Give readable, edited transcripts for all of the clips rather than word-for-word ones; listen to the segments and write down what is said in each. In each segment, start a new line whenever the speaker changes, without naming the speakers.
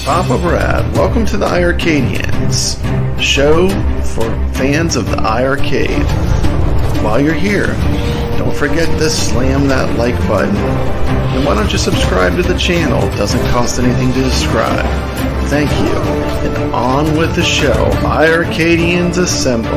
Papa Brad, welcome to the iiRcadians, the show for fans of the iiRcade. While you're here, don't forget to slam that like button, and why don't you subscribe to the channel? It doesn't cost anything to subscribe. Thank you, and on with the show. iiRcadians assemble.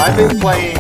I've been playing.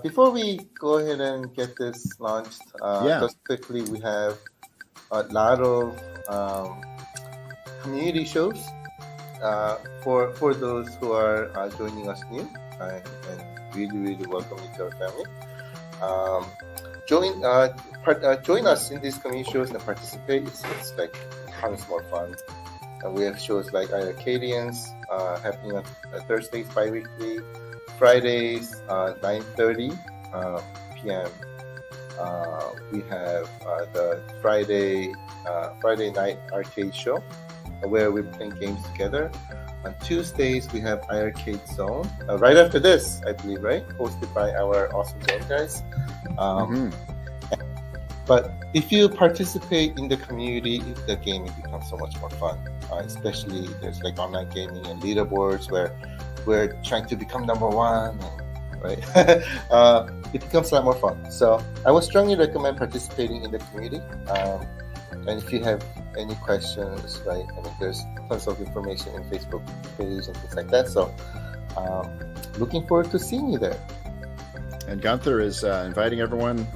Before we go ahead and get this launched, just quickly, we have a lot of community shows for those who are joining us new, and really welcome you to our family. Join us in these community shows and participate. It's like tons more fun. We have shows like iiRcadians happening on Thursdays bi-weekly. Fridays, 9:30 p.m. We have the Friday night arcade show where we're playing games together. On Tuesdays, we have iiRcade Zone. Right after this, I believe, right? Hosted by our awesome Zone guys. But if you participate in the community, the gaming becomes so much more fun. Especially there's like online gaming and leaderboards where we're trying to become number one, right? It becomes a lot more fun. So I would strongly recommend participating in the community. And if you have any questions, right? I mean, there's tons of information in Facebook page and things like that. So looking forward to seeing you there.
And Gunther is inviting everyone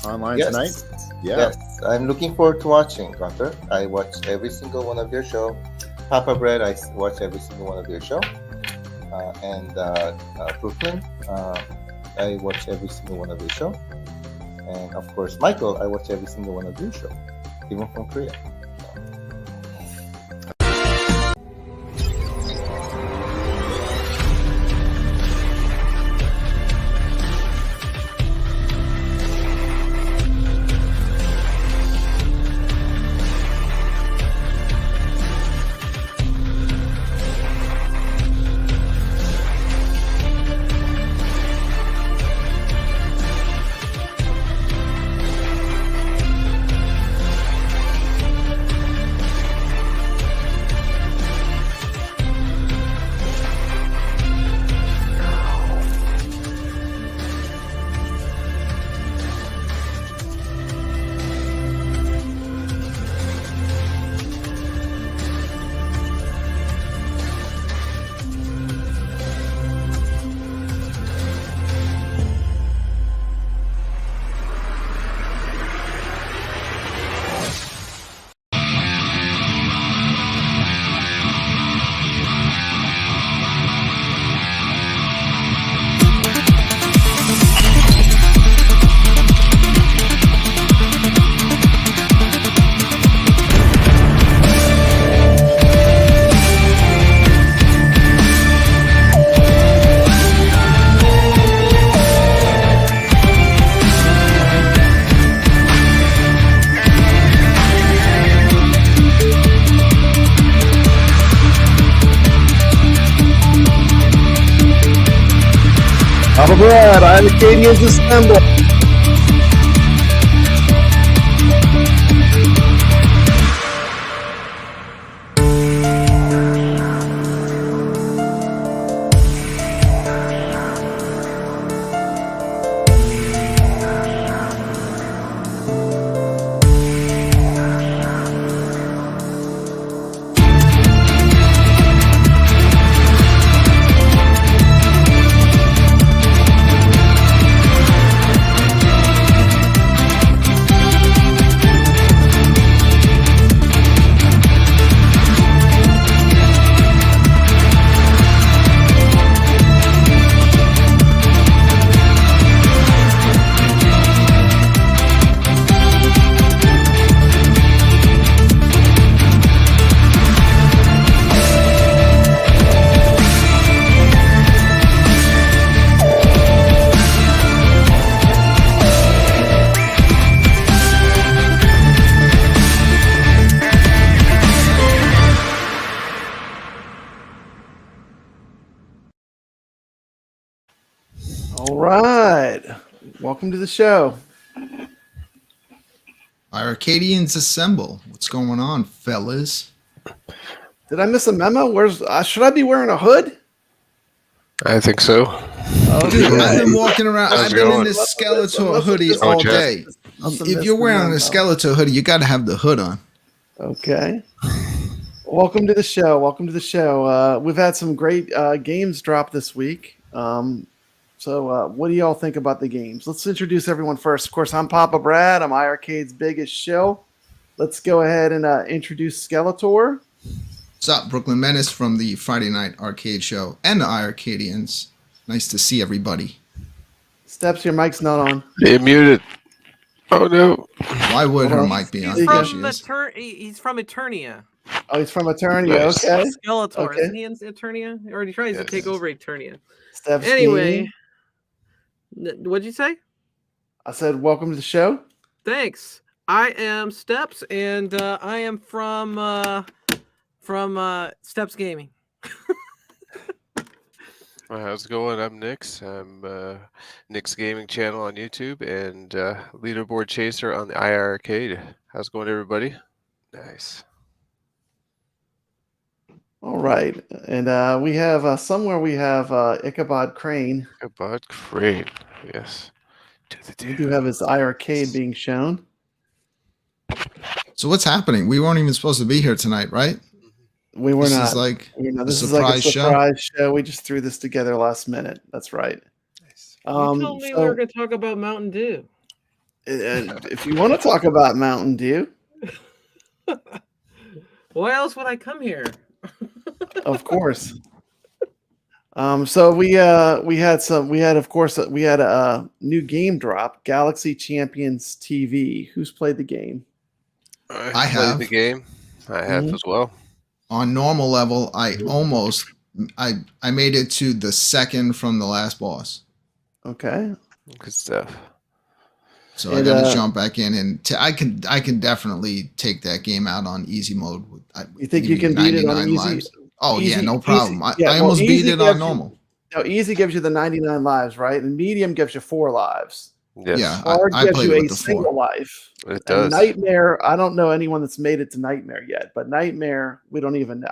online tonight.
Yes, I'm looking forward to watching, Gunther. I watch every single one of your show. Papa Bread, I watch every single one of your show. and Brooklyn. I watch every single one of your show. And of course, Michael, I watch every single one of your show, even from Korea.
All right, iiRcadians assemble. All right. Welcome to the show.
iiRcadians assemble. What's going on, fellas?
Did I miss a memo? Where's should I be wearing a hood?
I think so.
Dude,
Okay.
I've been walking around.
How's
I've
it
been in
going?
this Skeletor hoodie
Let's-
all
let's-
day. If you're wearing a Skeletor hoodie, you got to have the hood on.
Okay. Welcome to the show. Welcome to the show. We've had some great games drop this week. So what do y'all think about the games? Let's introduce everyone first. Of course, I'm Papa Brad. I'm iiRcade's biggest show. Let's go ahead and introduce Skeletor.
What's up, Brooklyn Menace from the Friday Night Arcade Show and the iiRcadians. Nice to see everybody.
Steps, your mic's not on.
You're muted. Oh no.
Why would her
Well,
mic be on?
he's
There
from
she is.
He's from Eternia.
Oh, he's from Eternia.
Nice.
Okay.
Skeletor,
Okay.
isn't he in Eternia? Or he tries to
Yes.
take over Eternia.
Steps.
Anyway, what'd you say?
I said, welcome to the show.
Thanks. I am Steps, and I am from Steps Gaming.
How's it going? I'm Nix. I'm Nix Gaming Channel on YouTube and leaderboard chaser on the iiRcade. How's it going, everybody? Nice.
All right. And we have somewhere we have Ichabod Crane.
About Crane. Yes.
We do have his iiRcade being shown.
So what's happening? We weren't even supposed to be here tonight, right?
We were
This
not.
is like
This
a
is like a
surprise show?
surprise show. We just threw this together last minute. That's right.
You told me we were going to talk about Mountain Dew.
If you want to talk about Mountain Dew,
Why else would I come here?
of course. So we had a new game drop, Galaxy Champions TV. Who's played the game?
I
have.
played the game. I have as well.
On normal level, I made it to the second from the last boss.
Okay.
Good stuff.
So I got to jump back in, and I can definitely take that game out on easy mode.
You think you can beat it on easy?
Lives. Oh
easy,
yeah, no problem.
Easy,
I almost beat it on normal.
No, easy gives you the 99 lives, right? And medium gives you 4 lives.
Yes.
Yeah,
Hard
I
gives
played
you
with
a
the
single
4.
life.
It does.
And Nightmare, I don't know anyone that's made it to Nightmare yet, but Nightmare, I don't even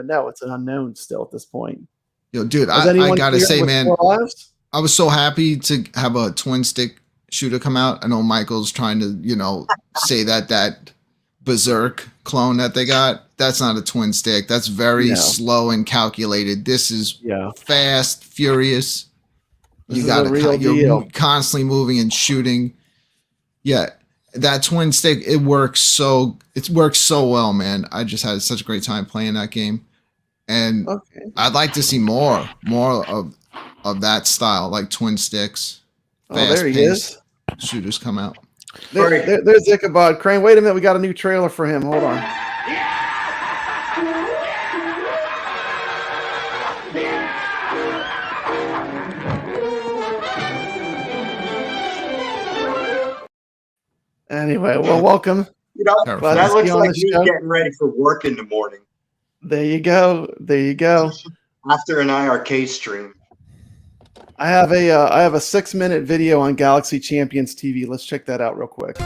know. It's an unknown still at this point.
Yo, dude, I gotta say, man,
4 lives?
I was so happy to have a twin stick shooter come out. I know Michael's trying to, say that Berserk clone that they got, that's not a twin stick. That's very slow and calculated. This is fast, furious. You're constantly moving and shooting. Yeah, that twin stick, it works so well, man. I just had such a great time playing that game. And I'd like to see more of that style, like twin sticks.
Oh, there he is.
Shooters come out.
There's Ichabod Crane. Wait a minute, we got a new trailer for him. Hold on. Anyway, well, welcome.
That looks like me getting ready for work in the morning.
There you go.
After an iiRcade stream.
I have a 6-minute video on Galaxy Champions TV. Let's check that out real quick.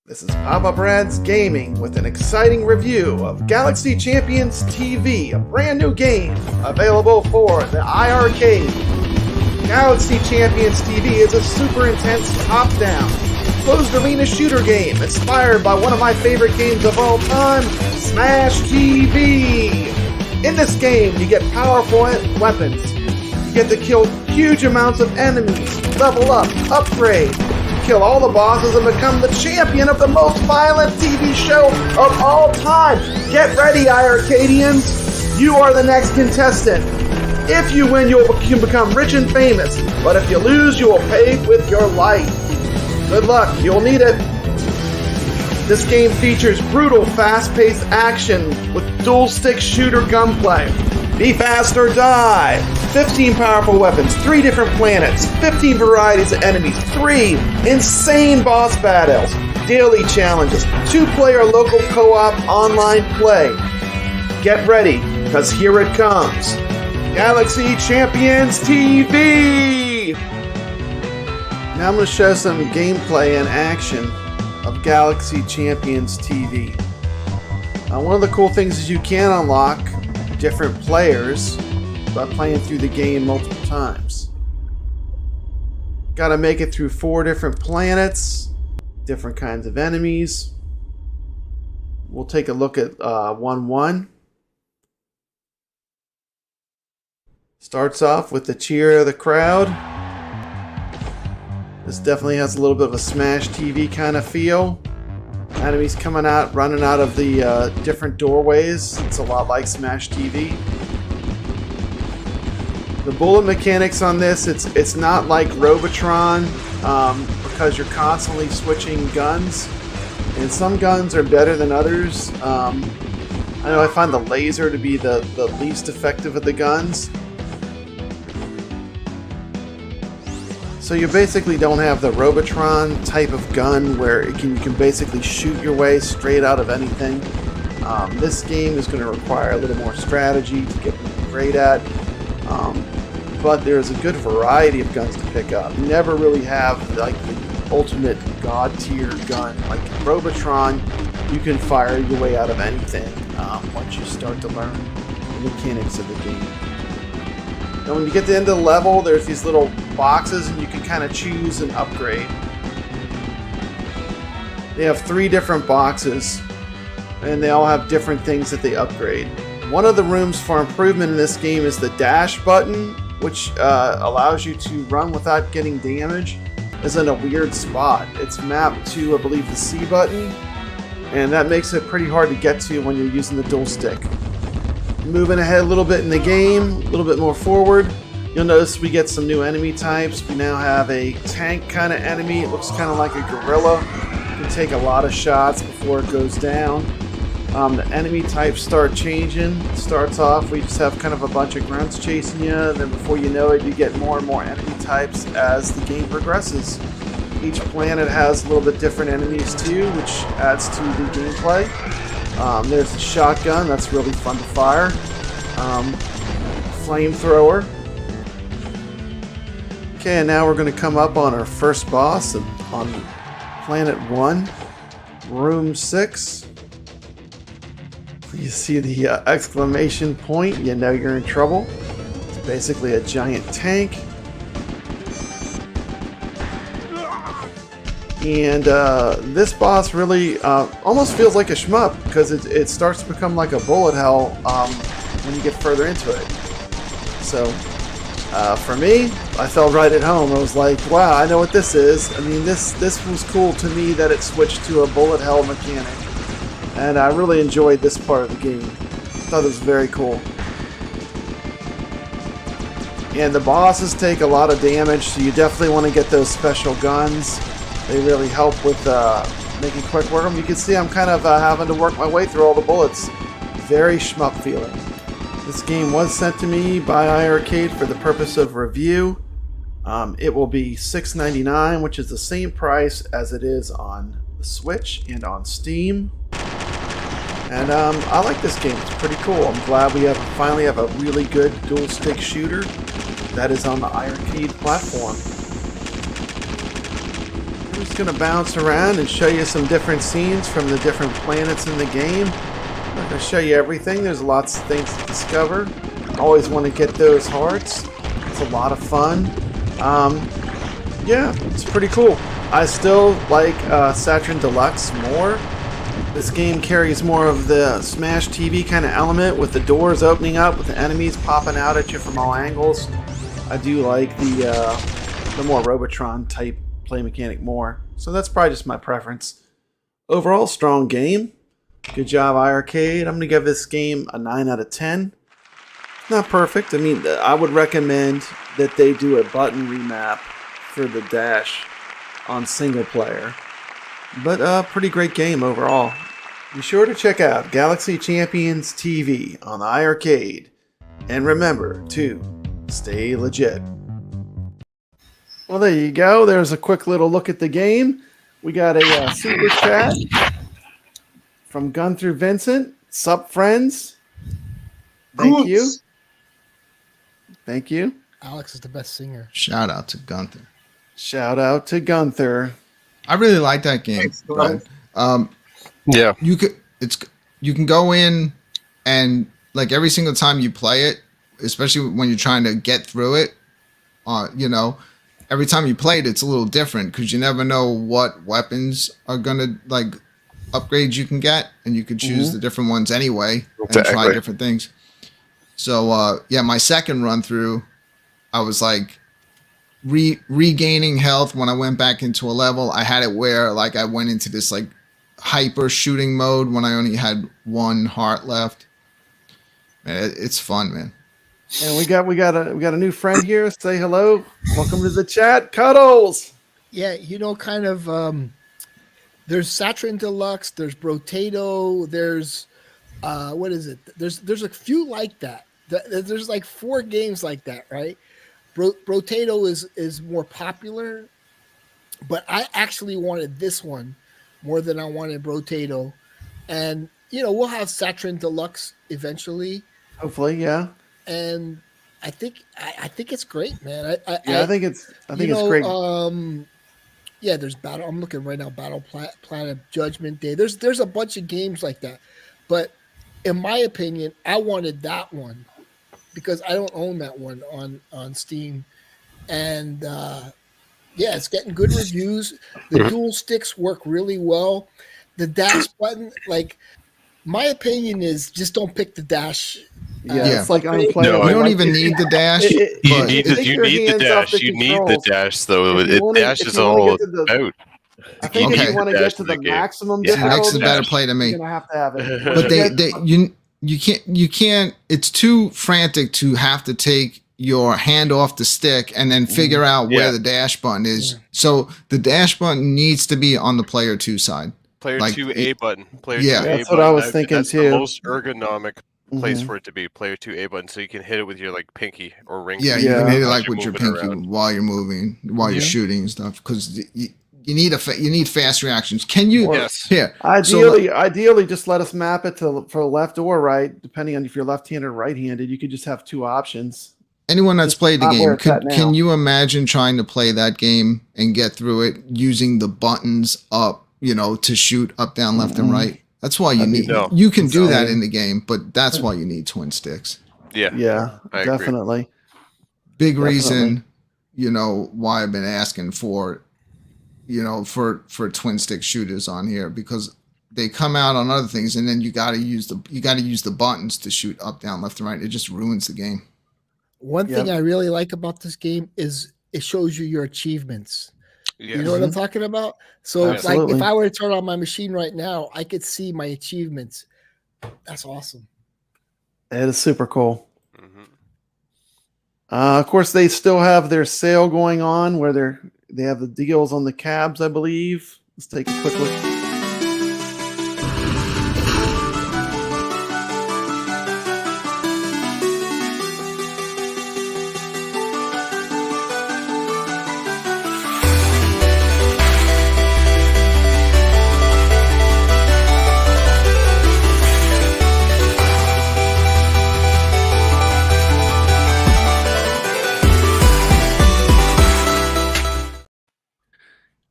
This is Papa Brad's Gaming with an exciting review of Galaxy Champions TV, a brand new game available for the iiRcade. Galaxy Champions TV is a super intense top-down, closed arena shooter game inspired by one of my favorite games of all time, Smash TV. In this game, you get powerful weapons. You get to kill huge amounts of enemies, level up, upgrade, kill all the bosses, and become the champion of the most violent TV show of all time. Get ready, iiRcadians. You are the next contestant. If you win, you can become rich and famous, but if you lose, you will pay with your life. Good luck, you'll need it. This game features brutal, fast-paced action with dual-stick shooter gunplay. Be fast or die. 15 powerful weapons, 3 different planets, 15 varieties of enemies, 3 insane boss battles, daily challenges, 2-player local co-op online play. Get ready, because here it comes. Galaxy Champions TV! Now I'm going to show some gameplay and action of Galaxy Champions TV. One of the cool things is you can unlock different players by playing through the game multiple times. Got to make it through 4 different planets, different kinds of enemies. We'll take a look at 1-1. Starts off with the cheer of the crowd. This definitely has a little bit of a Smash TV kind of feel. Enemies coming out, running out of the different doorways. It's a lot like Smash TV. The bullet mechanics on this, it's not like Robotron because you're constantly switching guns. And some guns are better than others. I know I find the laser to be the least effective of the guns. So you basically don't have the Robotron type of gun where you can basically shoot your way straight out of anything. This game is going to require a little more strategy to get great at. But there's a good variety of guns to pick up. You never really have like the ultimate god tier gun. Like Robotron, you can fire your way out of anything once you start to learn the mechanics of the game. And when you get to the end of the level, there's these little boxes and you can kind of choose an upgrade. They have 3 different boxes and they all have different things that they upgrade. One of the rooms for improvement in this game is the dash button, which allows you to run without getting damage. is in a weird spot. It's mapped to, I believe, the C button, and that makes it pretty hard to get to when you're using the dual stick. Moving ahead a little bit in the game, a little bit more forward, you'll notice we get some new enemy types. We now have a tank kind of enemy. It looks kind of like a gorilla. It can take a lot of shots before it goes down. The enemy types start changing. It starts off, we just have kind of a bunch of grunts chasing you, and then before you know it, you get more and more enemy types as the game progresses. Each planet has a little bit different enemies too, which adds to the gameplay. There's the shotgun, that's really fun to fire. Flamethrower. Okay, and now we're going to come up on our first boss on Planet 1, Room 6. You see the exclamation point, you know you're in trouble. It's basically a giant tank. And this boss really almost feels like a shmup because it starts to become like a bullet hell when you get further into it. So for me, I felt right at home. I was like, wow, I know what this is. I mean, this was cool to me that it switched to a bullet hell mechanic. And I really enjoyed this part of the game. I thought it was very cool. And the bosses take a lot of damage, so you definitely want to get those special guns. They really help with making quick work of them. You can see I'm kind of having to work my way through all the bullets. Very shmup feeling. This game was sent to me by iiRcade for the purpose of review. It will be $6.99, which is the same price as it is on the Switch and on Steam. And I like this game. It's pretty cool. I'm glad we finally have a really good dual stick shooter that is on the iiRcade platform. I'm just going to bounce around and show you some different scenes from the different planets in the game. I'm not going to show you everything. There's lots of things to discover. Always want to get those hearts. It's a lot of fun. Yeah, it's pretty cool. I still like Saturn Deluxe more. This game carries more of the Smash TV kind of element with the doors opening up, with the enemies popping out at you from all angles. I do like the more Robotron type play mechanic more. So that's probably just my preference. Overall, strong game. Good job, iiRcade. I'm going to give this game a 9 out of 10. Not perfect. I mean, I would recommend that they do a button remap for the dash on single player. But pretty great game overall. Be sure to check out Galaxy Champions TV on the iiRcade. And remember to stay legit. Well, there you go. There's a quick little look at the game. We got a super chat from Gunther Vincent. Sup, friends? Thank you. Thank you.
Alex is the best singer.
Shout out to Gunther.
Shout out to Gunther.
I really like that game. But,
yeah,
you can go in and like every single time you play it, especially when you're trying to get through it, you know, every time you play it, it's a little different because you never know what weapons are gonna like upgrades you can get, and you could choose the different ones anyway and try different things. So yeah, my second run through, I was like regaining health when I went back into a level. I had it where like I went into this like hyper shooting mode when I only had one heart left. Man, it's fun, man.
And we got a new friend here. Say hello. Welcome to the chat, Cuddles.
Yeah, you know, kind of. There's Saturn Deluxe. There's Brotato. There's what is it? There's a few like that. There's like 4 games like that, right? Brotato is more popular, but I actually wanted this one more than I wanted Brotato. And you know, we'll have Saturn Deluxe eventually.
Hopefully, yeah. And
I think it's great, man.
I think it's great.
Yeah, there's Battle. I'm looking right now. Battle Planet, Judgment Day. There's a bunch of games like that, but in my opinion, I wanted that one because I don't own that one on Steam, and yeah, it's getting good reviews. The dual sticks work really well. The dash button, like, my opinion is just don't pick the dash
Yeah, it's like unplayable.
No,
You don't
Like,
even need the dash.
You
but
need
take your
the
hands off
dash.
the
You need the
controls.
dash, though.
If you wanna-
Dash
if
is
you wanna
all
get to the-
about.
I think
Okay.
if you want to
Dash
get to
in
the
the game.
maximum
Yeah,
See, Nick's a
difficulty,
better play than me.
you're gonna have to have it.
But you can't. It's too frantic to have to take your hand off the stick and then figure out where the dash button is. So the dash button needs to be on the player 2 side.
Player
Like,
2A button. Player
yeah.
2A
That's what I
button.
was thinking,
that's
too.
the most ergonomic place
Mhm.
for it to be. Player 2A button, so you can hit it with your like pinky or ring.
Yeah,
finger
you can hit it
as
like
you're
with your
moving
pinky
around.
while you're moving, while you're shooting and stuff. Because you need fast reactions. Can you?
Yes.
Here.
Ideally, just let us map it for left or right, depending on if you're left-handed or right-handed. You could just have two options.
Anyone that's played the
not where
game,
it's at now.
can you imagine trying to play that game and get through it using the buttons up, to shoot up, down, left, and right? That's why you need.
No.
You can do that in the game, but that's why you need twin sticks.
Yeah.
Yeah,
I agree.
definitely.
Big reason, why I've been asking for, for twin stick shooters on here, because they come out on other things, and then you got to use the buttons to shoot up, down, left, and right. It just ruins the game.
One thing I really like about this game is it shows you your achievements.
Yes.
You know what I'm talking about? So
Absolutely.
like if I were to turn on my machine right now, I could see my achievements. That's awesome.
It is super cool.
Mhm.
Of course, they still have their sale going on where they have the deals on the cabs, I believe. Let's take a quick look.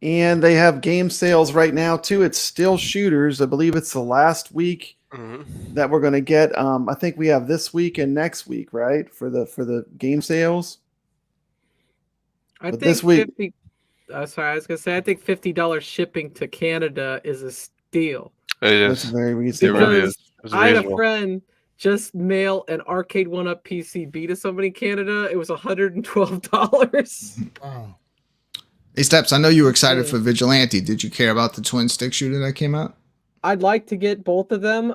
And they have game sales right now too. It's still shooters. I believe it's the last week that we're going to get. I think we have this week and next week, right, for the game sales.
I
But
think
this week-
50. Sorry, I was gonna say I think $50 shipping to Canada is a steal.
It
That's
is.
very
It
reasonable.
really
Because
is. It's
I had a
reasonable.
friend just mail an Arcade 1-Up PCB to somebody in Canada. It was $112.
Wow.
Hey, Steps, I know you were excited for Vigilante. Did you care about the twin stick shooter that came out?
I'd like to get both of them.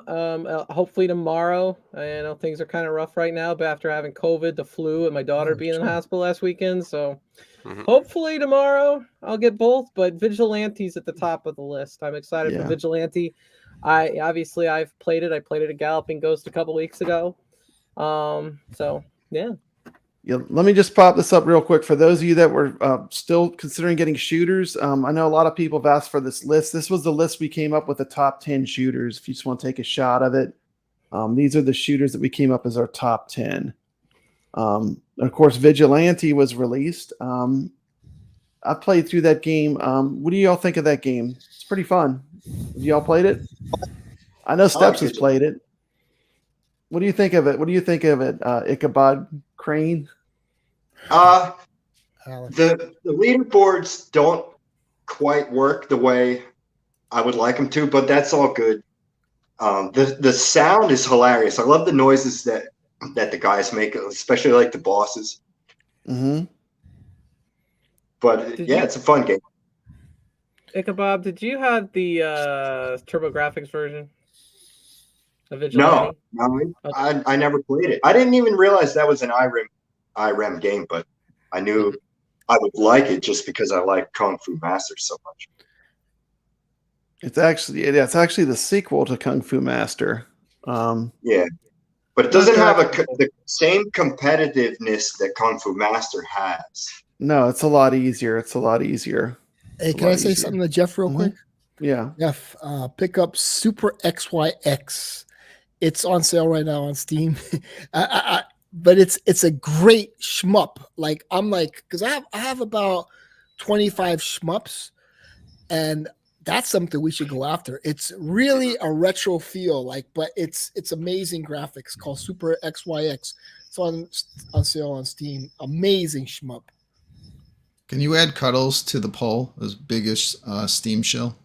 Hopefully tomorrow. I know things are kind of rough right now, but after having COVID, the flu, and my daughter being in the hospital last weekend, so hopefully tomorrow I'll get both. But Vigilante's at the top of the list. I'm excited for Vigilante. I've played it. I played it at Galloping Ghost a couple weeks ago. So yeah.
Yeah, let me just pop this up real quick for those of you that were still considering getting shooters. I know a lot of people have asked for this list. This was the list we came up with, the top 10 shooters. If you just want to take a shot of it, these are the shooters that we came up as our top 10. Of course, Vigilante was released. I played through that game. What do y'all think of that game? It's pretty fun. Have y'all played it? I know Steps has played it. What do you think of it? What do you think of it, Ichabod Crane?
The leaderboards don't quite work the way I would like them to, but that's all good. The sound is hilarious. I love the noises that the guys make, especially like the bosses.
Mm-hmm.
But it's a fun game.
Ichabod, did you have the TurboGrafx version of Vigilante?
No, I never played it. I didn't even realize that was an IREM game, but I knew I would like it just because I like Kung Fu Master so much.
It's actually the sequel to Kung Fu Master.
Yeah, but it doesn't have the same competitiveness that Kung Fu Master has.
No, it's a lot easier. It's a lot easier.
Hey, can I say something to Jeff real quick?
Yeah.
Jeff, pick up Super XYX. It's on sale right now on Steam. But it's a great shmup. Like because I have about 25 shmups, and that's something we should go after. It's really a retro feel, but it's amazing graphics. Called Super XYX. It's on sale on Steam. Amazing shmup.
Can you add Cuddles to the poll as biggest Steam shill?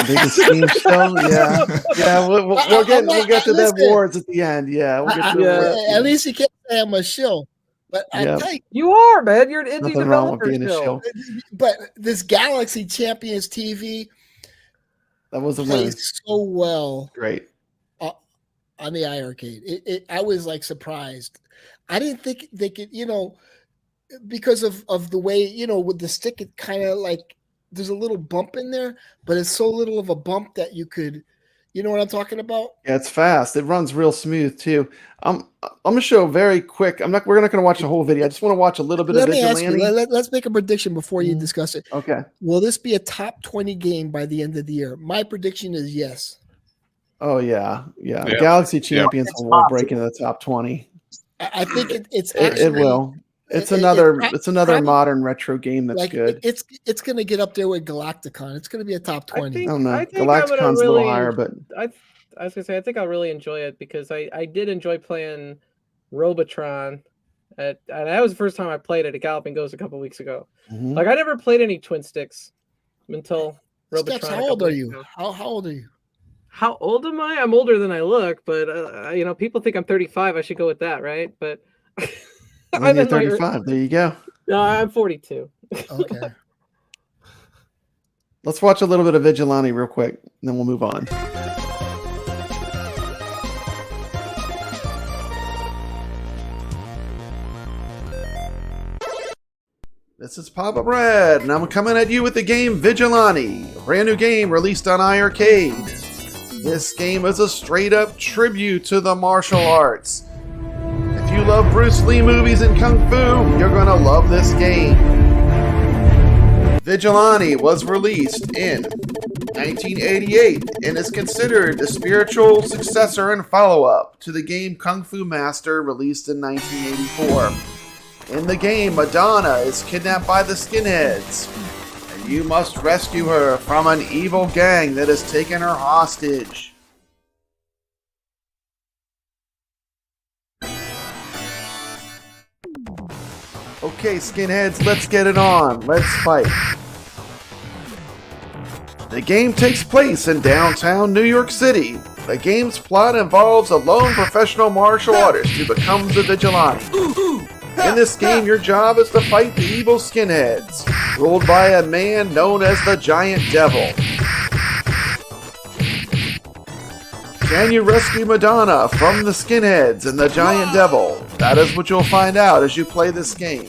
Biggest Steam show, yeah, yeah. We'll get to the awards at the end. Yeah, we'll get to the awards.
At least you can't say I'm a shill. But
Yeah.
I tell you,
You are, man. You're an indie
Nothing wrong with
developer
being a
still.
shill.
but this Galaxy Champions TV
That was a win.
plays so well
Great.
on the iiRcade. I was like surprised. I didn't think they could, because of the way, with the stick, it kind of like there's a little bump in there, but it's so little of a bump that you could, you know what I'm talking about?
Yeah, it's fast. It runs real smooth too. I'm gonna show very quick. We're not gonna watch the whole video. I just want to watch a little bit
Let
of
me ask
Vigilante.
you, let's make a prediction before you discuss it.
Okay.
Will this be a top 20 game by the end of the year? My prediction is yes.
Oh yeah. Galaxy Champions will break into the top 20.
I think it's
It
actually,
will. It's
it-
another
it-
modern retro game that's
like
good.
it's going to get up there with Galacticon. It's going to be a top 20.
I don't know.
I think I'm gonna
Galacticon's a little
really-
higher, but
I was gonna say I think I'll really enjoy it because I did enjoy playing Robotron, and that was the first time I played it at Galloping Ghost a couple weeks ago.
Mhm.
Like I never played any twin sticks until Robotron.
Steps,
a
how
couple
old are
weeks
you?
ago.
How old are you?
How old am I? I'm older than I look, but people think I'm 35. I should go with that, right? But
when
I'm
you're
in my
35. There you go.
No, I'm 42.
Okay.
Let's watch a little bit of Vigilante real quick, and then we'll move on. This is Papa Bread, and I'm coming at you with the game Vigilante, a brand new game released on iiRcade. This game is a straight-up tribute to the martial arts. If you love Bruce Lee movies and Kung Fu, you're gonna love this game. Vigilante was released in 1988 and is considered the spiritual successor and follow-up to the game Kung Fu Master, released in 1984. In the game, Madonna is kidnapped by the skinheads, and you must rescue her from an evil gang that has taken her hostage. Okay, skinheads, let's get it on. Let's fight. The game takes place in downtown New York City. The game's plot involves a lone professional martial artist who becomes a vigilante. In this game, your job is to fight the evil skinheads, ruled by a man known as the Giant Devil. Can you rescue Madonna from the skinheads and the Giant Devil? That is what you'll find out as you play this game.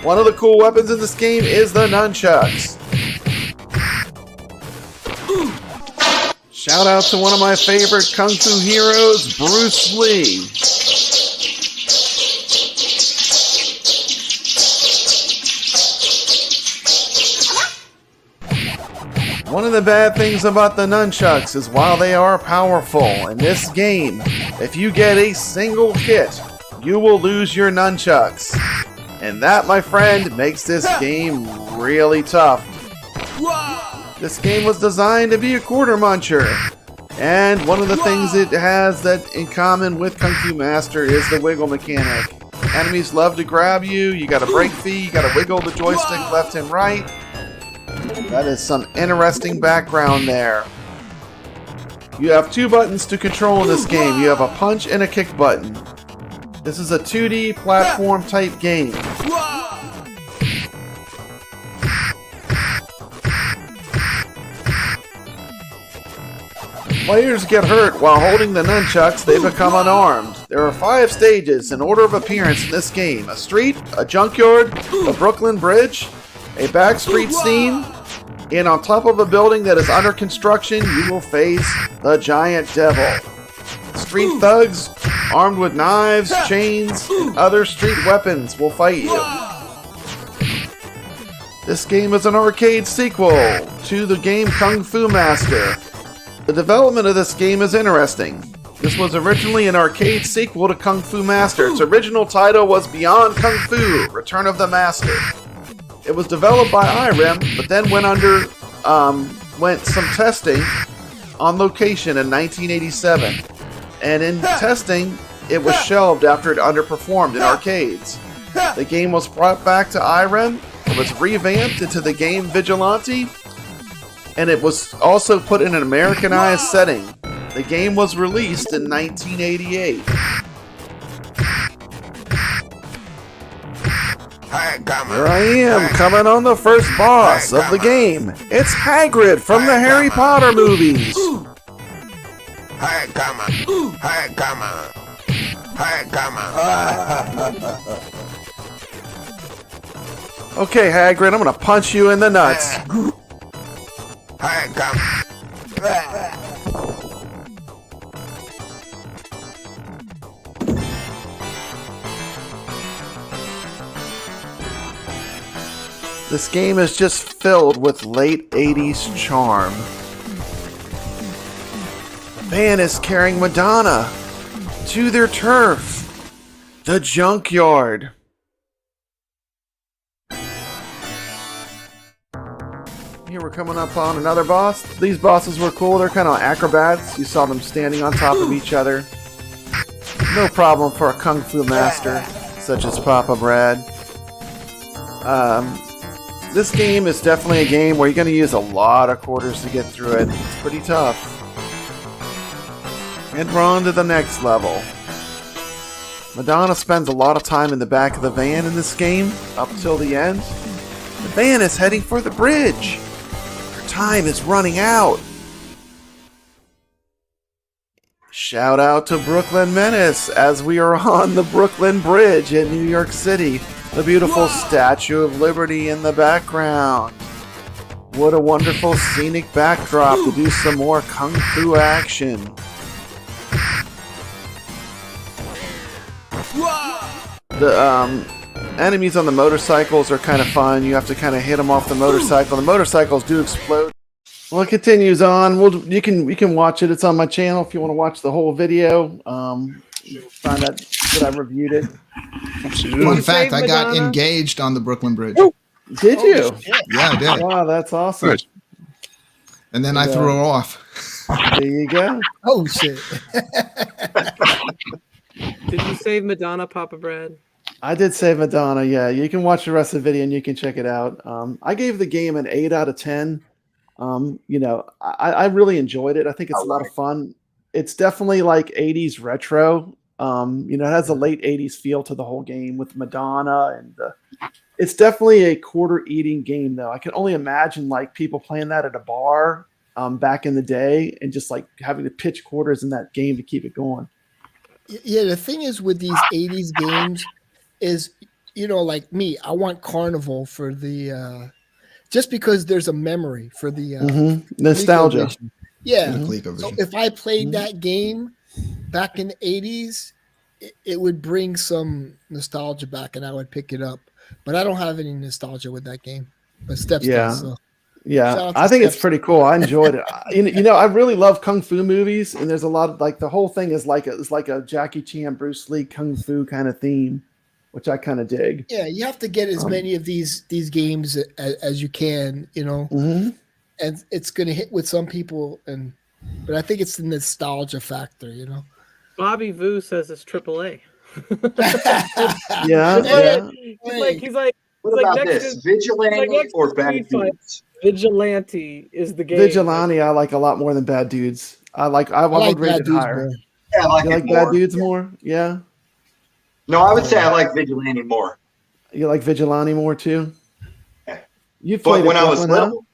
One of the cool weapons in this game is the nunchucks. Shout out to one of my favorite Kung Fu heroes, Bruce Lee. One of the bad things about the nunchucks is while they are powerful, in this game, if you get a single hit, you will lose your nunchucks. And that, my friend, makes this game really tough. This game was designed to be a quarter muncher. And one of the things it has that in common with Kung Fu Master is the wiggle mechanic. Enemies love to grab you, you gotta break free, you gotta wiggle the joystick left and right. That is some interesting background there. You have two buttons to control in this game. You have a punch and a kick button. This is a 2D platform type game. Players get hurt while holding the nunchucks, they become unarmed. There are 5 stages in order of appearance in this game. A street, a junkyard, a Brooklyn Bridge, a back street scene, and on top of a building that is under construction, you will face the Giant Devil. Street thugs, armed with knives, chains, and other street weapons, will fight you. This game is an arcade sequel to the game Kung Fu Master. The development of this game is interesting. This was originally an arcade sequel to Kung Fu Master. Its original title was Beyond Kung Fu: Return of the Master. It was developed by iRem, but then went some testing on location in 1987. And in testing, it was shelved after it underperformed in arcades. The game was brought back to iRen, it was revamped into the game Vigilante, and it was also put in an Americanized setting. The game was released in 1988. Here I am, coming on the first boss of the game. It's Hagrid from the Harry Potter movies. Okay, Hagrid, I'm gonna punch you in the nuts. This game is just filled with late 80s charm. The band is carrying Madonna to their turf, the junkyard. Here we're coming up on another boss. These bosses were cool. They're kind of acrobats. You saw them standing on top of each other. No problem for a kung fu master such as Papa Brad. This game is definitely a game where you're going to use a lot of quarters to get through it. It's pretty tough. And we're on to the next level. Madonna spends a lot of time in the back of the van in this game, up till the end. The van is heading for the bridge. Her time is running out. Shout out to Brooklyn Menace as we are on the Brooklyn Bridge in New York City. The beautiful Statue of Liberty in the background. What a wonderful scenic backdrop to do some more kung fu action. The enemies on the motorcycles are kind of fun. You have to kind of hit them off the motorcycle. The motorcycles do explode. Well, it continues on. You can watch it. It's on my channel if you want to watch the whole video. Find out that I reviewed it.
Fun fact, I got engaged on the Brooklyn Bridge.
Did you?
Yeah, I did.
Wow, that's awesome.
Good.
And then I threw her off.
There you go.
Oh, shit.
Did you save Madonna, Papa Brad?
I did save Madonna, yeah. You can watch the rest of the video and you can check it out. I gave the game an 8 out of 10. I really enjoyed it. I think it's a lot of fun. It's definitely like 80s retro. It has a late 80s feel to the whole game with Madonna, and it's definitely a quarter eating game though. I can only imagine like people playing that at a bar back in the day and just like having to pitch quarters in that game to keep it going.
Yeah, the thing is with these 80s games is, like me, I want Carnival for the just because there's a memory for the
nostalgia.
Yeah. So if I played that game back in the 80s, it would bring some nostalgia back and I would pick it up. But I don't have any nostalgia with that game. But Steps does, so.
Yeah, I think it's pretty cool. I enjoyed it. I really love kung fu movies, and there's a lot of like the whole thing is like a Jackie Chan, Bruce Lee kung fu kind of theme, which I kind of dig.
Yeah, you have to get as many of these games as you can, and it's going to hit with some people, but I think it's the nostalgia factor,
Bobby Vu says it's AAA.
Yeah.
He's like.
What about this? Vigilante or Bad Dudes?
Vigilante is the game.
Vigilante, I like a lot more than Bad Dudes. I would rate it higher.
Yeah, I like
you
it
like
more.
Bad Dudes more? Yeah.
No, I would say I like Vigilante more.
You like Vigilante more too?
Yeah.
You played
when I was
huh?
little,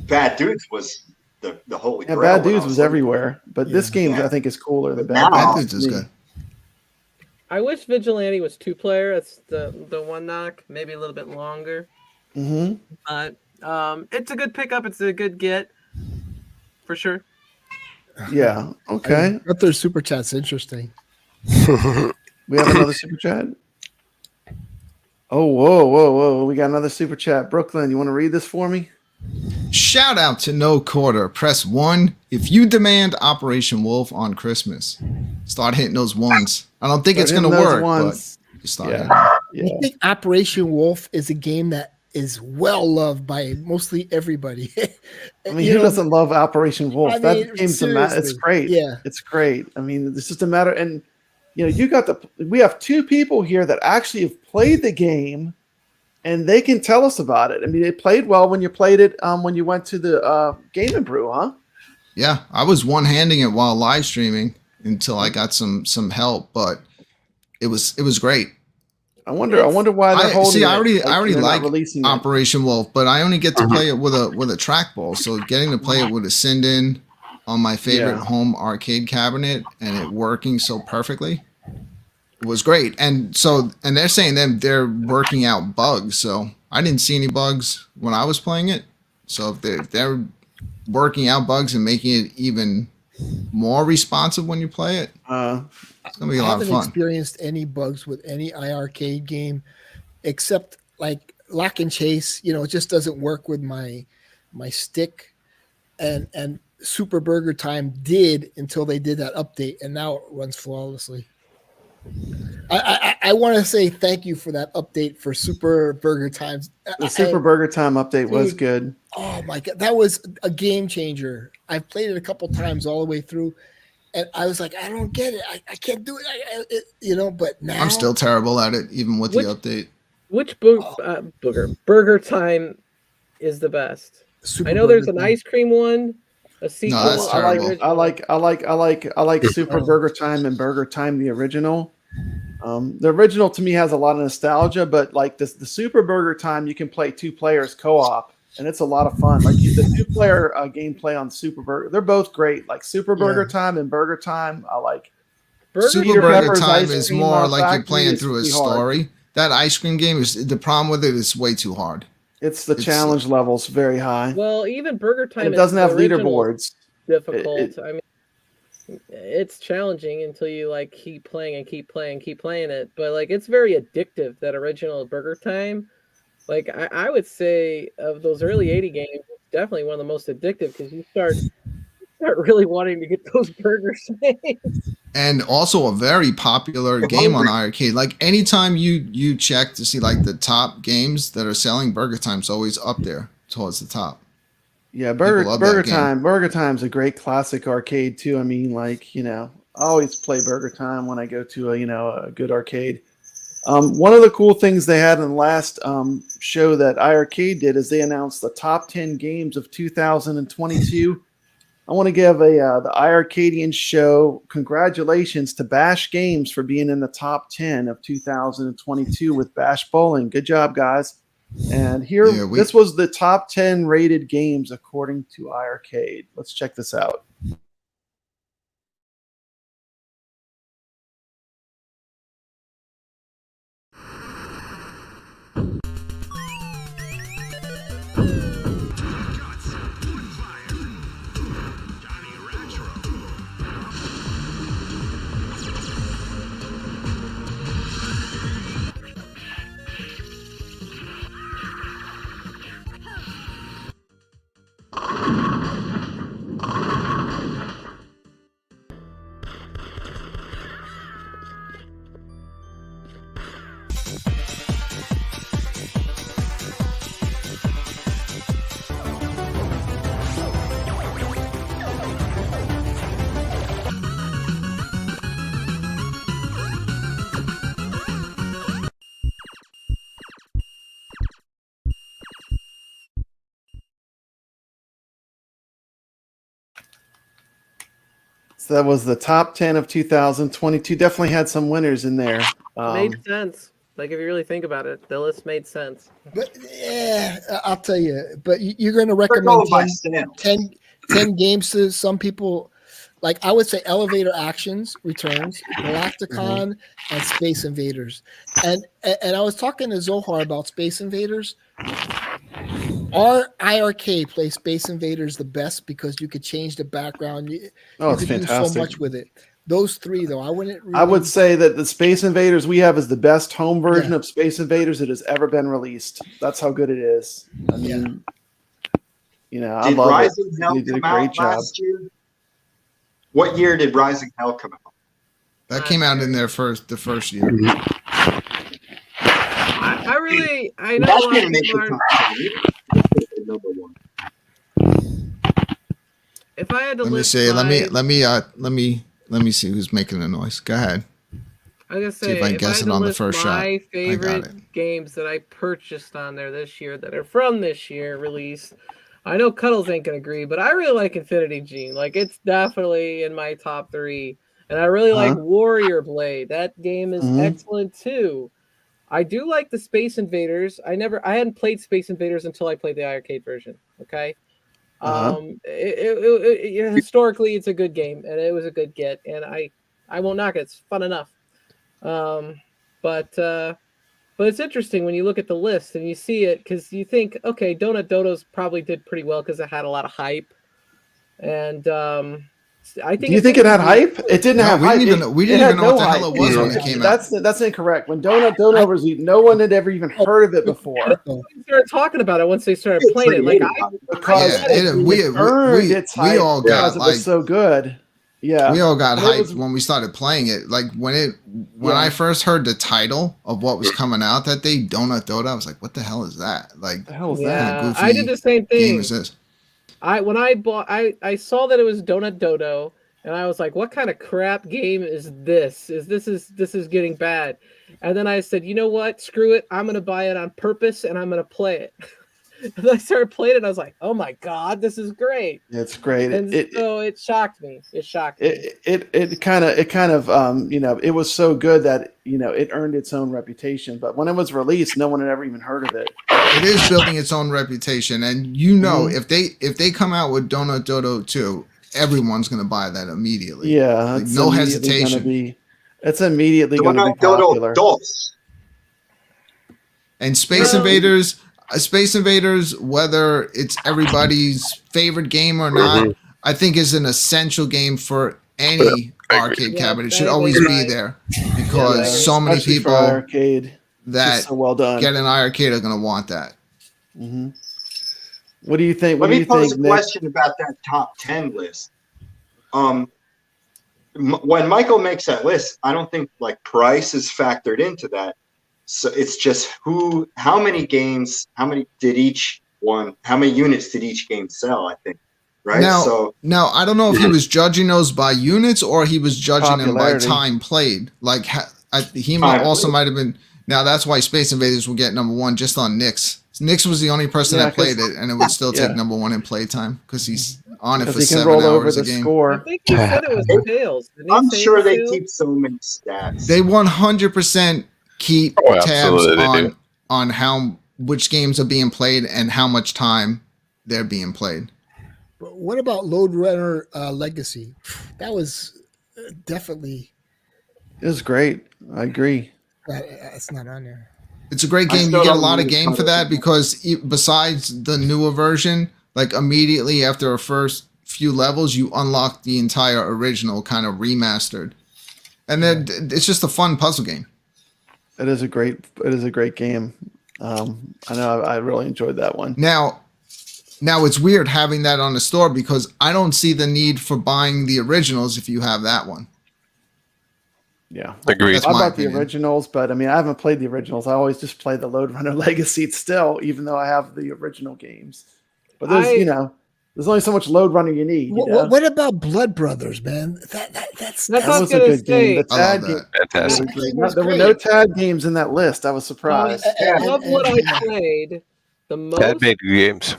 Bad Dudes was the holy grail.
Bad Dudes was everywhere, but this game I think is cooler than
Bad Dudes is good.
I wish Vigilante was 2-player. That's the one knock. Maybe a little bit longer.
Mm-hmm.
But it's a good pickup. It's a good get for sure.
Yeah. Okay.
I thought super chat's interesting.
We have another super chat. Oh, whoa. We got another super chat. Brooklyn, you want to read this for me?
Shout out to No Quarter. Press 1 if you demand Operation Wolf on Christmas. Start hitting those ones. I don't think it's going to work, but you start hitting.
I think Operation Wolf is a game that is well loved by mostly everybody.
I mean, who doesn't love Operation Wolf? That game's it's great.
Yeah,
it's great. I mean, it's just a matter, and we have two people here that actually have played the game, and they can tell us about it. I mean, it played well when you played it when you went to the Game and Brew, huh?
Yeah, I was one-handing it while live streaming until I got some help, but it was great.
I wonder why they're holding.
I already like
releasing
Operation Wolf, but I only get to play it with a trackball. So getting to play it with a send-in on my favorite home arcade cabinet and it working so perfectly was great. And they're saying they're working out bugs. So I didn't see any bugs when I was playing it. So if they're working out bugs and making it even more responsive when you play it, it's gonna be a lot of fun.
I haven't experienced any bugs with any iiRcade game, except like Lock and Chase. It just doesn't work with my stick, and Super Burger Time did until they did that update, and now it runs flawlessly. I want to say thank you for that update for Super Burger Times.
The Super Burger Time update was good.
Oh my God, that was a game changer. I've played it a couple times all the way through. And I was like, I don't get it. I can't do it. But now
I'm still terrible at it, even with the update.
Which Burger Time is the best? I know there's an ice cream one, a sequel.
No, that's terrible.
I like Super Burger Time and Burger Time the original. The original to me has a lot of nostalgia, but like the Super Burger Time, you can play 2 players co-op. And it's a lot of fun. Like the 2-player gameplay on Super Burger, they're both great. Like Super Burger Time and Burger Time, I like.
Super Burger Time is more like you're playing through a story. That ice cream game is the problem with it is way too hard.
It's challenge level's very high.
Well, even Burger Time
and it doesn't have leaderboards.
Difficult. I mean, it's challenging until you like keep playing it. But like it's very addictive. That original Burger Time. Like I would say of those early 80 games, it's definitely one of the most addictive because you start really wanting to get those burgers made.
And also a very popular game on iiRcade. Like anytime you check to see like the top games that are selling, Burger Time's always up there towards the top.
Yeah, Burger Time's a great classic arcade too. I mean, like, I always play Burger Time when I go to a good arcade. One of the cool things they had in the last show that iiRcade did is they announced the top 10 games of 2022. I want to give the iiRcadians show congratulations to Bash Games for being in the top 10 of 2022 with Bash Bowling. Good job, guys. And this was the top 10 rated games according to iiRcade. Let's check this out. So that was the top 10 of 2022. Definitely had some winners in there.
Made sense. Like if you really think about it, the list made sense.
But yeah, I'll tell you. But you're going to recommend 10 games to some people. Like I would say, Elevator Actions returns, Galacticon, and Space Invaders. And I was talking to Zohar about Space Invaders. Our iiRcade plays Space Invaders the best because you could change the background. You
it's
could
fantastic.
do so much with it. Those 3, though, I wouldn't. Really...
I would say that the Space Invaders we have is the best home version of Space Invaders that has ever been released. That's how good it is. I mean, I love
Rising
it.
Hell
They did a
come
great
out
job.
last year? What year did Rising Hell come out?
That came out in the first year.
I know.
That's gonna make the top 10. Number 1.
If I had to
let me see. Let me see who's making the noise. Go ahead.
I was gonna
See if
say,
I can
if
guess
I had
it
to
on the
list
first shot.
my
I got
favorite
it.
games that I purchased on there this year that are from this year release, I know Cuddles ain't gonna agree, but I really like Infinity Gene. Like, it's definitely in my top 3, and I really like Warrior Blade. That game is excellent too. I do like the Space Invaders. I hadn't played Space Invaders until I played the iiRcade version. Okay. Historically, it's a good game, and it was a good get, and I won't knock it. It's fun enough. But it's interesting when you look at the list and you see it, because you think, okay, Donut Dodos probably did pretty well because it had a lot of hype, and I think.
Do you think it had hype? It didn't have hype.
We didn't even know what the hell it was when it came out.
That's incorrect. When Donut was, no one had ever even heard of it before.
We started talking about it once they started playing it. Like,
we all got
it was so good. Yeah,
we all got hyped when we started playing it. Like when I first heard the title of what was coming out that day, Donut Dodo, I was like, "What the hell is that?" Like,
the hell is
that?
Goofy
I did the same thing.
Game is this?
When I bought, I saw that it was Donut Dodo, and I was like, "What kind of crap game is this? This is getting bad." And then I said, "You know what? Screw it. I'm gonna buy it on purpose, and I'm gonna play it." And I started playing it, and I was like, "Oh my god, this is great!"
It's great.
And so it shocked me. It shocked me.
It kind of it was so good that it earned its own reputation. But when it was released, no one had ever even heard of it.
It is building its own reputation, and if they come out with Donut Dodo 2, everyone's gonna buy that immediately.
Yeah,
like, no hesitation.
It's immediately going to be popular.
And Space Invaders, whether it's everybody's favorite game or not, I think is an essential game for any arcade cabinet. It should always be there because so many people that
so well done.
Get an iiRcade are going to want that.
Mm-hmm. What do you think?
Let me pose a question about that top 10 list. When Michael makes that list, I don't think like price is factored into that. So it's just how many units did each game sell, I think. Right.
Now, I don't know if he was judging those by units or he was judging them by time played. Like might have been. Now that's why Space Invaders will get number 1 just on Nix. Nix was the only person that played it, and it would still take number 1 in playtime because he's on it for 7 hours a game.
I think he said it was tails.
I'm sure they keep so many stats.
They 100% keep tabs on which games are being played and how much time they're being played.
But what about Lode Runner Legacy? That was definitely.
It was great. I agree.
It's not on there.
It's a great game. You get a lot of game for that because besides the newer version, like immediately after a first few levels, you unlock the entire original kind of remastered. And then it's just a fun puzzle game.
It is a great game. I know I really enjoyed that one.
Now it's weird having that on the store because I don't see the need for buying the originals if you have that one.
Yeah,
agreed.
I bought the originals, but I mean, I haven't played the originals. I always just play the Lode Runner Legacy still, even though I have the original games. But there's only so much Lode Runner you need.
What about Blood Brothers, man? That
was a good game. The tag game,
fantastic.
There were no tag games in that list. I was surprised.
Of what I played the most,
Tad made good games.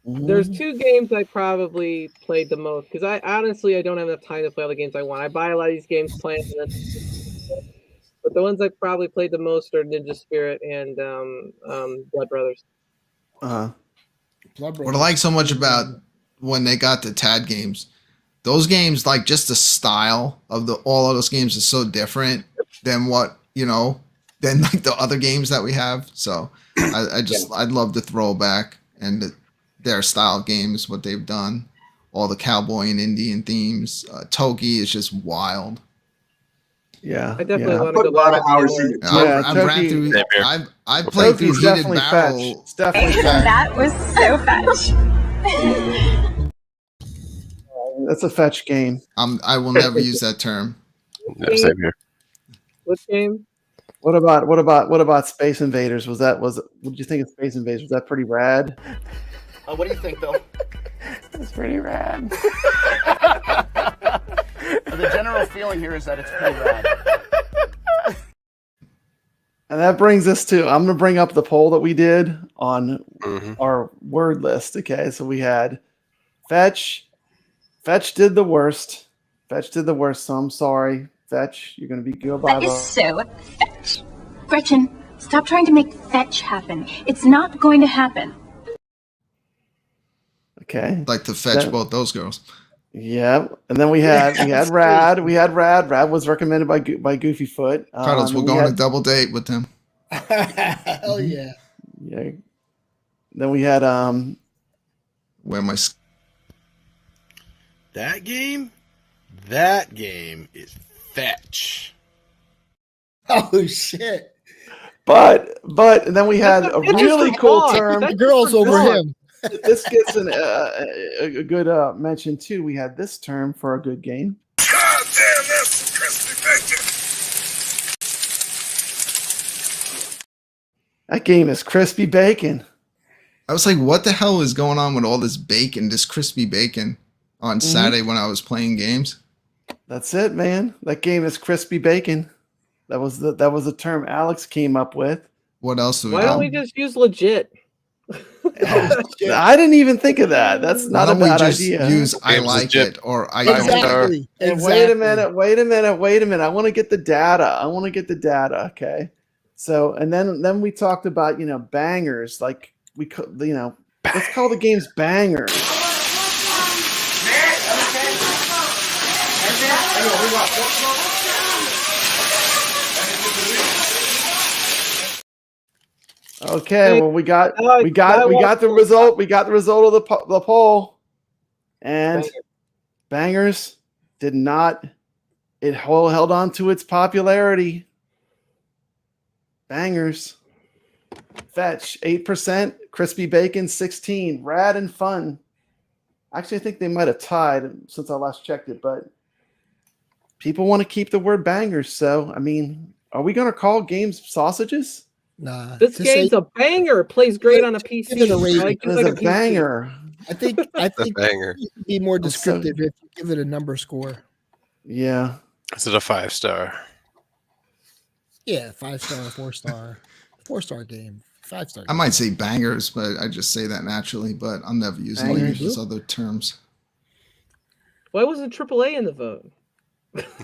There's 2 games I probably played the most because I honestly don't have enough time to play all the games I want. I buy a lot of these games planned, but the ones I probably played the most are Ninja Spirit and Blood Brothers.
What I like so much about when they got the TAD games, those games, like just the style of all of those games is so different than than like the other games that we have. So I'd love to throw back and their style games, what they've done, all the cowboy and Indian themes. Toki is just wild.
Yeah,
I definitely want to
put a lot of hours in it.
I've played through Heated Barrel.
It's definitely fetch.
That was so fetch.
That's a fetch game.
I will never use that term.
No, same here.
What game?
What about Space Invaders? What did you think of Space Invaders? Was that pretty rad?
What do you think, Bill?
It's pretty rad.
The general feeling here is that it's pretty rad.
And that brings us to, I'm going to bring up the poll that we did on our word list. Okay, so we had Fetch. Fetch did the worst. Fetch did the worst, so I'm sorry. Fetch, you're going to be goodbye.
That is so Fetch. Gretchen, stop trying to make Fetch happen. It's not going to happen.
Okay. Like to fetch both those girls.
Yeah, and then we had Rad. We had Rad. Rad was recommended by Goofy Foot.
Carlos, we'll go on a double date with him.
Hell yeah.
Yeah. Then we had
where my
that game is Fetch.
Oh shit.
But and then we had a really cool term.
The girls over him.
This gets a good mention too. We had this term for a good game.
God damn, that's crispy bacon.
That game is crispy bacon.
I was like, what the hell is going on with all this bacon, this crispy bacon on Saturday when I was playing games?
That's it, man. That game is crispy bacon. That was the term Alex came up with.
What else do we
Why don't we just use legit?
I didn't even think of that. That's not a bad idea.
Use I like it or I don't.
Exactly.
Wait a minute. I want to get the data. Okay. So, and then we talked about, bangers. Like we could, let's call the games bangers. Okay, well we got the result. We got the result of the poll, and bangers did not. It held on to its popularity. Bangers, Fetch 8%, crispy bacon 16%, Rad and Fun. Actually, I think they might have tied since I last checked it, but people want to keep the word bangers. So, I mean, are we going to call games sausages?
Nah,
this game's a banger. It plays great on a PC.
Give it a rating.
It's a banger.
I think
banger.
You'd be more descriptive if you give it a number score.
Yeah.
Is it a 5-star?
Yeah, 5-star, 4-star, 4-star game, 5-star.
I might say bangers, but I just say that naturally. But I'll never use any of those other terms.
Why wasn't AAA in the vote?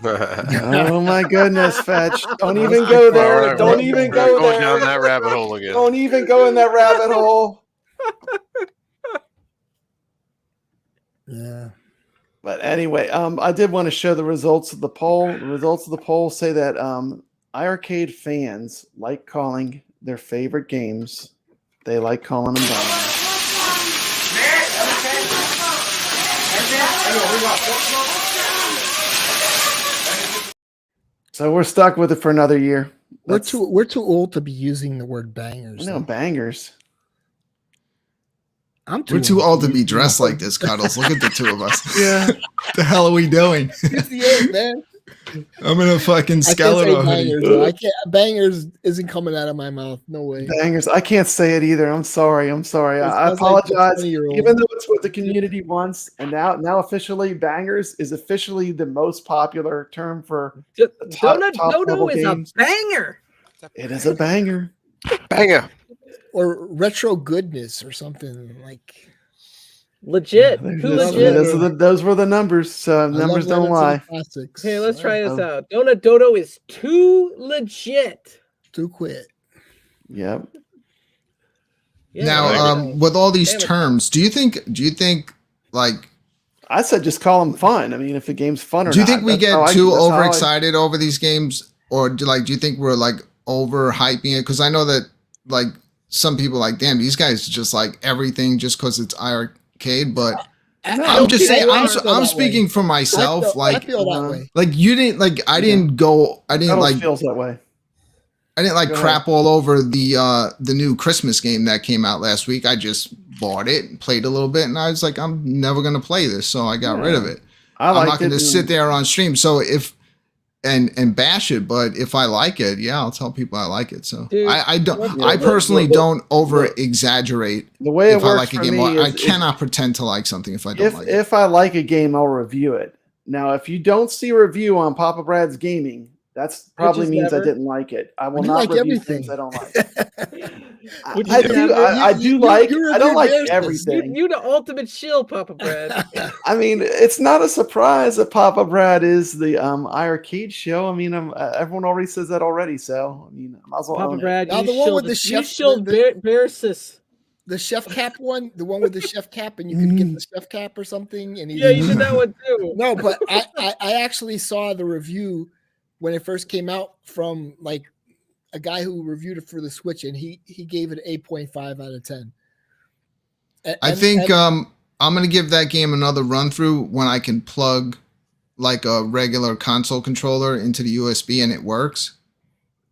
Oh my goodness, Fetch! Don't even go there. Don't even go there.
Down that rabbit hole again.
Don't even go in that rabbit hole.
Yeah.
But anyway, I did want to show the results of the poll. The results of the poll say that iiRcade fans like calling their favorite games. They like calling them bangers. So we're stuck with it for another year.
We're too old to be using the word bangers.
No, bangers.
We're too old to be dressed like this, Cuddles. Look at the two of us.
Yeah.
The hell are we doing?
58, man.
I'm in a fucking skeleton hoodie.
I can't. Bangers isn't coming out of my mouth. No way.
Bangers. I can't say it either. I'm sorry. I apologize. Even though it's what the community wants, and now officially, bangers is officially the most popular term for
Dodo is a banger.
It is a banger.
Banger.
Or retro goodness or something like
legit. Too legit.
Those were the numbers. So numbers don't lie.
Hey, let's try this out. Donut Dodo is too legit.
To quit.
Yep.
Yeah, now, with all these terms, do you think like
I said, just call them fun. I mean, if the game's fun or not.
Do you think we get too overexcited over these games, or do you think we're like overhyping it? Because I know that like some people like, damn, these guys just like everything just because it's iiRcade, but I'm just saying, I'm speaking for myself. I feel that way. Like you didn't like, I didn't like
feels that way.
I didn't like crap all over the new Christmas game that came out last week. I just bought it and played a little bit, and I was like, I'm never gonna play this, so I got rid of it. I'm not gonna sit there on stream. So if and bash it, but if I like it, yeah, I'll tell people I like it. So dude, I personally don't over exaggerate
the way it
if
works
I like a game.
Me
I cannot pretend to like something if I don't like it.
If I like a game, I'll review it. Now, if you don't see a review on Papa Brad's Gaming, That's probably
is
means
never.
I didn't like it. I will
You
not
like
review
everything.
things I don't like.
Which
I
is
do.
never.
I do like.
you
I don't
review
like
Bears.
everything.
You the ultimate shill, Papa Brad.
I mean, it's not a surprise that Papa Brad is the iiRcade show. I mean, everyone already says that already. So I mean, I might as well
Papa
own it.
Brad,
Now
you
the one with
shilled
the
us. You
chef,
shilled Bearsis.
the chef cap one, the one with the chef cap, and you could get the chef cap or something. And
Yeah, you did that one too.
No, but I actually saw the review when it first came out from like a guy who reviewed it for the Switch, and he gave it 8.5 out of 10.
I think I'm gonna give that game another run through when I can plug like a regular console controller into the USB and it works,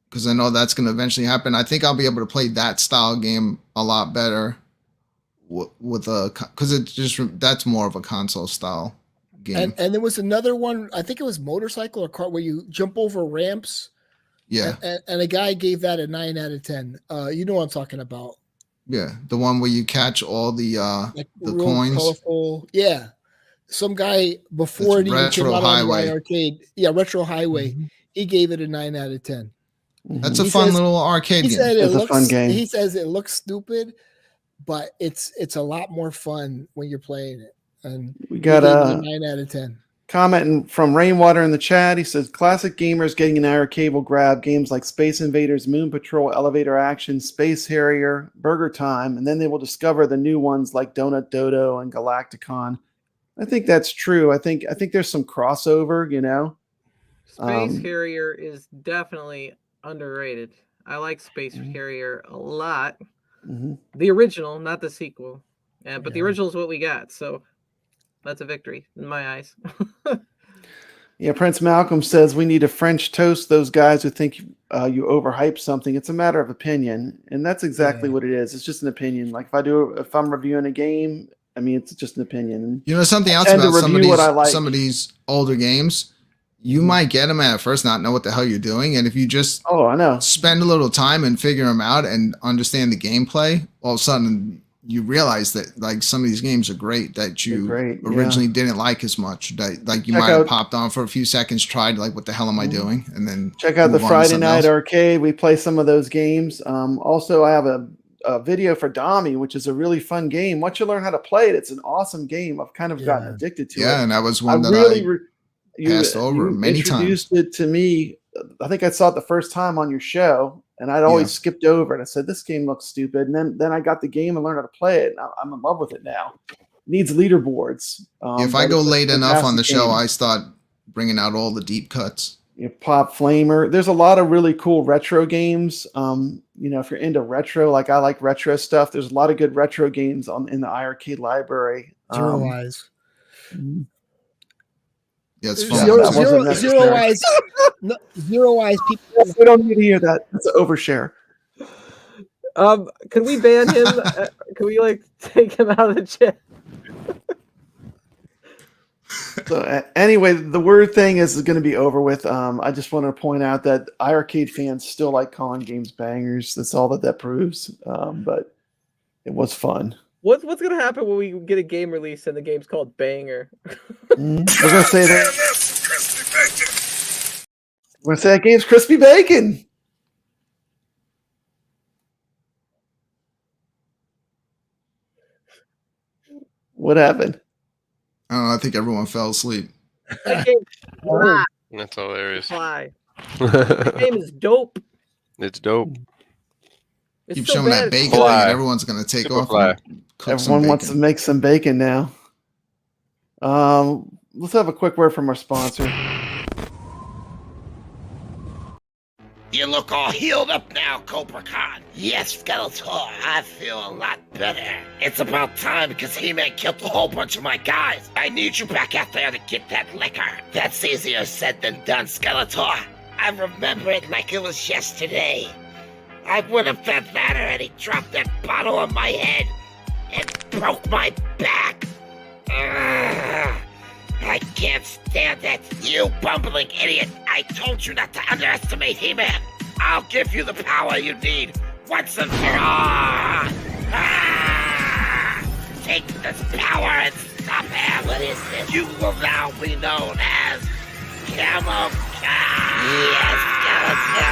because I know that's gonna eventually happen. I think I'll be able to play that style game a lot better with a, because it just, that's more of a console style game.
And there was another one, I think it was motorcycle or car, where you jump over ramps.
Yeah.
And a guy gave that a 9 out of 10. You know what I'm talking about.
Yeah, the one where you catch all the
Like
the
real
coins.
colorful. Yeah. Some guy before it even came
Retro
out
Highway.
on the iiRcade. Yeah, Retro Highway. He gave it a 9 out of 10.
That's a fun little arcade
He
game.
said
It's a fun game.
He says it looks stupid, but it's a lot more fun when you're playing it. And
We got
he gave it a 9 out of 10.
Commenting from Rainwater in the chat. He says, classic gamers getting an iiRcade will grab games like Space Invaders, Moon Patrol, Elevator Action, Space Harrier, Burger Time, and then they will discover the new ones like Donut Dodo and Galacticon. I think that's true. I think there's some crossover, you know.
Space Harrier is definitely underrated. I like Space Harrier a lot. The original, not the sequel. But the original is what we got. So that's a victory in my eyes.
Yeah, Prince Malcolm says we need to French toast those guys who think you overhype something. It's a matter of opinion, and that's exactly what it is. It's just an opinion. Like if I'm reviewing a game, I mean, it's just an opinion.
You know something else about some of these older games? You might get them at first, not know what the hell you're doing, and if you just spend a little time and figure them out and understand the gameplay, all of a sudden you realize that like some of these games are great that you originally didn't like as much. That like you might have popped on for a few seconds, tried like what the hell am I doing, and then
check out the Friday Night Arcade. We play some of those games. Also, I have a video for Dami, which is a really fun game. Once you learn how to play it, it's an awesome game. I've kind of gotten addicted to it.
Yeah, and that was one passed over many times.
You introduced it to me. I think I saw it the first time on your show, and I'd always skipped over it. I said, this game looks stupid. And then I got the game and learned how to play it. And I'm in love with it now. It needs leaderboards.
If I go late enough on the show, I start bringing out all the deep cuts.
Pop Flamer. There's a lot of really cool retro games. You know, if you're into retro, like I like retro stuff, there's a lot of good retro games in the iiRcade library.
Zero Eyes.
Yeah, it's fun.
Zero Eyes. Zero Eyes. People.
We don't need to hear that. It's an overshare.
Can we ban him? Can we like take him out of the chat?
So anyway, the word thing is going to be over with. I just want to point out that iiRcade fans still like calling games bangers. That's all that proves. But it was fun.
What's going to happen when we get a game release and the game's called Banger?
We're going to say that. We're going to say that game's Crispy Bacon. What happened?
I don't know. I think everyone fell asleep.
That's
hilarious.
The game is dope.
It's dope.
It's
Keep
so
showing that bacon thing, and everyone's going to take off.
Everyone wants to make some bacon now. Let's have a quick word from our sponsor.
You look all healed up now, Cobra Khan. Yes, Skeletor, I feel a lot better. It's about time because He-Man killed a whole bunch of my guys. I need you back out there to get that liquor. That's easier said than done, Skeletor. I remember it like it was yesterday. I went up that ladder and he dropped that bottle on my head and broke my back. I can't stand it. You bumbling idiot. I told you not to underestimate He-Man. I'll give you the power you need once and for all. Take this power and stop him. What is this? You will now be known as Camel Cat. Yes, Skeletor!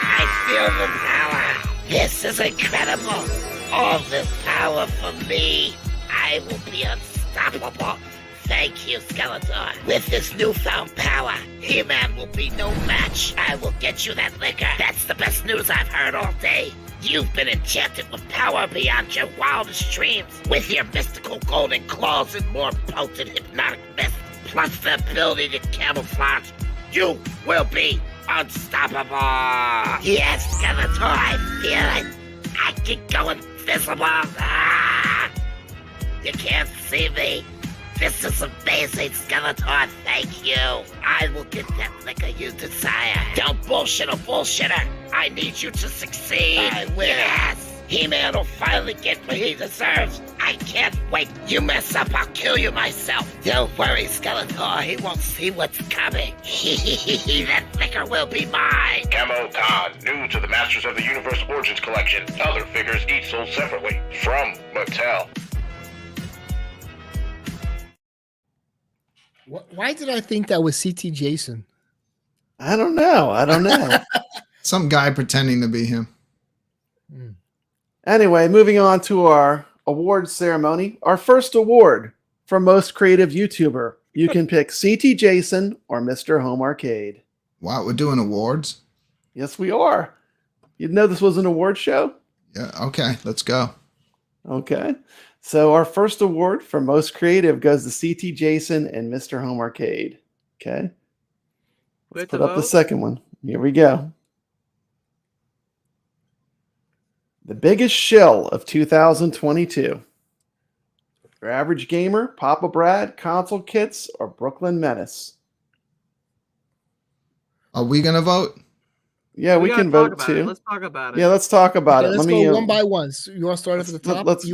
I feel the power! This is incredible! All this power for me! I will be unstoppable! Thank you, Skeletor. With this newfound power, He-Man will be no match. I will get you that liquor. That's the best news I've heard all day. You've been enchanted with power beyond your wildest dreams. With your mystical golden claws and more potent hypnotic mist, plus the ability to camouflage, you will be unstoppable. Yes, Skeletor, I feel it. I can go invisible. Ah! You can't see me. This is amazing, Skeletor. Thank you. I will get that liquor you desire. Don't bullshit a bullshitter. I need you to succeed. I will. Yes. He-Man will finally get what he deserves. I can't wait. You mess up, I'll kill you myself. Don't worry, Skeletor. He won't see what's coming. That liquor will be mine.
Camo Todd, new to the Masters of the Universe Origins Collection. Other figures each sold separately. From Mattel.
Why did I think that was CT Jason?
I don't know.
Some guy pretending to be him.
Anyway, moving on to our awards ceremony. Our first award for most creative YouTuber. You can pick CT Jason or Mr. Home Arcade.
Wow, we're doing awards?
Yes, we are. You know this was an award show?
Yeah, okay, let's go.
Okay. So our first award for most creative goes to CT Jason and Mr. Home Arcade. Okay. Let's put up the second one. Here we go. The biggest shill of 2022. Your average gamer, Papa Brad, Console Kits, or Brooklyn Menace.
Are we going to vote?
Yeah, we can vote too.
Let's talk about it.
Yeah, let's talk about it.
Let's go one by one. So you want to start off at the top?
Let's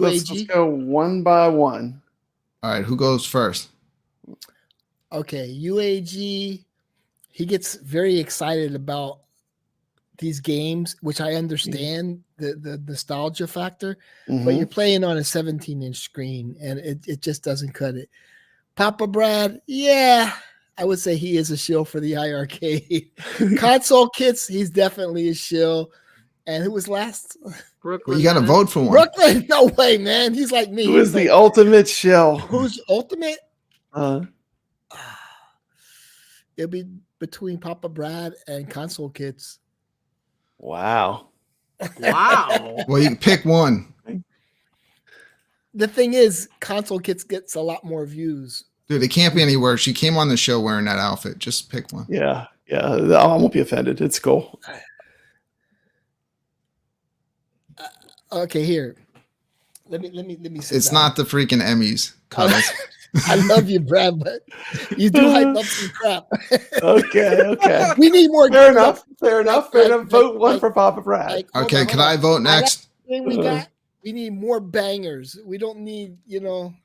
go one by one.
All right, who goes first?
Okay, UAG. He gets very excited about these games, which I understand the nostalgia factor, but you're playing on a 17-inch screen, and it just doesn't cut it. Papa Brad, yeah. I would say he is a shill for the iiRcade. Console Kits, he's definitely a shill. And who was last?
Brooklyn. Well, you got to vote for one.
Brooklyn? No way, man. He's like me.
Who is the ultimate shill?
Who's ultimate? It'll be between Papa Brad and Console Kits.
Wow.
Well, you can pick one.
The thing is, Console Kits gets a lot more views.
Dude, it can't be any worse. She came on the show wearing that outfit. Just pick one.
Yeah. I won't be offended. It's cool.
Okay, here. Let me say
it's not the freaking Emmys. Cuddles.
I love you, Brad, but you do hype up some crap.
Okay.
We need more.
Fair enough. Vote one for Papa Brad.
Okay, can I vote next?
We need more bangers. We don't need,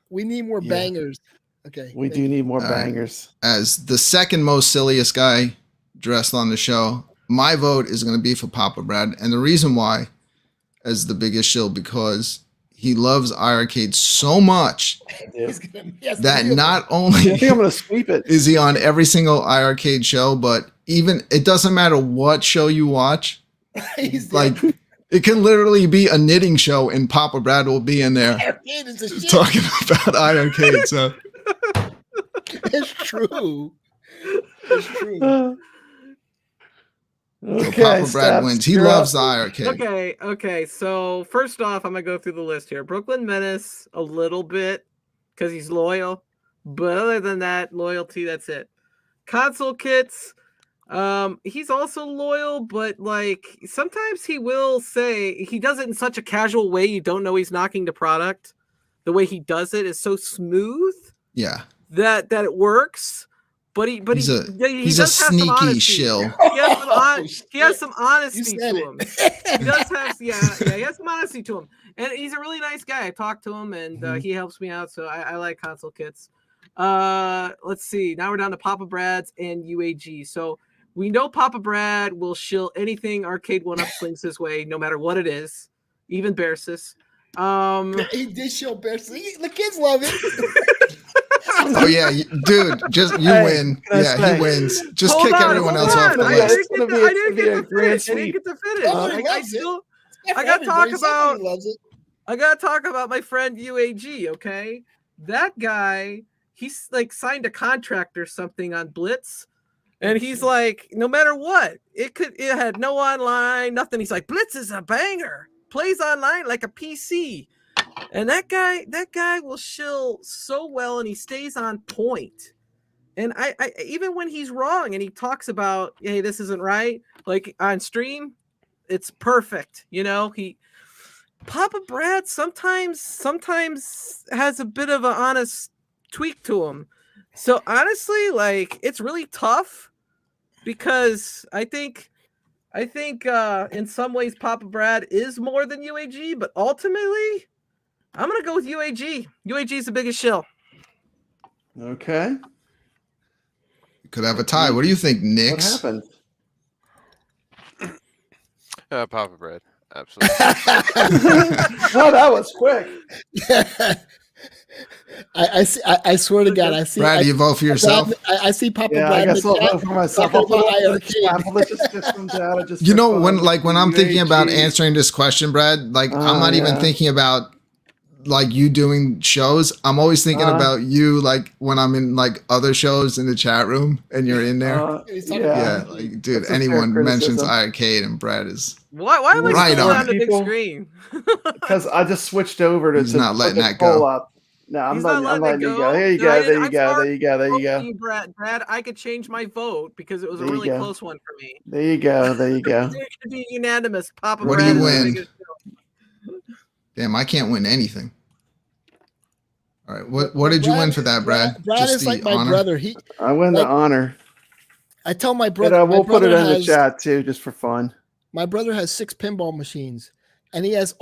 we need more bangers. Okay.
We do need more bangers.
As the second most silliest guy dressed on the show, my vote is going to be for Papa Brad. And the reason why is the biggest shill because he loves iiRcade so much that not only
I think I'm going to sweep it.
Is he on every single iiRcade show, but even it doesn't matter what show you watch. Like it can literally be a knitting show and Papa Brad will be in there talking about iiRcade. So
it's true. It's true.
Okay, so Papa Brad wins. He loves the iiRcade.
Okay. So first off, I'm gonna go through the list here. Brooklyn Menace, a little bit, because he's loyal. But other than that, loyalty, that's it. Console Kits, he's also loyal, but like sometimes he will say he does it in such a casual way you don't know he's knocking the product. The way he does it is so smooth.
Yeah.
That it works. But he's
a sneaky shill.
He has some honesty to him. He does have he has some honesty to him. And he's a really nice guy. I talked to him and he helps me out. So I like Console Kits. Let's see. Now we're down to Papa Brad's and UAG. So we know Papa Brad will shill anything Arcade 1-Up slings his way, no matter what it is, even Bearsis.
He did shill Bearsis. The kids love it.
Oh yeah, dude, just you win. Yeah, he wins. Just kick everyone else off the
I
list.
didn't get to finish. I didn't get to finish. I got to talk about. I got to talk about my friend UAG. Okay, that guy. He's like signed a contract or something on Blitz, and he's like, no matter what, it had no online, nothing. He's like, Blitz is a banger. Plays online like a PC. And that guy will shill so well, and he stays on point. And I even when he's wrong and he talks about, hey, this isn't right, like on stream, it's perfect. Papa Brad sometimes has a bit of an honest tweak to him. So honestly, like, it's really tough because I think in some ways Papa Brad is more than UAG, but ultimately I'm gonna go with UAG. UAG is the biggest shill.
Okay.
Could have a tie. What do you think, Nix?
What happened?
Papa Bread. Absolutely.
Well, that was quick.
I swear to God, I see.
Brad, do you vote for yourself?
I see Papa
Yeah,
Brad.
I guess I'll vote for myself.
Talking about iiRcade.
You know, when I'm thinking about answering this question, Brad, like I'm not even thinking about like you doing shows. I'm always thinking about you, like when I'm in like other shows in the chat room and you're in there. Yeah, like dude, anyone mentions iiRcade and Brad is
Why am I
right
still
on
on the big screen?
Because I just switched over to.
He's not letting that go.
Up. No, I'm letting you go. There you go. There you go. There you go. There you go.
Brad, I could change my vote because it was a really close one for me.
There you go. There you go.
It could be unanimous. Papa
What
Brad
do you
is the
win?
biggest shill.
Damn, I can't win anything. All right, what did you win for that, Brad?
Brad
Just
is
the
like my
honor?
brother.
I win the honor.
I tell my brother.
But we'll
my
put it
brother
in the chat too, just for fun.
My brother has 6 pinball machines, and he has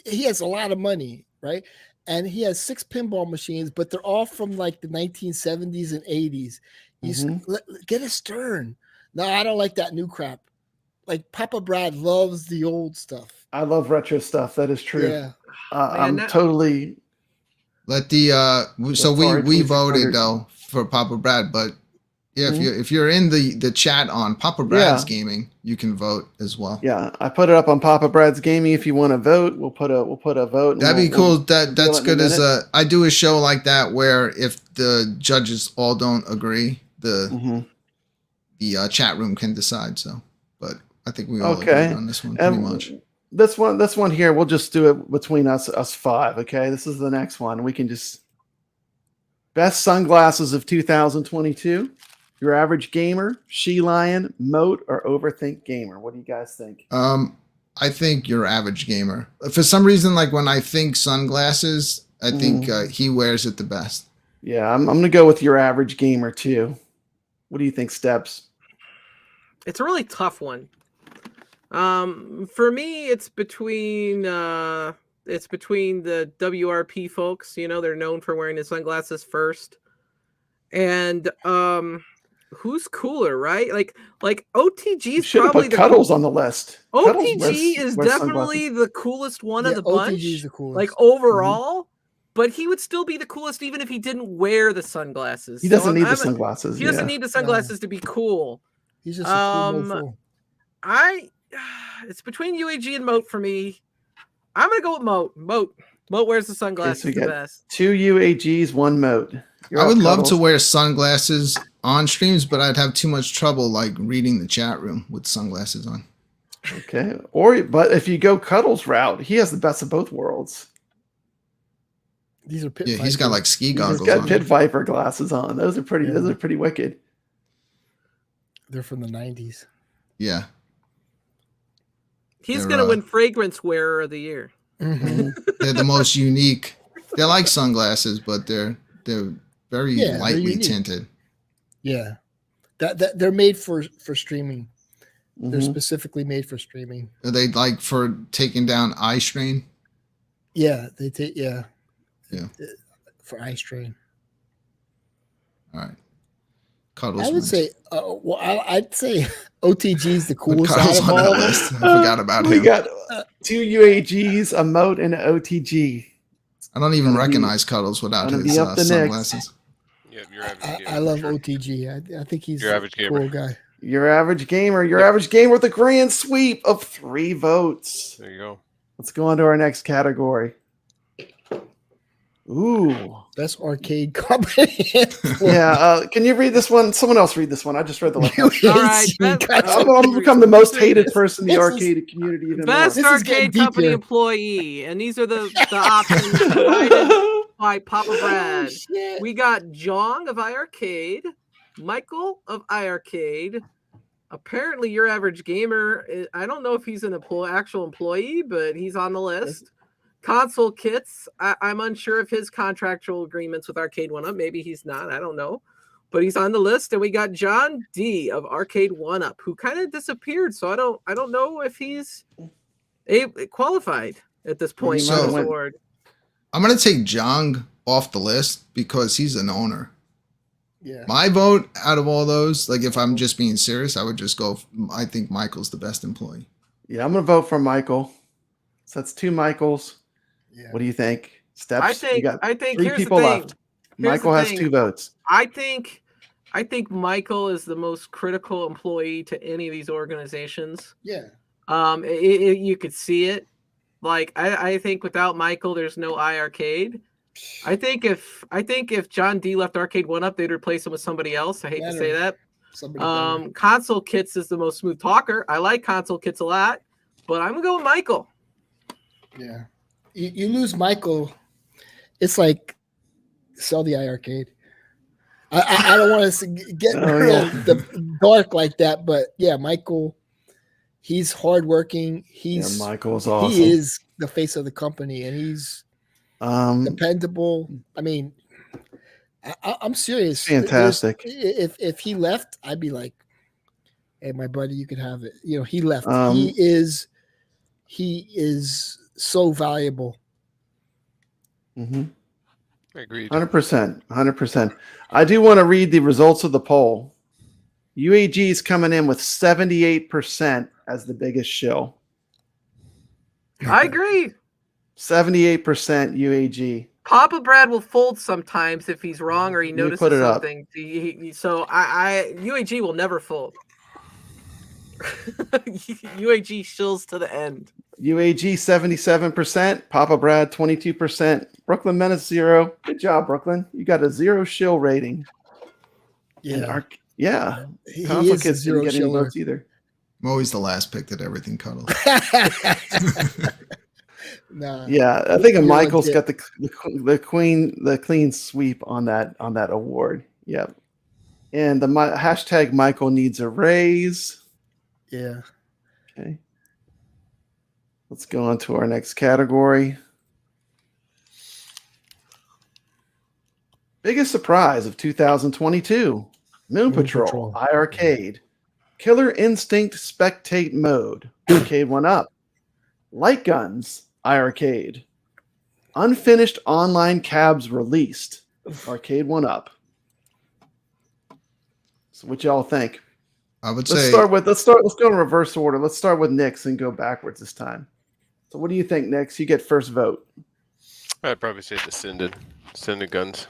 he has a lot of money, right? And he has 6 pinball machines, but they're all from like the 1970s and 80s. Get a Stern. No, I don't like that new crap. Like Papa Brad loves the old stuff.
I love retro stuff. That is true.
Yeah.
I'm totally.
Let the so we voted though for Papa Brad, but yeah, if you're in the chat on Papa Brad's Gaming, you can vote as well.
Yeah, I put it up on Papa Brad's Gaming. If you want to vote, we'll put a vote.
That'd be cool. That's good as I do a show like that where if the judges all don't agree, the chat room can decide. So, but I think we all agree on this one pretty much.
This one here, we'll just do it between us 5. Okay, this is the next one. We can just best sunglasses of 2022. Your average gamer, She Lion, Moat, or Overthink Gamer. What do you guys think?
I think your average gamer. For some reason, like when I think sunglasses, I think he wears it the best.
Yeah, I'm gonna go with your average gamer too. What do you think, Steps?
It's a really tough one. For me, it's between the WRP folks. They're known for wearing the sunglasses first, and who's cooler, right? Like OTG is probably
put Cuddles on the list.
OTG is definitely the coolest one of the bunch.
OTG is the coolest.
Like overall, but he would still be the coolest even if he didn't wear the sunglasses.
He doesn't need the sunglasses.
He doesn't need the sunglasses to be cool.
He's just a cool mofo.
It's between UAG and Moat for me. I'm gonna go with Moat. Moat wears the sunglasses the best.
2 UAGs, 1 Moat.
I would love to wear sunglasses on streams, but I'd have too much trouble like reading the chat room with sunglasses on.
Okay. But if you go Cuddles route, he has the best of both worlds.
These are Pit
he's got like ski goggles.
He's got Pit Viper glasses on. Those are pretty. Those are pretty wicked.
They're from the 90s.
Yeah.
He's going to win Fragrance Wearer of the Year.
They're the most unique. They're like sunglasses, but they're very lightly tinted.
Yeah. That they're made for streaming. They're specifically made for streaming.
Are they like for taking down eye strain?
Yeah, they take for eye strain.
All right. Cuddles
I would say I'd say OTG is the coolest
Cuddles
out of
on
all
that
of
list. I forgot about him.
We got 2 UAGs, a Moat, and an OTG.
I don't even recognize Cuddles without his sunglasses.
Yep, your average gamer.
I love OTG. I think he's
your average
a
gamer.
cool guy.
Your average gamer. Your average gamer with a grand sweep of 3 votes.
There you go.
Let's go on to our next category. Ooh.
Best arcade company.
Yeah. Can you read this one? Someone else read this one. I just read the left.
All right.
I'm going to become the most hated person in the arcade community. Even
Best
more.
arcade company employee. And these are the options provided by Papa Brad. We got Jong of iiRcade, Michael of iiRcade. Apparently, your average gamer, I don't know if he's an actual employee, but he's on the list. Console Kits, I'm unsure of his contractual agreements with Arcade 1-Up. Maybe he's not. I don't know. But he's on the list. And we got John D of Arcade 1-Up, who kind of disappeared. So I don't know if he's qualified at this point.
So, I'm going to take Jong off the list because he's an owner.
Yeah.
My vote out of all those, like if I'm just being serious, I would just go. I think Michael's the best employee.
Yeah, I'm going to vote for Michael. So that's 2 Michaels.
Yeah.
What do you think? Steps.
I think
3
here's
people
the thing.
left. Michael has 2 votes.
I think Michael is the most critical employee to any of these organizations.
Yeah.
You could see it. Like I think without Michael, there's no iiRcade. I think if John D left Arcade 1-Up, they'd replace him with somebody else. I hate to say that. Console Kits is the most smooth talker. I like Console Kits a lot, but I'm gonna go with Michael.
Yeah. You lose Michael, it's like sell the iiRcade. I don't want to get the dark like that, but yeah, Michael, he's hardworking.
Michael's awesome.
He is the face of the company, and he's dependable. I mean, I'm serious.
Fantastic.
If he left, I'd be like, "Hey, my buddy, you could have it." You know, he left. He is so valuable.
Mm-hmm.
Agreed.
100%. I do want to read the results of the poll. UAG is coming in with 78% as the biggest shill.
I agree.
78% UAG.
Papa Brad will fold sometimes if he's wrong or he notices
put it up.
something. So UAG will never fold. UAG shills to the end.
UAG 77%, Papa Brad 22%, Brooklyn Menace 0. Good job, Brooklyn. You got a 0 shill rating.
Yeah.
Console Kids didn't get any votes either.
I'm always the last pick at everything Cuddles.
Nah,
yeah, I think Michael's got the clean sweep on that award. Yep. And the hashtag Michael needs a raise.
Yeah.
Okay. Let's go on to our next category. Biggest surprise of 2022. Moon Patrol, iiRcade. Killer Instinct Spectate Mode, Arcade 1-Up. Light Guns, iiRcade. Unfinished Online Cabs released, Arcade 1-Up. So what y'all think?
I would
Let's
say
let's go in reverse order. Let's start with Nick's and go backwards this time. So what do you think, Nick's? You get first vote.
I'd probably say the Sinded Guns.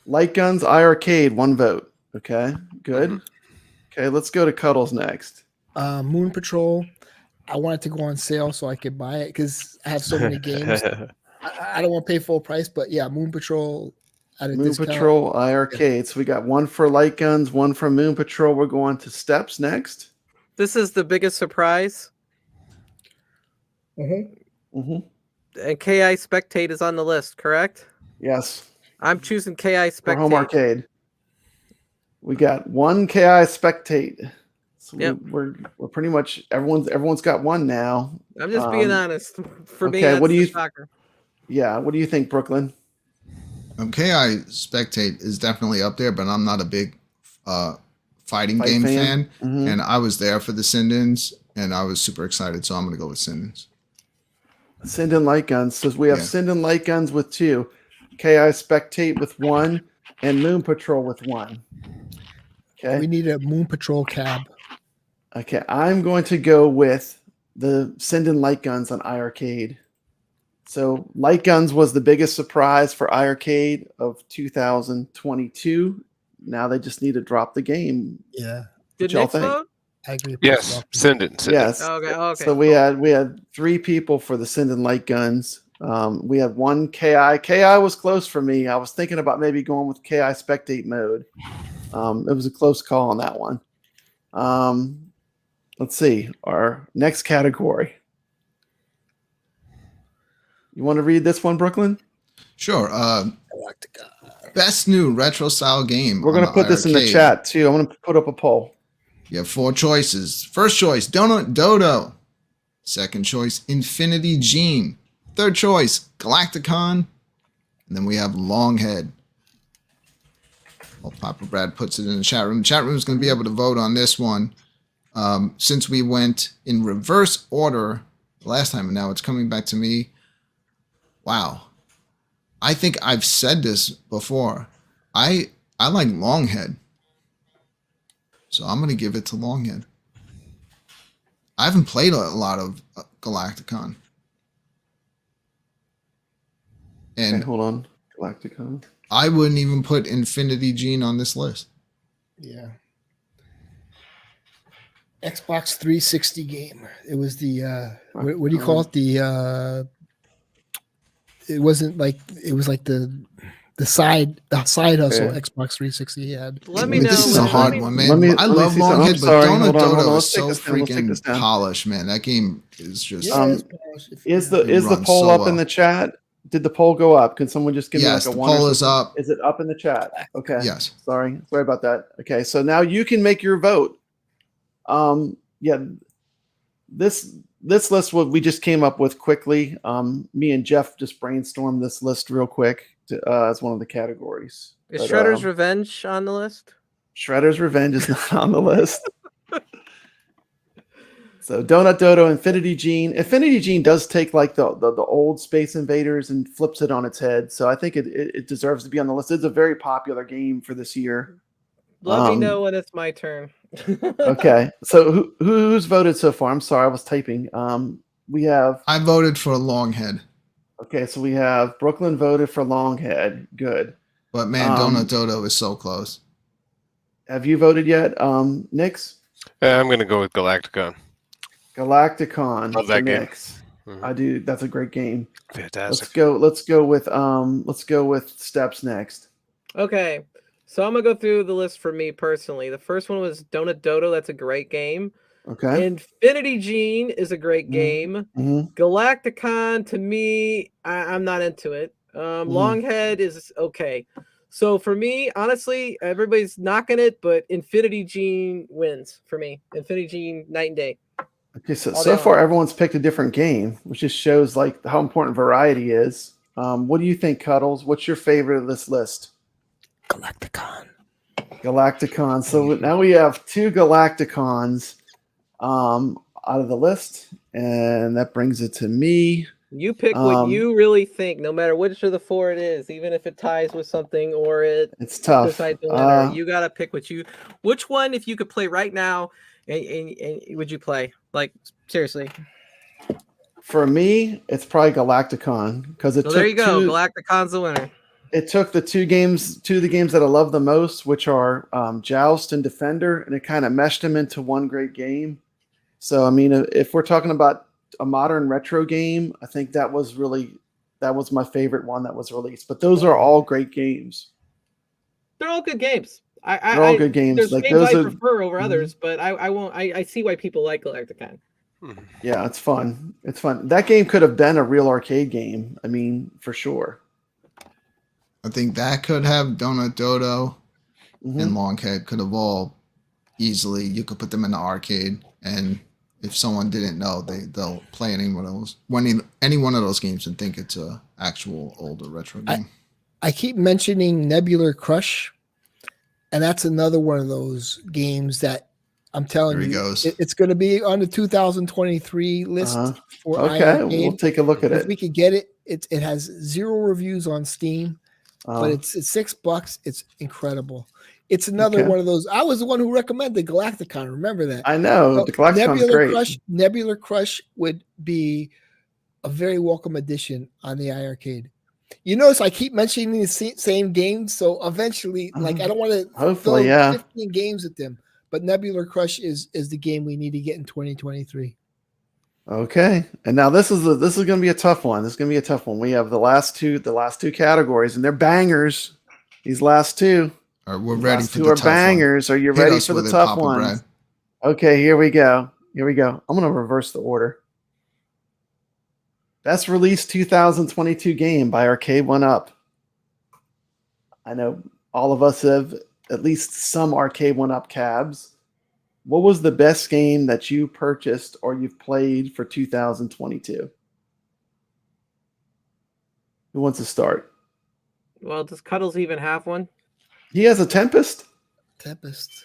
Light Guns, iiRcade, 1 vote. Okay, good.
Mm-hmm.
Okay, let's go to Cuddles next.
Moon Patrol. I wanted to go on sale so I could buy it because I have so many games. I don't want to pay full price, but yeah, Moon Patrol at a discount.
Patrol, iiRcade. So we got 1 for Light Guns, 1 for Moon Patrol. We're going to Steps next.
This is the biggest surprise.
Mm-hmm.
Mm-hmm.
And KI Spectate is on the list, correct?
Yes.
I'm choosing KI Spectate.
For Home Arcade. We got 1 KI Spectate. So
yep.
we're pretty much everyone's got 1 now.
I'm just being honest. For me,
what do you
soccer.
Yeah, what do you think, Brooklyn?
KI Spectate is definitely up there, but I'm not a big fighting game fan.
Mm-hmm.
And I was there for the Sindens, and I was super excited, so I'm going to go with Sindens.
Sinden Light Guns. So we have Sinden Light Guns with 2, KI Spectate with 1, and Moon Patrol with 1. Okay.
We need a Moon Patrol cab.
Okay, I'm going to go with the Sinden Light Guns on iiRcade. So light guns was the biggest surprise for iiRcade of 2022. Now they just need to drop the game.
Yeah.
Did
y'all
Nick
think?
vote?
I agree.
Yes, send it.
Yes.
Okay.
So we had 3 people for the Sinden light guns. We had 1 KI. KI was close for me. I was thinking about maybe going with KI spectate mode. It was a close call on that one. Let's see our next category. You want to read this one, Brooklyn?
Sure. Best new retro style game.
We're going to put this in the
iiRcade.
chat too. I'm going to put up a poll.
You have 4 choices. First choice, Donut Dodo. Second choice, Infinity Gene. Third choice, Galacticon. And then we have Longhead. Well, Papa Brad puts it in the chat room. The chat room is going to be able to vote on this one. Since we went in reverse order last time, and now it's coming back to me. Wow. I think I've said this before. I like Longhead. So I'm going to give it to Longhead. I haven't played a lot of Galacticon. And
Okay, hold on. Galacticon.
I wouldn't even put Infinity Gene on this list.
Yeah. Xbox 360 game. It was the what do you call it? It wasn't like it was like the side hustle Xbox 360 had.
Let me know.
This is a hard one, man. I love Longhead, but Donut Dodo is so freaking polished, man. That game is just.
Is the poll up in the chat? Did the poll go up? Can someone just give me like a
the
one?
poll is up.
Is it up in the chat? Okay.
Yes.
Sorry about that. Okay, so now you can make your vote. Yeah, this list we just came up with quickly. Me and Jeff just brainstormed this list real quick as one of the categories.
Is Shredder's Revenge on the list?
Shredder's Revenge is not on the list. So Donut Dodo, Infinity Gene. Infinity Gene does take like the old Space Invaders and flips it on its head. So I think it deserves to be on the list. It's a very popular game for this year.
Let me know when it's my turn.
Okay. So who's voted so far? I'm sorry, I was typing. We have.
I voted for Longhead.
Okay, so we have Brooklyn voted for Longhead. Good.
But man, Donut Dodo is so close.
Have you voted yet, Nix?
I'm going to go with Galacticon.
Galacticon.
Love that game.
Mm-hmm. I do. That's a great game.
Fantastic.
Let's go with Steps next.
Okay. So I'm gonna go through the list for me personally. The first one was Donut Dodo. That's a great game.
Okay.
Infinity Gene is a great game.
Mm-hmm.
Galacticon, to me, I'm not into it. Longhead is okay. So for me, honestly, everybody's knocking it, but Infinity Gene wins for me. Infinity Gene, night and day.
Okay, so far everyone's picked a different game, which just shows like how important variety is. What do you think, Cuddles? What's your favorite of this list? Galacticon. So now we have 2 Galacticons out of the list, and that brings it to me.
You pick what you really think, no matter which of the 4 it is, even if it ties with something or
it's tough.
Decide the winner. You gotta pick which one, if you could play right now, and would you play? Like seriously.
For me, it's probably Galacticon because it. So
there you go. Galacticon's the winner.
It took the 2 of the games that I love the most, which are Joust and Defender, and it kind of meshed them into one great game. So, I mean, if we're talking about a modern retro game, I think that was my favorite one that was released. But those are all great games.
They're all good games.
They're all good games.
There's
like
games
those
I
are,
prefer over others, but I won't. I see why people like Galacticon.
Yeah, it's fun. It's fun. That game could have been a real arcade game. I mean, for sure.
I think that could have Donut Dodo and Longhead could have all easily. You could put them in the arcade, and if someone didn't know, they'll play any one of those games and think it's a actual older retro game.
I keep mentioning Nebular Crush, and that's another one of those games that I'm telling you, it's going to be on the 2023 list for
Okay, we'll take a look at it.
If we could get it, it has 0 reviews on Steam. But it's $6. It's incredible. It's another one of those. I was the one who recommended Galacticon. Remember that?
I know. The Galacticon's great.
Nebular Crush would be a very welcome addition on the iiRcade. You notice I keep mentioning the same games, so eventually, like I don't want to
Hopefully,
fill
yeah.
15 games with them, but Nebular Crush is the game we need to get in 2023.
Okay, and now this is going to be a tough one. This is going to be a tough one. We have the last two categories, and they're bangers. These last two.
All right, we're ready for the
tough
tough one.
bangers. Are you
Hit
ready
us
for the
with it,
tough
Papa
ones?
Brad.
Okay, here we go. I'm going to reverse the order. Best released 2022 game by Arcade1Up. I know all of us have at least some Arcade1Up cabs. What was the best game that you purchased or you've played for 2022? Who wants to start?
Well, does Cuddles even have one?
He has a Tempest.
Tempest.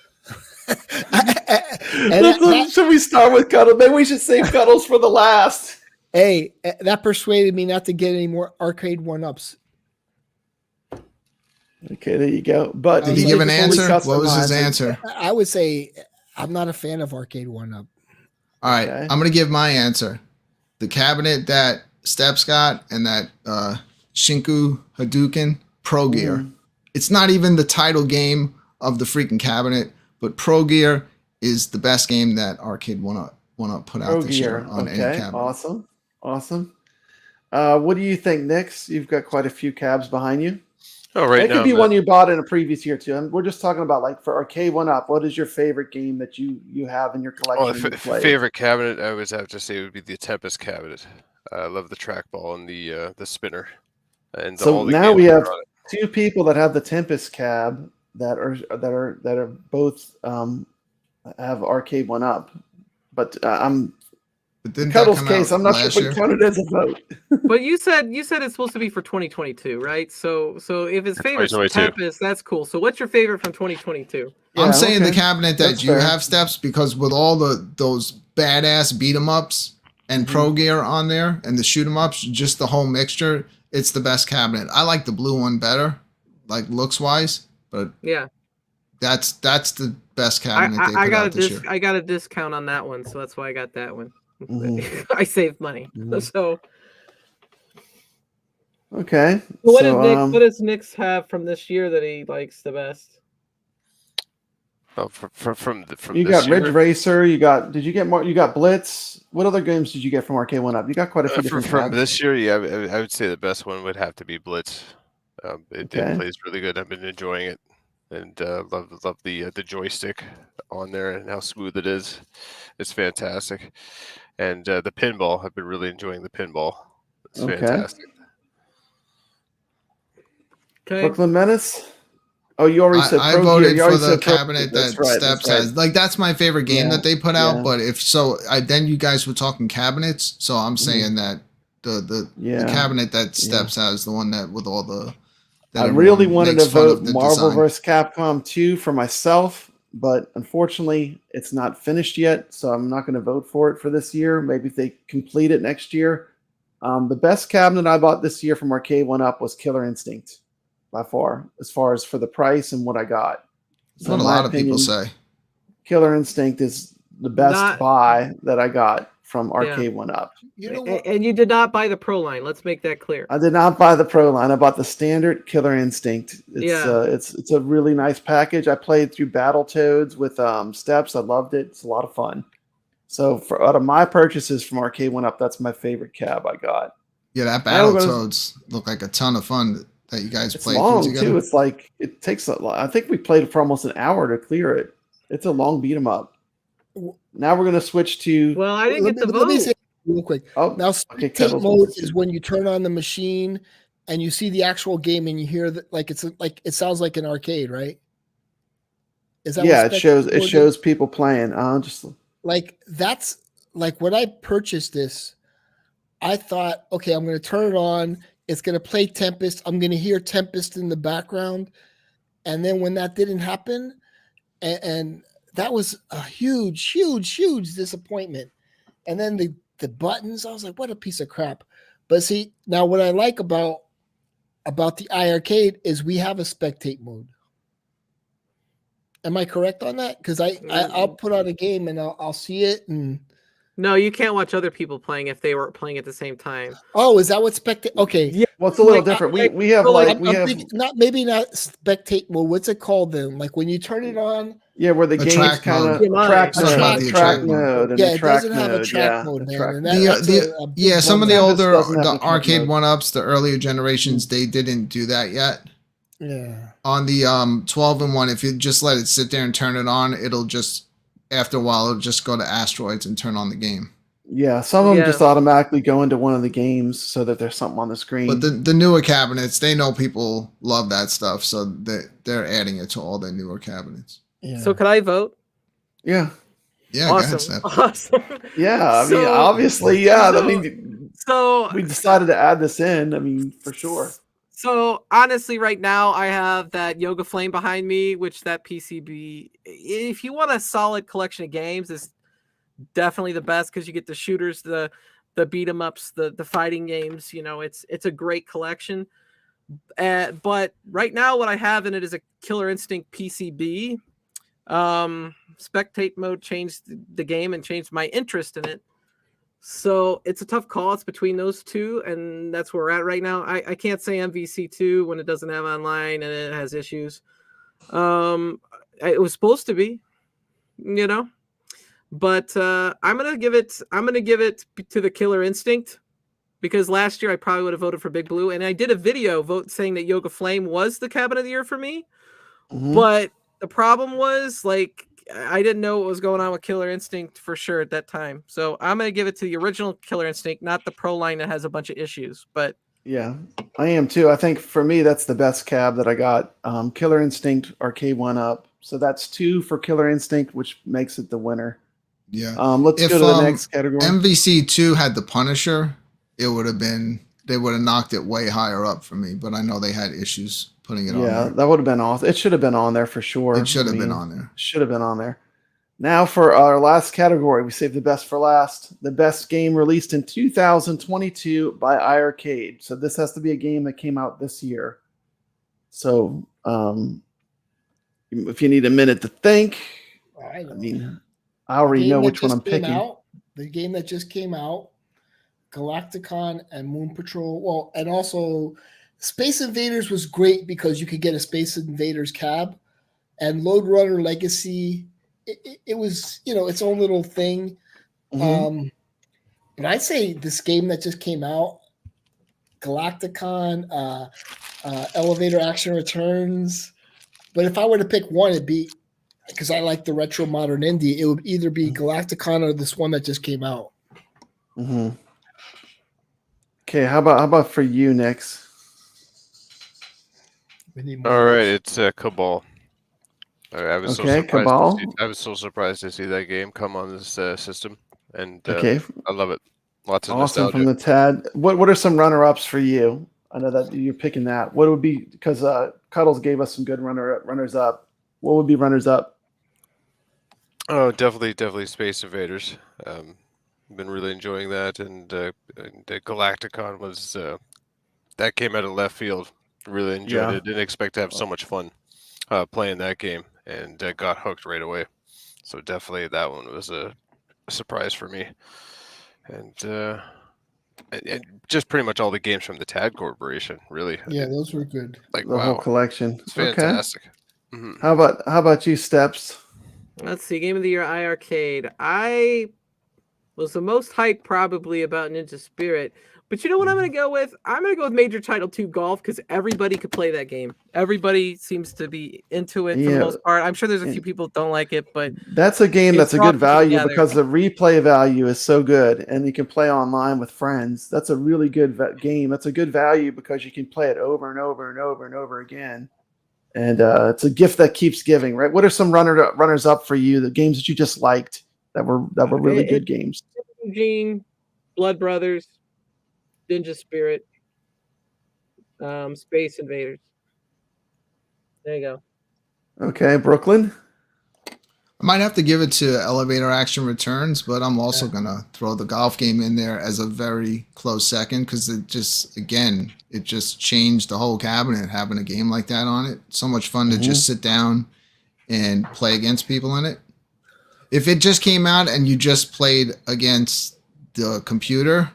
Should we start with Cuddles? Maybe we should save Cuddles for the last.
Hey, that persuaded me not to get any more Arcade1Ups.
Okay, there you go. But
did he give an answer? What was his answer?
I would say I'm not a fan of Arcade1Up.
All right,
Okay.
I'm gonna give my answer. The cabinet that Steps got and that Shinku Hadouken Pro Gear. It's not even the title game of the freaking cabinet, but Pro Gear is the best game that Arcade1Up put out this year on any cabinet.
Awesome. What do you think, Nix? You've got quite a few cabs behind you.
Oh, right
It
now,
could be one you bought in a previous year too. And we're just talking about like for Arcade1Up. What is your favorite game that you have in your collection?
Oh, favorite cabinet, I always have to say would be the Tempest cabinet. I love the trackball and the spinner. And
So
all the
now
games
we
that
have
are on it.
two people that have the Tempest cab that are both have Arcade1Up. But
But didn't
Cuddles
that come
case,
out
I'm not
last
sure
year?
if it counted as a vote.
But you said it's supposed to be for 2022, right? So if his favorite
2022.
Tempest, that's cool. So what's your favorite from 2022?
I'm saying
okay.
the cabinet that
That's
you
fair.
have, Steps, because with all those badass beat 'em ups and Pro Gear on there and the shoot 'em ups, just the whole mixture, it's the best cabinet. I like the blue one better, like looks wise, but
Yeah,
that's the best cabinet they
I
put
got
out this year.
I got a discount on that one, so that's why I got that one.
Mhm.
I saved money. So
Okay.
what
So,
what does Nick's have from this year that he likes the best?
Oh, from
you
this
got Ridge
year?
Racer. Did you get more? You got Blitz. What other games did you get from Arcade1Up? You got quite a few different
From
cabs.
this year, yeah, I would say the best one would have to be Blitz. It
Okay.
plays really good. I've been enjoying it, and love the joystick on there and how smooth it is. It's fantastic, and the pinball. I've been really enjoying the pinball. It's
Okay.
fantastic.
Okay.
Brooklyn Menace. Oh, you already said
I
Pro
voted
Gear. You
for
already
the
said Pro
cabinet
Gear.
that
That's right,
Steps
that's right.
has. Like that's my favorite game
Yeah,
that they put out.
yeah.
But if so, then you guys were talking cabinets. So I'm saying that the
Yeah.
cabinet that Steps has, the one that with all the. that
I really
everyone
wanted to
makes fun
vote
of the
Marvel
design.
vs. Capcom 2 for myself, but unfortunately, it's not finished yet, so I'm not going to vote for it for this year. Maybe if they complete it next year. The best cabinet I bought this year from Arcade1Up was Killer Instinct, by far as for the price and what I got.
That's what a lot of people say.
Killer Instinct is the best buy that I got from Arcade1Up.
You know what?
And you did not buy the Pro line. Let's make that clear.
I did not buy the Pro line. I bought the standard Killer Instinct. It's
Yeah.
It's a really nice package. I played through Battletoads with Steps. I loved it. It's a lot of fun. So out of my purchases from Arcade1Up, that's my favorite cab I got.
Yeah, that
Now we're gonna-
Battletoads look like a ton of fun that you guys
It's
played
long
together.
too. It's like it takes a lot. I think we played for almost an hour to clear it. It's a long beat 'em up. Now we're gonna switch to.
Well, I didn't get the
Let me
vote.
say real quick.
Oh,
Now,
okay,
spectate
Kettles
mode
wants to-
is when you turn on the machine and you see the actual game and you hear that like it sounds like an arcade, right? Is that
Yeah,
what
it
spectate mode is?
people playing. Just
Like that's like when I purchased this, I thought, okay, I'm going to turn it on. It's going to play Tempest. I'm going to hear Tempest in the background. And then when that didn't happen, and that was a huge disappointment. And then the buttons, I was like, what a piece of crap. But see, now what I like about the iiRcade is we have a spectate mode. Am I correct on that? Because I'll put on a game and I'll see it and
No, you can't watch other people playing if they were playing at the same time.
Oh, is that what spectate? Okay.
Yeah.
Well, it's a little different. We have
thinking, not spectate mode. What's it called then? Like when you turn it on.
Yeah, where the game's
track
kind of
mode.
track
Sorry about
mode,
the
track
track
mode, and
Yeah,
the
it
track
doesn't have a
mode.
track
Yeah,
mode,
the
man.
track
And
mode.
that's a big
Yeah, some of the
bummer.
older,
doesn't have
the
the track
arcade
mode.
one-ups, the earlier generations, they didn't do that yet.
Yeah.
On the 12-in-1, if you just let it sit there and turn it on, it'll just, after a while, it'll just go to asteroids and turn on the game.
Yeah, some of them just automatically go into one of the games so that there's something on the screen.
But the newer cabinets, they know people love that stuff, so they're adding it to all their newer cabinets.
Yeah.
So could I vote?
Yeah.
Yeah, go ahead,
Awesome.
Steph.
Awesome.
Yeah, I mean,
So-
obviously, yeah. I
so-
mean,
So
we decided to add this in. I mean, for sure.
So honestly, right now I have that Yoga Flame behind me, which that PCB. If you want a solid collection of games, is definitely the best because you get the shooters, the beat 'em ups, the fighting games. You know, it's a great collection. But right now, what I have in it is a Killer Instinct PCB. Spectate mode changed the game and changed my interest in it. So it's a tough call. It's between those two, and that's where we're at right now. I can't say MVC2 when it doesn't have online and it has issues. It was supposed to be, you know, but I'm gonna give it to the Killer Instinct because last year I probably would have voted for Big Blue, and I did a video vote saying that Yoga Flame was the cabinet of the year for me.
Mhm.
But the problem was like I didn't know what was going on with Killer Instinct for sure at that time. So I'm going to give it to the original Killer Instinct, not the Pro line that has a bunch of issues. But
Yeah, I am too. I think for me, that's the best cab that I got. Killer Instinct Arcade 1-Up. So that's 2 for Killer Instinct, which makes it the winner.
Yeah.
Let's go to the next category.
MVC2 had the Punisher, they would have knocked it way higher up for me, but I know they had issues putting it on
Yeah,
there.
that would have been awesome. It should have been on there for sure.
It should have been on there.
Should have been on there. Now for our last category, we saved the best for last. The best game released in 2022 by iiRcade. So this has to be a game that came out this year. So if you need a minute to think, I mean, I already know which one I'm picking.
The game that just came out, Galacticon and Moon Patrol. Well, and also Space Invaders was great because you could get a Space Invaders cab, and Lode Runner Legacy. It was, you know, its own little thing.
Mhm.
But I'd say this game that just came out, Galacticon, Elevator Action Returns. But if I were to pick one, it'd be, because I like the retro modern indie, it would either be Galacticon or this one that just came out.
Mm-hmm. Okay, how about for you, Nix?
All right, it's Cabal. I was so
Okay,
surprised.
Cabal.
I was so surprised to see that game come on this system, and
Okay.
I love it. Lots of
Awesome
nostalgia.
from the TAD. What are some runner-ups for you? I know that you're picking that. What would be, because Cuddles gave us some good runners up. What would be runners up?
Oh, definitely Space Invaders. Been really enjoying that, and Galacticon was that came out of left field. Really enjoyed it. Didn't expect to have so much fun playing that game, and got hooked right away. So definitely that one was a surprise for me, and just pretty much all the games from the TAD Corporation. Really,
Yeah, those were good.
like
The whole collection.
it's fantastic. Mhm.
How about you, Steps?
let's see. Game of the Year iiRcade. I was the most hyped probably about Ninja Spirit. But you know what I'm going to go with? I'm going to go with Major Title 2 Golf because everybody could play that game. Everybody seems to be into it for the most part. I'm sure there's a few people that don't like it, but
That's a game that's a
brought
good value
people
because the replay value is so good, and you can play online with friends. That's a really good game. That's a good value because you can play it over and over and over and over again. And it's a gift that keeps giving, right? What are some runners up for you? The games that you just liked that were really good games.
Eugene, Blood Brothers, Ninja Spirit, Space Invaders. There you go.
Okay, Brooklyn.
I might have to give it to Elevator Action Returns, but I'm also going to throw the golf game in there as a very close second because it just changed the whole cabinet having a game like that on it. So much fun to just sit down and play against people in it. If it just came out and you just played against the computer,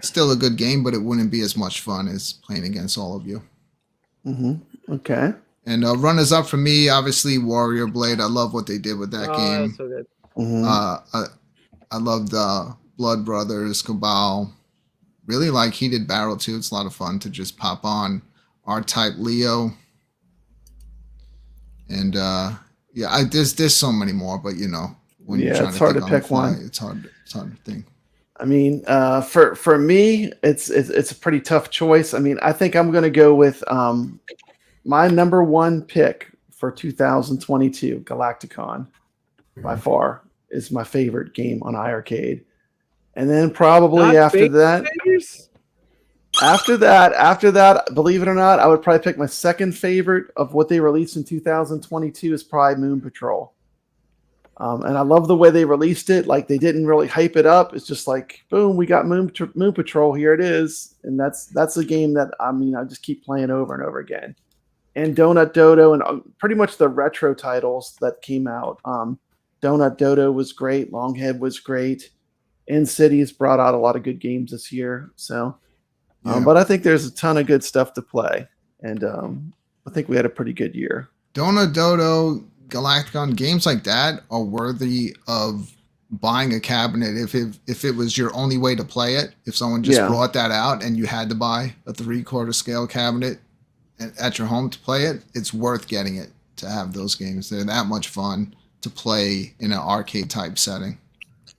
still a good game, but it wouldn't be as much fun as playing against all of you.
Okay.
And runners up for me, obviously Warrior Blade. I love what they did with that game.
That's so good.
I loved Blood Brothers, Cabal. Really like Heated Barrel too. It's a lot of fun to just pop on. R-Type Leo. And yeah, there's so many more, but you know, when you're trying
it's
to
hard
think
to
on the
pick
fly,
one.
it's hard to think.
I mean, for me, it's a pretty tough choice. I mean, I think I'm going to go with my number one pick for 2022, Galacticon. By far is my favorite game on iiRcade, and then probably after that, believe it or not, I would probably pick my second favorite of what they released in 2022 is probably Moon Patrol. And I love the way they released it. Like, they didn't really hype it up. It's just like, boom, we got Moon Patrol. Here it is. And that's a game that, I mean, I just keep playing over and over again. And Donut Dodo and pretty much the retro titles that came out. Donut Dodo was great. Longhead was great. Cities brought out a lot of good games this year. So, but I think there's a ton of good stuff to play. And I think we had a pretty good year.
Donut Dodo, Galacticon, games like that are worthy of buying a cabinet if it was your only way to play it. If someone just brought that out and you had to buy a 3/4 scale cabinet at your home to play it, it's worth getting it to have those games. They're that much fun to play in an arcade type setting.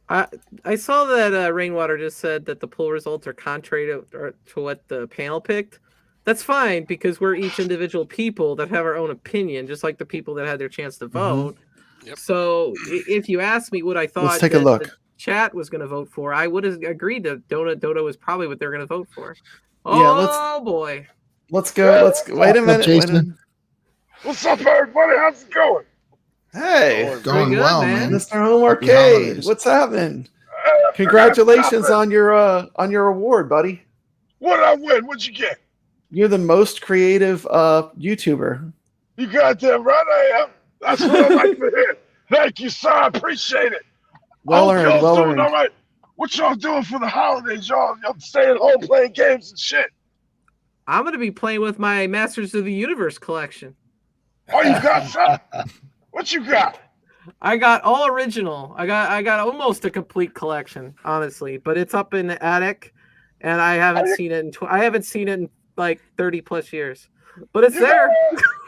I saw that Rainwater just said that the poll results are contrary to what the panel picked. That's fine, because we're each individual people that have our own opinion, just like the people that had their chance to vote.
Yep.
So if you ask me what I thought
Let's take a look.
the chat was going to vote for, I would have agreed that Donut Dodo is probably what they're going to vote for. Boy.
Let's go. Wait a minute.
What's up, everybody? How's it going?
Hey,
going
good,
well, man.
Mr. Home Arcade. What's happening? Congratulations on your award, buddy.
What did I win? What'd you get?
You're the most creative YouTuber.
You goddamn right I am. That's what I like to hear. Thank you, sir. I appreciate it.
Well earned.
Doing all right. What y'all doing for the holidays? Y'all staying at home playing games and shit.
I'm going to be playing with my Masters of the Universe collection.
Oh, you got something? What you got?
I got all original. I got almost a complete collection, honestly, but it's up in the attic, and I haven't seen it in like 30 plus years, but it's there.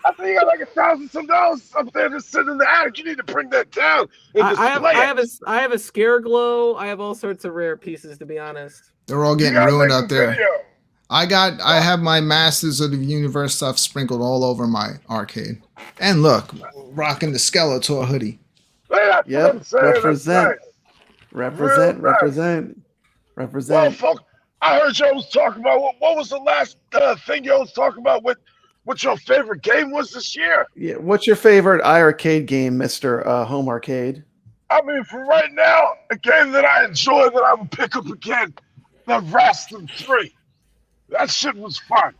I think you got like $1,000 some up there just sitting in the attic. You need to bring that down.
I have a Scare Glow. I have all sorts of rare pieces, to be honest.
They're all getting ruined out there. I have my Masters of the Universe stuff sprinkled all over my arcade. And look, rocking the Skeletor hoodie.
Yep. Represent.
Well, folks, I heard y'all was talking about what was the last thing y'all was talking about with what your favorite game was this year?
Yeah. What's your favorite iiRcade game, Mr. Home Arcade?
I mean, for right now, a game that I enjoy that I would pick up again, the Rastin 3. That shit was fun.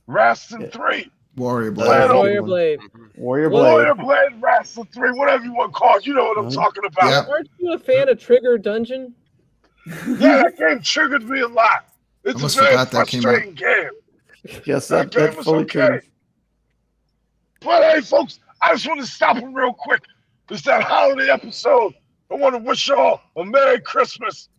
Rastin 3.
Warrior Blade.
Warrior
Blade, Rastin 3, whatever you want to call it. You know what I'm talking about.
Yep.
Aren't you a fan of Trigger Dungeon?
Yeah, that game triggered me a lot. It's a very frustrating game.
Yes, that fully true.
But hey, folks, I just want to stop it real quick. It's that holiday episode. I want to wish y'all a Merry Christmas,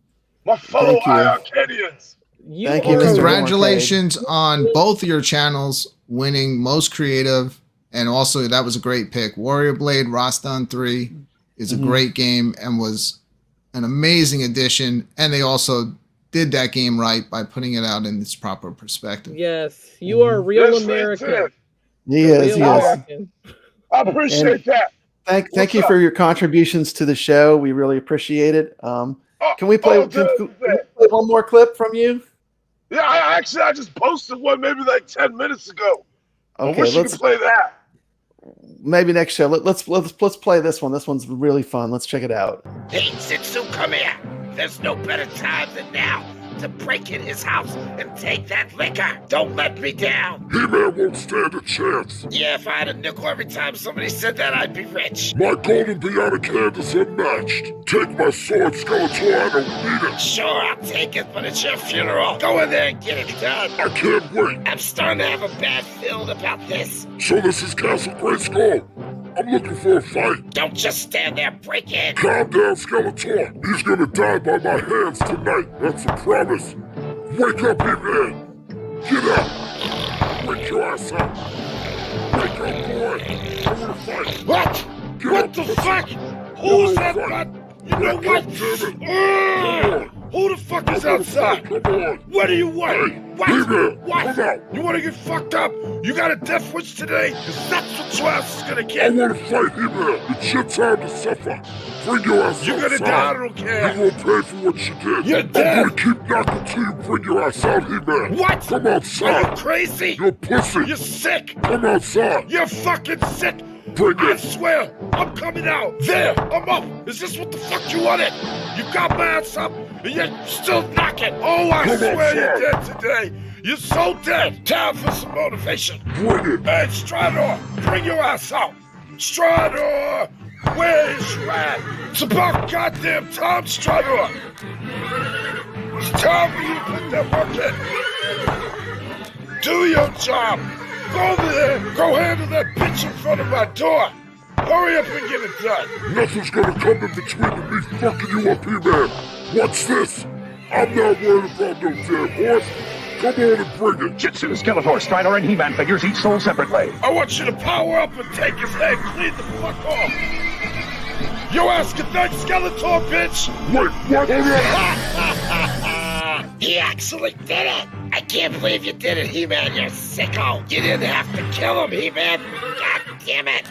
my fellow iiRcadians.
Thank you, Mr.
Congratulations on both of your channels winning most creative, and also that was a great pick. Warrior Blade Rastin 3 is a great game and was an amazing addition, and they also did that game right by putting it out in its proper perspective.
Yes, you are a real American.
He is.
I appreciate that.
Thank you for your contributions to the show. We really appreciate it. Can we play one more clip from you?
Yeah, I just posted one maybe like 10 minutes ago.
Okay,
I wish you could play that.
Maybe next show. Let's play this one. This one's really fun. Let's check it out.
Hey, Zitsu, come here. There's no better time than now. to break in his house and take that liquor. Don't let me down.
He-Man won't stand a chance.
Yeah, if I had a nickel every time somebody said that, I'd be rich.
My golden Beyond Can is unmatched. Take my sword, Skeletor, I don't need it.
Sure, I'll take it, but it's your funeral. Go in there and get it done.
I can't wait.
I'm starting to have a bad feeling about this.
So this is Castle Grayskull. I'm looking for a fight.
Don't just stand there, break in.
Calm down, Skeletor. He's gonna die by my hands tonight. That's a promise. Wake up, He-Man. Get up. Wake your ass up. Wake up, boy. I wanna fight.
What?
Get
What
up,
the
let's-
fuck?
Who's
that?
fight.
You know
Wake
what?
up, damn it. Come on.
Who the fuck is
I wanna
outside?
fight. Come on.
What do you want?
Hey,
What?
He-Man,
What?
come out.
You want to get fucked up? You got a death wish today? Cause that's what your ass is gonna
I
get.
wanna fight, He-Man. It's your time to suffer. Bring your ass
You're gonna
outside.
die, I don't care.
You won't pay for what you did.
You're dead.
I'm gonna keep knocking till you bring your ass out, He-Man.
What?
Come
Are
outside.
you crazy?
You're pussy.
You're sick.
Come outside.
You're fucking sick.
Bring
I
it.
swear, I'm coming out. There, I'm up. Is this what the fuck you wanted? You got my ass up, and you're still knocking. Oh, I
Come
swear
outside.
you're dead today. You're so dead. Time for some motivation.
Bring it.
Hey, Strador, bring your ass out. Strador, where's you at? It's about goddamn time, Strador. It's time for you to put that work in. Do your job. Go over there. Go handle that bitch in front of my door. Hurry up and get it done.
Nothing's gonna come in between me fucking you up, He-Man. What's this? I'm not worried about no damn horse. Come on and bring it.
Jitsu, Skeletor, Strider, and He-Man figures each sold separately.
I want you to power up and take his head clean the fuck off. Your ass good night, Skeletor, bitch.
Wait, what?
He actually did it. I can't believe you did it, He-Man, you sicko. You didn't have to kill him, He-Man. God damn it.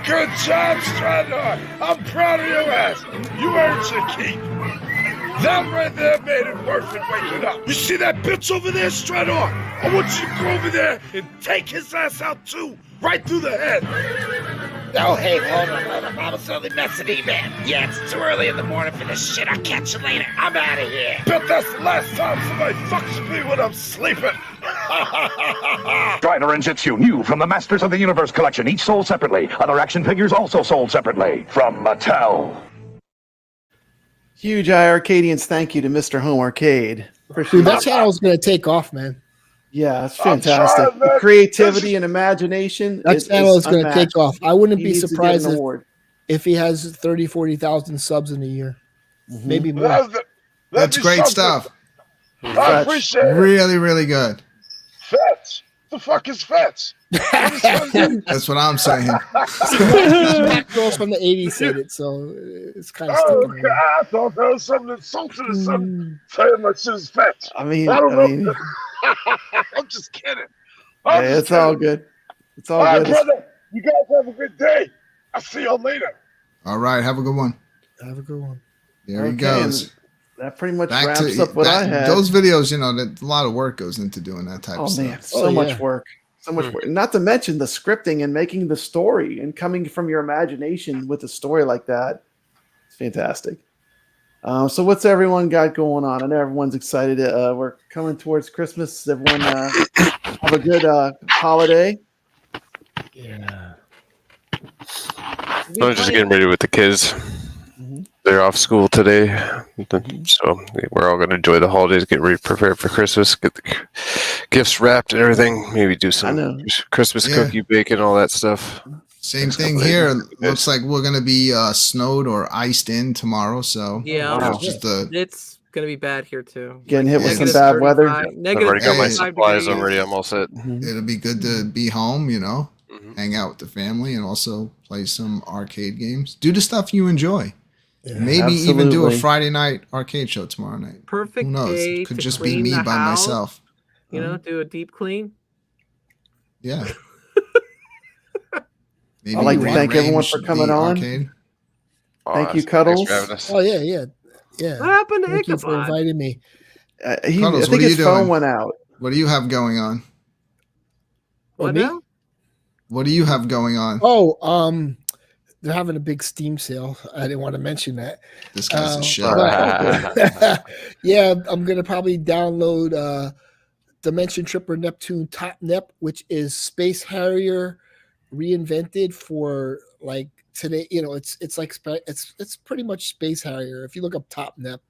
Good job, Strador. I'm proud of your ass. You earned your keep. That right there made it worth it waking up. You see that bitch over there, Strador? I want you to go over there and take his ass out too. Right through the head. Oh, hey, hold on. I was only messing, He-Man. Yeah, it's too early in the morning for this shit. I'll catch you later. I'm out of here. Bet that's the last time somebody fucks with me when I'm sleeping.
Strider and Jitsu, new from the Masters of the Universe collection, each sold separately. Other action figures also sold separately. From Mattel.
Huge iiRcadians thank you to Mr. Home Arcade.
Dude, that channel's gonna take off, man.
Yeah, it's fantastic.
trying, man.
The creativity and imagination.
That channel is going to take
unmatched.
off. I wouldn't
He
be
needs to get
surprised
an award.
if he has 30, 40,000 subs in a year. Maybe more.
That's great stuff.
I appreciate it.
Really, really good.
Fetch. The fuck is Fetch?
That's what I'm saying.
That girls from the 80s said it, so it's kind of
Oh,
sticking.
okay. I thought there was something insulting or something. Saying my shit is Fetch.
I mean,
I don't
I
know.
mean,
I'm just kidding.
yeah, it's all good. It's all
All right,
good.
brother. You guys have a good day. I'll see y'all later.
All right, have a good one.
Have a good one.
There he
Okay,
goes.
and that pretty much
Back
wraps
to
up what I had.
those videos. You know, that a lot of work goes into doing that type
Oh
of
man,
stuff.
so much work. So much work. Not to mention the scripting and making the story and coming from your imagination with a story like that. It's fantastic. So what's everyone got going on? I know everyone's excited. We're coming towards Christmas. Everyone have a good holiday.
Yeah.
I'm just getting ready with the kids. They're off school today, so we're all going to enjoy the holidays, get ready, prepared for Christmas, get the gifts wrapped and everything. Maybe do some Christmas cookie baking, all that stuff.
Same thing here. Looks like we're gonna be snowed or iced in tomorrow. So
Yeah,
it's just the
it's gonna be bad here too.
Getting hit with some
Negative
bad weather.
35 Negative
I've already got my
35
supplies.
degrees.
I'm ready. I'm all set.
it'll be good to be home. You know, hang out with the family and also play some arcade games. Do the stuff you enjoy. Maybe even do a
absolutely.
Friday night arcade show tomorrow night.
Perfect
Who knows?
day
It could
to
just be
clean
me
the
by
house.
myself.
You know, do a deep clean.
Yeah. Maybe
I'd like to thank everyone
rearrange
for coming
the
on.
arcade.
Thank you,
Thanks
Cuddles.
for having us.
Oh, yeah.
What happened to
Thank you for
Ichabod?
inviting me.
I
Cuddles,
think
what are
his
you
phone
doing?
went out.
What do you have going on?
What
me?
now?
What do you have going on?
Oh, they're having a big Steam sale. I didn't want to mention that.
This guy's a shit.
Yeah, I'm gonna probably download Dimension Tripper Neptune Top Nep, which is Space Harrier reinvented for like today. You know, it's like it's pretty much Space Harrier if you look up Top Nep,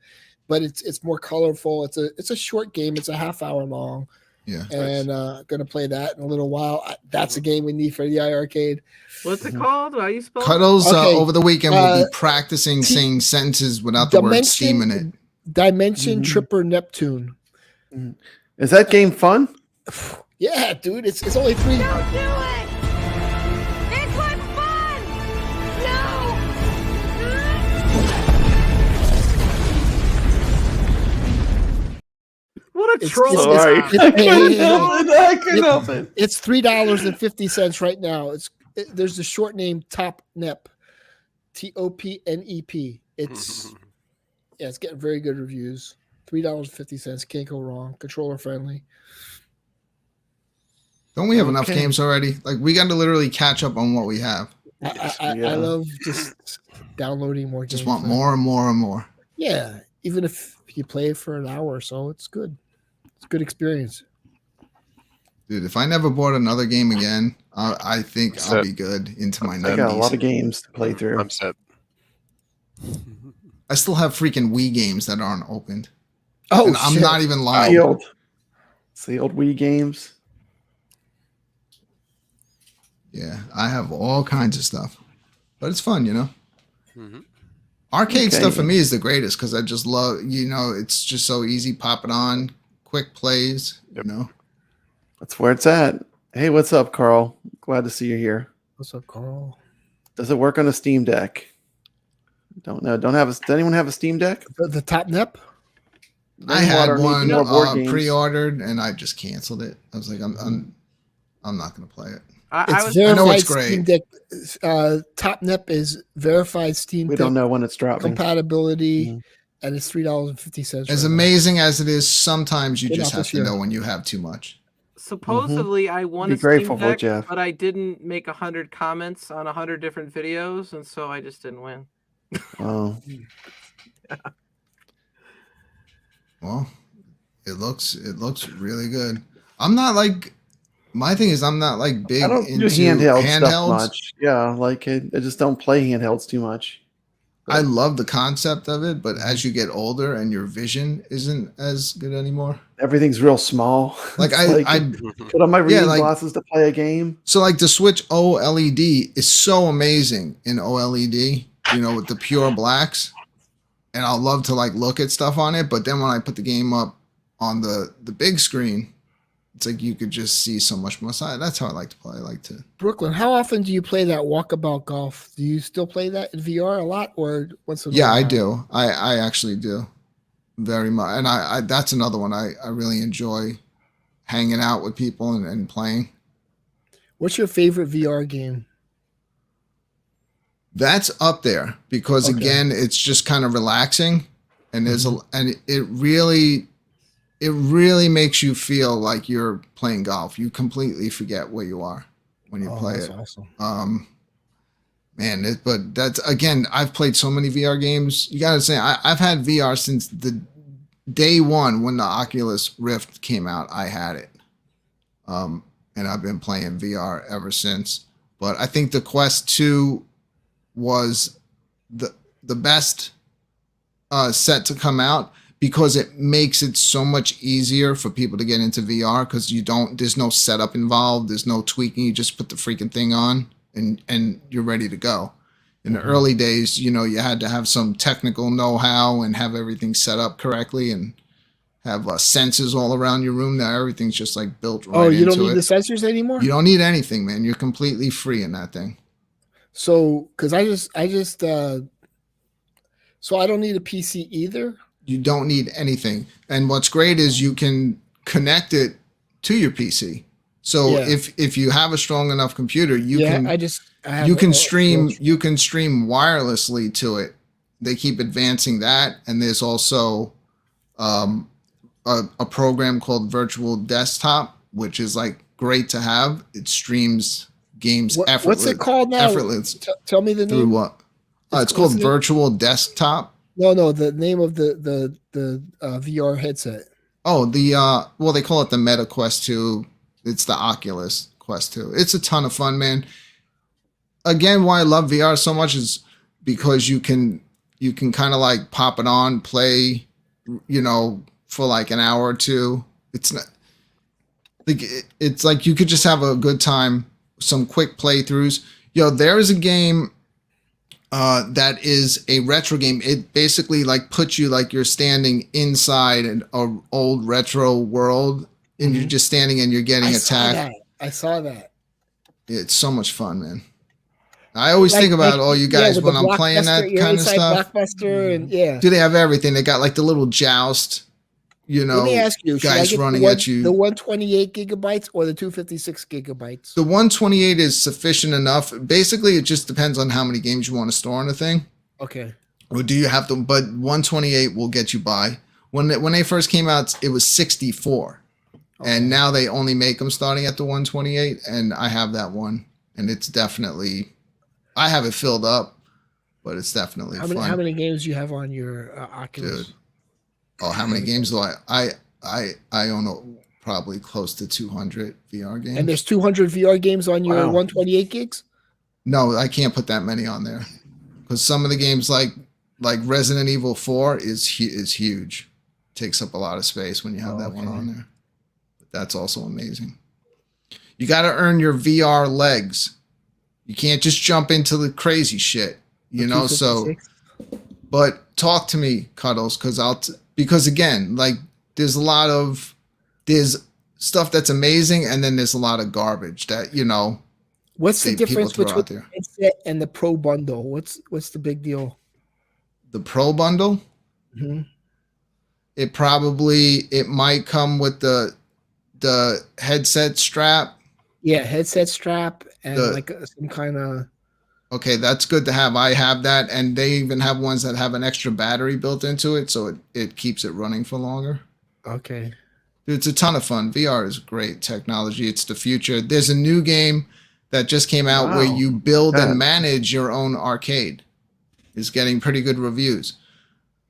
but it's more colorful. It's a short game. It's a half-hour long.
Yeah,
and gonna play that in a little while. That's a game we need for the iiRcade.
What's it called? How you spell it?
Cuddles over the weekend will be practicing saying sentences without the word Steam in it.
Dimension Tripper Neptune.
Is that game fun?
Yeah, dude. It's only free.
Don't do it! It's like fun! No!
What a troll!
Sorry. I couldn't help it.
It's $3.50 right now. There's the short name Top Nep. TOPNEP. It's getting very good reviews. $3.50. Can't go wrong. Controller friendly.
Don't we have enough games already? Like we got to literally catch up on what we have.
I love just downloading more games.
Just want more and more and more.
Yeah. Even if you play it for an hour or so, it's good. It's a good experience.
Dude, if I never bought another game again, I think I'll be good into my 90s.
I got a lot of games to play through.
I'm set.
I still have freaking Wii games that aren't opened.
Oh,
and I'm not even lying.
It's the old Wii games.
Yeah, I have all kinds of stuff. But it's fun, you know? Arcade stuff for me is the greatest because I just love, it's just so easy. Pop it on, quick plays, you know?
That's where it's at. Hey, what's up, Carl? Glad to see you here.
What's up, Carl?
Does it work on a Steam Deck? Don't know. Does anyone have a Steam Deck?
The Top Nep?
I had one pre-ordered and I just canceled it. I was like, I'm not going to play it.
I
know it's great.
Steam Deck, Top Nep is verified Steam Deck.
We don't know when it's dropping.
Compatibility, and it's $3.50.
As amazing as it is, sometimes you just have to know when you have too much.
Supposedly, I won a Steam Deck, but I didn't make 100 comments on 100 different videos, and so I just didn't win.
Oh.
Well, it looks really good. I'm not like. My thing is, I'm not like big into
handheld stuff much. Yeah, like I just don't play handhelds too much.
I love the concept of it, but as you get older and your vision isn't as good anymore,
everything's real small.
Like I
put on my reading glasses to play a game.
So like the Switch OLED is so amazing in OLED, with the pure blacks, and I'll love to like look at stuff on it. But then when I put the game up on the big screen, it's like you could just see so much more side. That's how I like to play. I like to.
Brooklyn, how often do you play that Walkabout Golf? Do you still play that in VR a lot, or once in a while?
Yeah, I do. I actually do very much, and I that's another one I really enjoy hanging out with people and playing.
What's your favorite VR game?
That's up there because again, it's just kind of relaxing, and it really makes you feel like you're playing golf. You completely forget where you are when you play it.
Awesome.
But that's again, I've played so many VR games. You got to say, I've had VR since the day one when the Oculus Rift came out. I had it, and I've been playing VR ever since. But I think the Quest 2 was the best set to come out, because it makes it so much easier for people to get into VR because there's no setup involved. There's no tweaking. You just put the freaking thing on and you're ready to go. In the early days, you had to have some technical know-how and have everything set up correctly and have sensors all around your room. Now everything's just like built right into it.
Oh, you don't need the sensors anymore?
You don't need anything, man. You're completely free in that thing.
So, because so I don't need a PC either?
You don't need anything. And what's great is you can connect it to your PC. So if you have a strong enough computer, you can stream wirelessly to it. They keep advancing that, and there's also a program called Virtual Desktop, which is like great to have. It streams games
What's it called now?
Effortless.
Tell me the
Through
name.
what? It's called Virtual Desktop.
No, the name of the VR headset.
Oh, well, they call it the Meta Quest 2. It's the Oculus Quest 2. It's a ton of fun, man. Again, why I love VR so much is because you can kind of like pop it on, play, for like an hour or two. It's not like it's like you could just have a good time, some quick playthroughs. There is a game that is a retro game. It basically like puts you like you're standing inside an old retro world, and you're just standing and you're getting attacked.
I saw that.
It's so much fun, man. I always think about all you guys when I'm playing that kind of stuff.
Blockbuster and
Do they have everything? They got like the little joust,
Let me ask you,
guys running at you.
The 128 gigabytes or the 256 gigabytes?
The 128 is sufficient enough. Basically, it just depends on how many games you want to store on the thing.
Okay.
Or do you have to? But 128 will get you by. When they first came out, it was 64, and now they only make them starting at the 128. And I have that one, and it's definitely. I have it filled up, but it's definitely fun.
How many games do you have on your Oculus?
Dude. Oh, how many games do I own probably close to 200 VR games.
And there's 200 VR games on your 128 gigs?
No, I can't put that many on there. Because some of the games like Resident Evil 4 is huge. Takes up a lot of space when you have that one on there. But that's also amazing. You got to earn your VR legs. You can't just jump into the crazy shit, so. But talk to me, Cuddles, because again, like there's stuff that's amazing, and then there's a lot of garbage that
What's the difference between the headset and the Pro bundle? What's the big deal?
The Pro bundle?
Mm-hmm.
It might come with the headset strap.
Yeah, headset strap and some kind of.
Okay, that's good to have. I have that, and they even have ones that have an extra battery built into it, so it keeps it running for longer.
Okay.
It's a ton of fun. VR is great technology. It's the future. There's a new game that just came out where you build and manage your own arcade. It's getting pretty good reviews.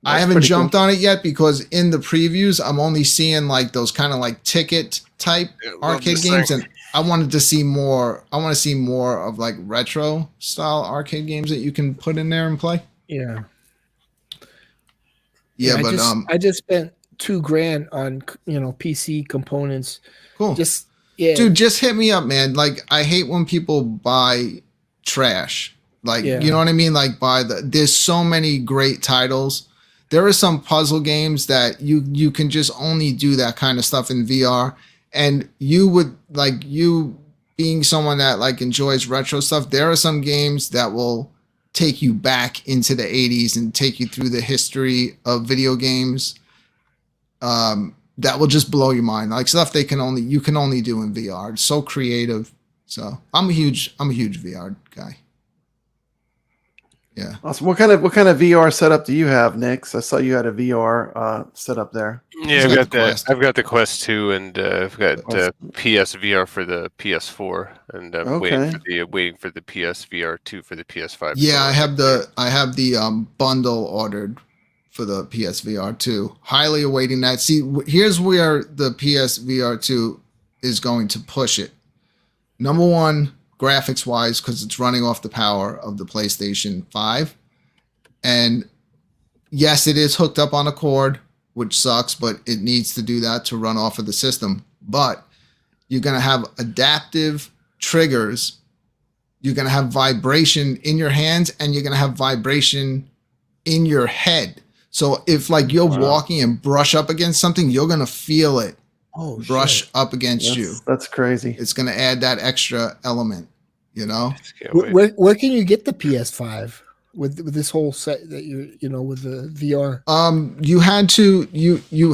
I haven't jumped on it yet because in the previews, I'm only seeing like those kind of like ticket type arcade games, and I wanted to see more. I want to see more of like retro style arcade games that you can put in there and play.
Yeah.
Yeah, but
I just spent $2,000 on PC components.
Cool. Dude, just hit me up, man. Like I hate when people buy trash. Like you know what I mean? Like there's so many great titles. There are some puzzle games that you can just only do that kind of stuff in VR. And you being someone that like enjoys retro stuff, there are some games that will take you back into the 80s and take you through the history of video games. That will just blow your mind. Like stuff you can only do in VR. It's so creative. So I'm a huge VR guy. Yeah.
Awesome. What kind of VR setup do you have, Nix? I saw you had a VR setup there.
Yeah, I've got the Quest 2, and I've got PSVR for the PS4, and I'm waiting for the PSVR 2 for the PS5.
Yeah, I have the bundle ordered for the PSVR 2. Highly awaiting that. See, here's where the PSVR 2 is going to push it. Number one, graphics wise, because it's running off the power of the PlayStation 5. And yes, it is hooked up on a cord, which sucks, but it needs to do that to run off of the system. But you're going to have adaptive triggers. You're going to have vibration in your hands, and you're going to have vibration in your head. So if like you're walking and brush up against something, you're going to feel it. Brush up against you.
That's crazy.
It's going to add that extra element,
Where can you get the PS5 with this whole set that with the VR?
You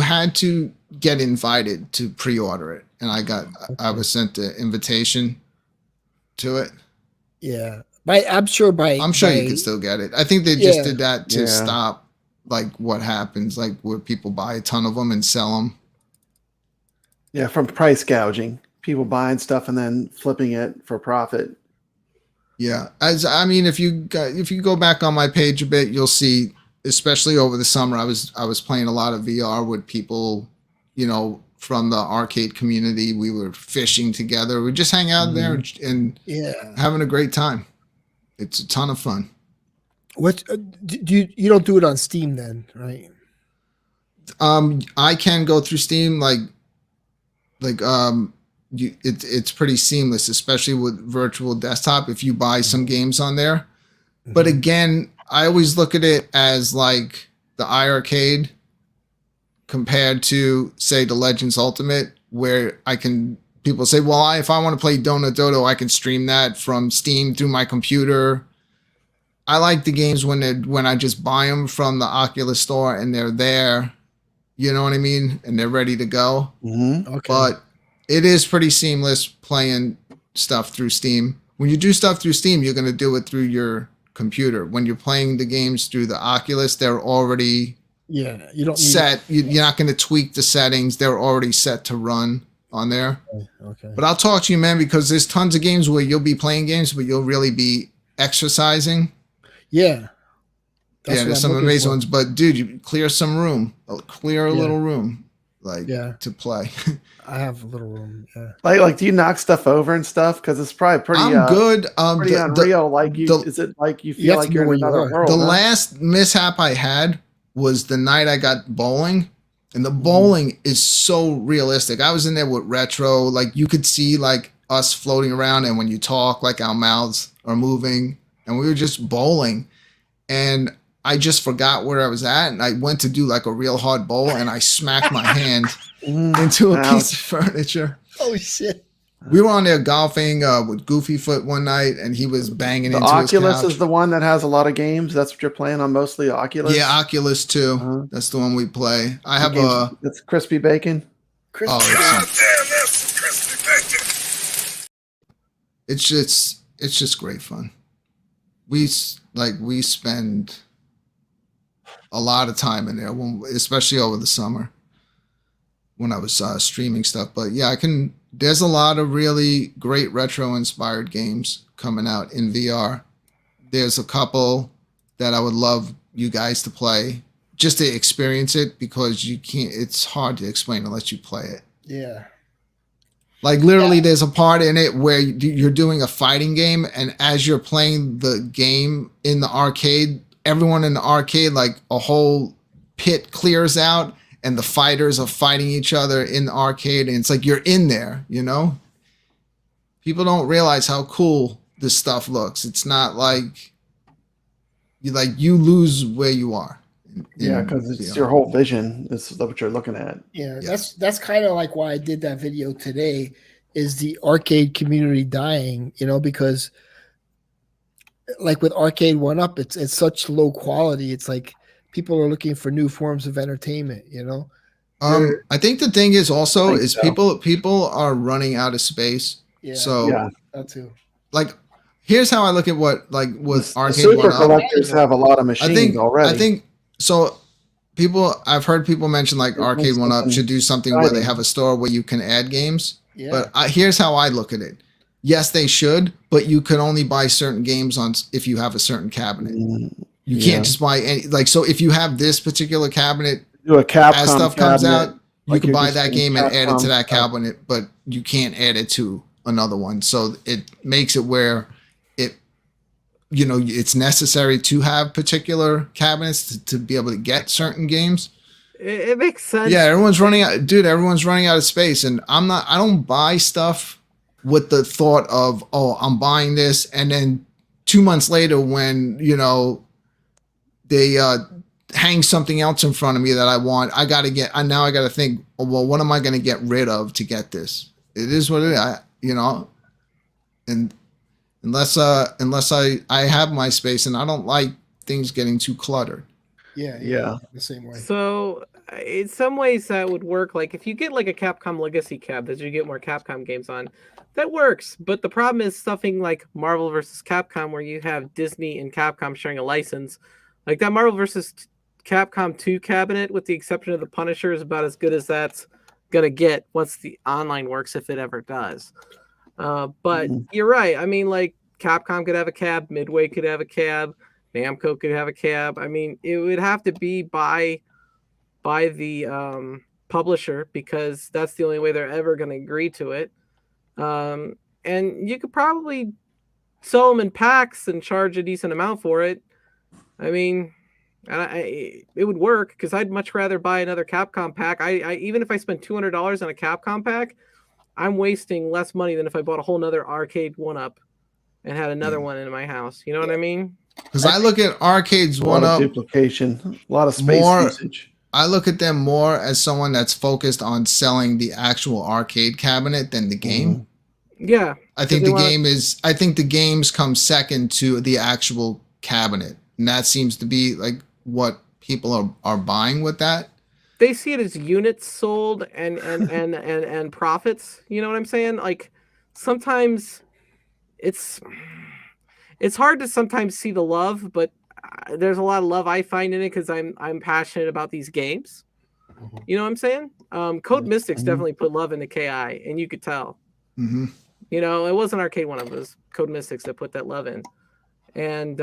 had to get invited to pre-order it, and I was sent an invitation to it.
Yeah, I'm sure you
can still get it. I think they just did that to stop like what happens, like where people buy a ton of them and sell them.
Yeah, from price gouging, people buying stuff and then flipping it for profit.
Yeah, if you go back on my page a bit, you'll see, especially over the summer, I was playing a lot of VR with people, from the arcade community. We were fishing together. We just hang out there and having a great time. It's a ton of fun.
What do you don't do it on Steam then, right?
I can go through Steam it's pretty seamless, especially with virtual desktop if you buy some games on there. But again, I always look at it as like the iiRcade compared to, say, the Legends Ultimate, where people say, well, if I want to play Donut Dodo, I can stream that from Steam through my computer. I like the games when I just buy them from the Oculus store and they're there, you know what I mean? And they're ready to go.
Okay.
But it is pretty seamless playing stuff through Steam. When you do stuff through Steam, you're going to do it through your computer. When you're playing the games through the Oculus, they're already
you don't
set. You're not going to tweak the settings. They're already set to run on there.
Okay.
But I'll talk to you, man, because there's tons of games where you'll be playing games, but you'll really be exercising.
Yeah.
There's some amazing ones. But dude, you clear some room. Clear a little room. To play.
I have a little room. Yeah.
Like, do you knock stuff over and stuff? Because it's probably pretty.
I'm good.
Pretty unreal. Is it like you feel like you're in another world?
The last mishap I had was the night I got bowling, and the bowling is so realistic. I was in there with retro. Like you could see like us floating around, and when you talk, like our mouths are moving, and we were just bowling, and I just forgot where I was at, and I went to do like a real hard bowl, and I smacked my hand into a piece of furniture.
Oh shit!
We were on there golfing with Goofy Foot one night, and he was banging into
Oculus
his couch.
is the one that has a lot of games. That's what you're playing on, mostly Oculus.
Yeah, Oculus too. That's the one we play. I have
It's crispy bacon.
It's just great fun. We spend a lot of time in there, especially over the summer when I was streaming stuff. But yeah, there's a lot of really great retro inspired games coming out in VR. There's a couple that I would love you guys to play just to experience it, because it's hard to explain unless you play it.
Yeah.
Like literally there's a part in it where you're doing a fighting game, and as you're playing the game in the arcade, everyone in the arcade, like a whole pit clears out and the fighters are fighting each other in the arcade, and it's like you're in there, People don't realize how cool this stuff looks. It's not like you lose where you are.
Yeah, because it's your whole vision is what you're looking at.
Yeah, that's kind of like why I did that video today, is the arcade community dying, because like with Arcade 1-Up, it's such low quality. It's like people are looking for new forms of entertainment,
I think the thing is also people are running out of space.
Yeah.
So
that too.
Like, here's how I look at what with Arcade
Super
1-Up.
collectors have a lot of machines already.
I think so. I've heard people mention like Arcade 1-Up should do something where they have a store where you can add games.
Yeah.
But here's how I look at it. Yes, they should, but you can only buy certain games if you have a certain cabinet. You can't just buy any. Like, so if you have this particular cabinet,
do a Capcom
as stuff comes out, you can buy that game and add it to that
Capcom.
cabinet, but you can't add it to another one. So it makes it where it's necessary to have particular cabinets to be able to get certain games.
It makes sense.
Yeah, everyone's running out, dude. Everyone's running out of space, and I don't buy stuff with the thought of, oh, I'm buying this, and then 2 months later, when they hang something else in front of me that I want, I got to think, oh, well, what am I going to get rid of to get this? It is what it is, and unless I have my space, and I don't like things getting too cluttered.
Yeah, the same way.
So in some ways that would work. Like if you get like a Capcom Legacy cabinet, you get more Capcom games on. That works, but the problem is stuffing like Marvel versus Capcom, where you have Disney and Capcom sharing a license. Like that Marvel versus Capcom 2 cabinet, with the exception of the Punisher, is about as good as that's gonna get once the online works, if it ever does. But you're right. I mean, like Capcom could have a cab, Midway could have a cab, Namco could have a cab. I mean, it would have to be by the publisher, because that's the only way they're ever going to agree to it. And you could probably sell them in packs and charge a decent amount for it. I mean, it would work, because I'd much rather buy another Capcom pack. I even if I spend $200 on a Capcom pack, I'm wasting less money than if I bought a whole nother arcade 1-up and had another one in my house. You know what I mean?
Because I look at arcades 1-up
duplication, a lot of space usage.
I look at them more as someone that's focused on selling the actual arcade cabinet than the game.
Yeah,
I think the games come second to the actual cabinet, and that seems to be like what people are buying with that.
They see it as units sold and profits. You know what I'm saying? Like, sometimes it's hard to sometimes see the love, but there's a lot of love I find in it, because I'm passionate about these games. You know what I'm saying? Code Mystics definitely put love into KI, and you could tell. You know, it wasn't Arcade 1-up, it was Code Mystics that put that love in. And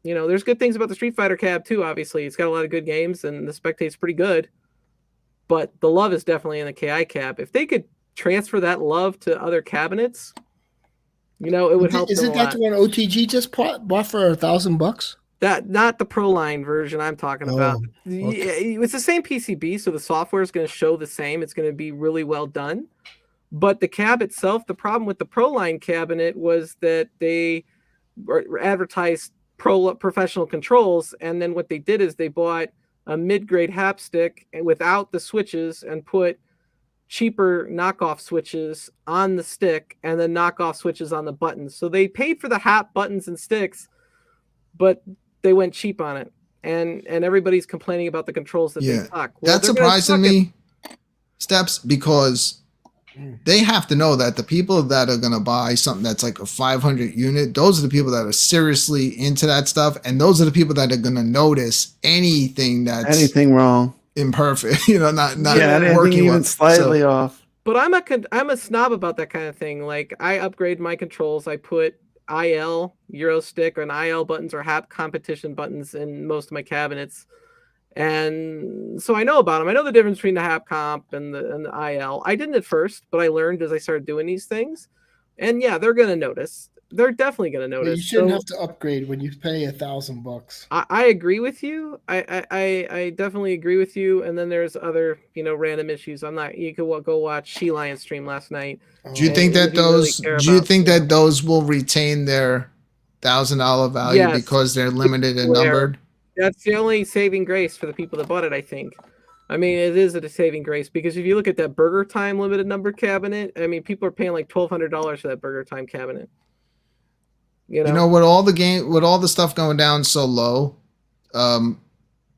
you know, there's good things about the Street Fighter cab too. Obviously, it's got a lot of good games, and the Spectate's pretty good. But the love is definitely in the KI cab. If they could transfer that love to other cabinets, you know, it would help.
Isn't that the one OTG just bought for $1,000?
That, not the Pro Line version I'm talking about.
Okay.
It's the same PCB, so the software is going to show the same. It's going to be really well done. But the cab itself, the problem with the Pro Line cabinet was that they advertised professional controls, and then what they did is they bought a mid-grade hapstick without the switches and put cheaper knockoff switches on the stick and then knockoff switches on the buttons. So they paid for the hap buttons and sticks, but they went cheap on it. And everybody's complaining about the controls that they suck. Well,
that's surprising me, Steps, because they have to know that the people that are going to buy something that's like a 500 unit, those are the people that are seriously into that stuff. And those are the people that are going to notice anything
wrong,
imperfect, you know, not
anything
working
even slightly off.
But I'm a snob about that kind of thing. Like, I upgrade my controls. I put IL Euro stick and IL buttons or HAP competition buttons in most of my cabinets. And so I know about them. I know the difference between the HAP comp and the IL. I didn't at first, but I learned as I started doing these things. And yeah, they're going to notice. They're definitely going to notice.
You shouldn't have to upgrade when you pay $1,000.
I agree with you. I definitely agree with you. And then there's other, you know, random issues. You could go watch She Lion stream last night.
Do you think that those will retain their $1,000 value because they're limited and numbered?
That's the only saving grace for the people that bought it, I think. I mean, it is a saving grace, because if you look at that Burger Time limited number cabinet, I mean, people are paying like $1,200 for that Burger Time cabinet. You know,
with all the stuff going down so low,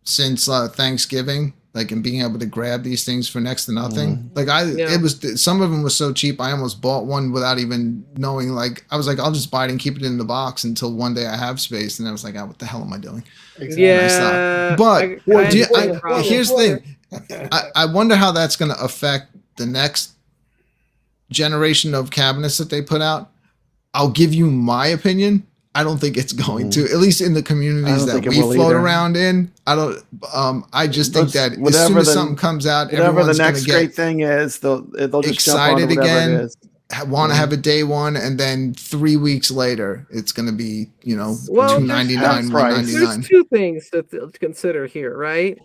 since Thanksgiving, like, and being able to grab these things for next to nothing. Like, it was, some of them was so cheap, I almost bought one without even knowing. Like, I was like, I'll just buy it and keep it in the box until one day I have space. And I was like, what the hell am I doing?
Exactly.
Yeah.
But here's the thing. I wonder how that's going to affect the next generation of cabinets that they put out. I'll give you my opinion. I don't think it's going to, at least in the communities that we float around in. I don't. I just think that as soon as something comes out, everyone's
the next
gonna get
great thing is, they'll just
excited
jump on
again. Want to have a day one, and then 3 weeks later, it's going to be, you know, $299, $199.
There's two things to consider here, right?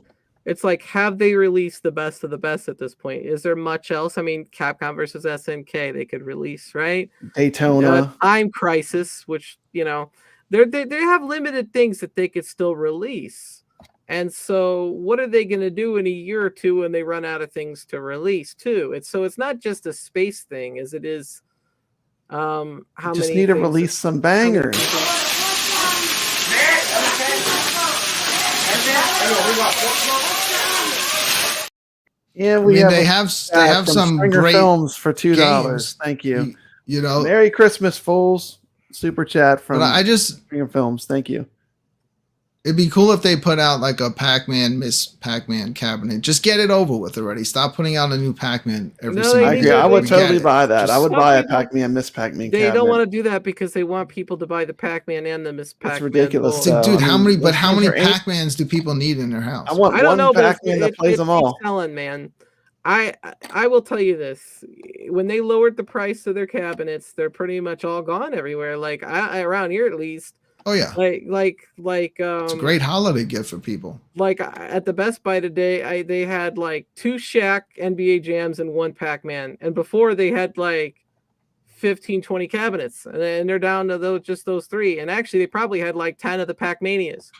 It's like, have they released the best of the best at this point? Is there much else? I mean, Capcom versus SNK, they could release, right?
Daytona,
Time Crisis, which, you know, they have limited things that they could still release. And so what are they going to do in a year or two when they run out of things to release too? It's not just a space thing as it is. How
just
many
need to release some bangers. Yeah,
they have some great
films for $2.
games.
Thank you.
You know,
Merry Christmas, fools. Super chat from
Stringer
Films. Thank you.
It'd be cool if they put out like a Pac-Man, Miss Pac-Man cabinet. Just get it over with already. Stop putting out a new Pac-Man every single
I
year.
agree. I would
We get
totally
it.
buy that.
Just-
I would buy a Pac-Man, Miss Pac-Man
They
cabinet.
don't want to do that because they want people to buy the Pac-Man and the Miss Pac-Man.
ridiculous,
bowl.
Dude, how many? But
let's
how
go
many
for eight.
Pac-Mans do people need in their house?
I want
I don't
one
know, but
Pac-Man that plays them all.
keeps selling, man. I will tell you this: when they lowered the price of their cabinets, they're pretty much all gone everywhere. Like around here, at least.
Oh yeah,
it's
a great holiday gift for people.
Like at the Best Buy today, they had like 2 Shaq NBA Jams and 1 Pac-Man, and before they had like 15, 20 cabinets, and they're down to those 3. And actually, they probably had like 10 of the Pac-Manias.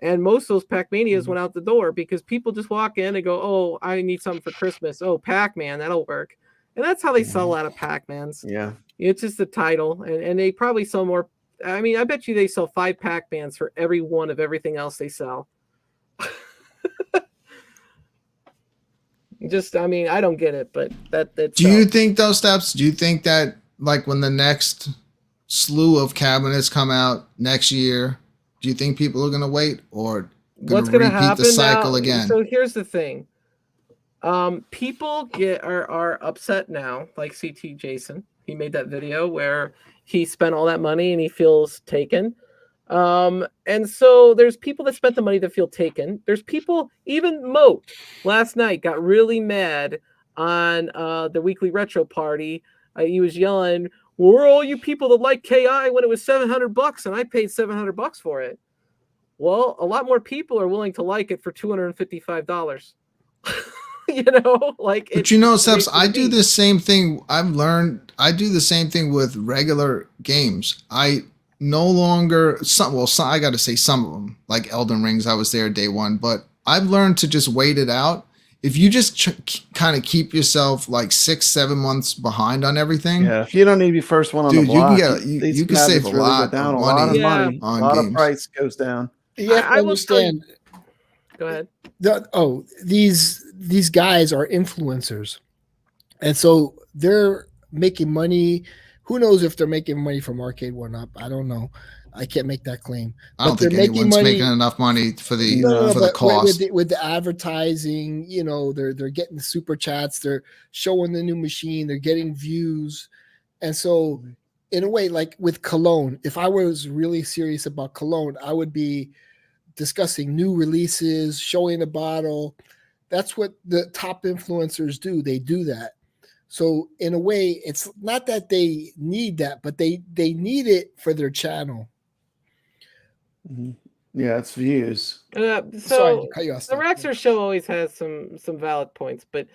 And most of those Pac-Manias went out the door because people just walk in and go, "Oh, I need something for Christmas. Oh, Pac-Man, that'll work." And that's how they sell a lot of Pac-Mans.
Yeah.
It's just the title. And they probably sell more. I mean, I bet you they sell 5 Pac-Mans for every one of everything else they sell. I mean, I don't get it, but that's.
Do you think those steps? Do you think that like when the next slew of cabinets come out next year, do you think people are going to wait or
what's going to
repeat
happen
the cycle
now,
again?
So here's the thing. People are upset now, like CT Jason. He made that video where he spent all that money and he feels taken. And so there's people that spent the money that feel taken. There's people, even Moat last night got really mad on the weekly retro party. He was yelling, "Where are all you people that like KI when it was $700 and I paid $700 for it?" Well, a lot more people are willing to like it for $255. You know, like.
But you know, Steps, I do the same thing. I've learned I do the same thing with regular games. I no longer I got to say some of them, like Elden Rings. I was there day one, but I've learned to just wait it out. If you just kind of keep yourself like 6-7 months behind on everything,
Yeah, if you don't need to be first one on
dude,
the block,
you can save a lot
down,
of
a lot of
money
money, a
on
lot
games.
of price goes down.
You have to understand.
Go ahead.
These guys are influencers, and so they're making money. Who knows if they're making money from Arcade One Up? I don't know. I can't make that claim.
I don't think anyone's making enough money for the
but
cost.
with the advertising, you know, they're getting the super chats, they're showing the new machine, they're getting views, and so in a way, like with Cologne, if I was really serious about Cologne, I would be discussing new releases, showing the bottle. That's what the top influencers do. They do that. So in a way, it's not that they need that, but they need it for their channel.
Mm-hmm. Yeah, it's views.
So
Sorry to cut you off.
the Rexer show always has some valid points, but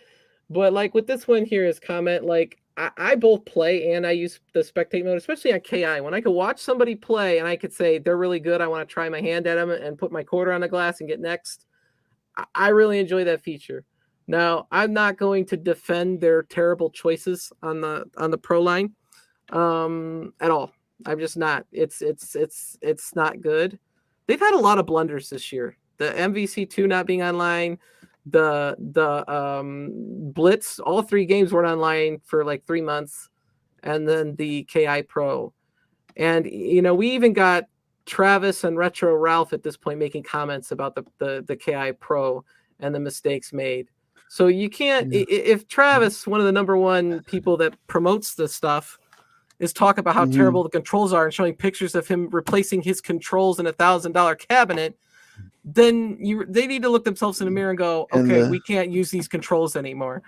like with this one here is comment, like I both play and I use the spectate mode, especially on KI. When I could watch somebody play and I could say they're really good, I want to try my hand at them and put my quarter on the glass and get next. I really enjoy that feature. Now, I'm not going to defend their terrible choices on the pro line at all. I'm just not. It's not good. They've had a lot of blunders this year. The MVC2 not being online, the Blitz, all 3 games weren't online for like 3 months, and then the KI Pro. And you know, we even got Travis and Retro Ralph at this point making comments about the KI Pro and the mistakes made. So you can't, if Travis, one of the number one people that promotes this stuff, is talking about how terrible the controls are and showing pictures of him replacing his controls in $1,000 cabinet, then they need to look themselves in the mirror and go, okay, we can't use these controls anymore.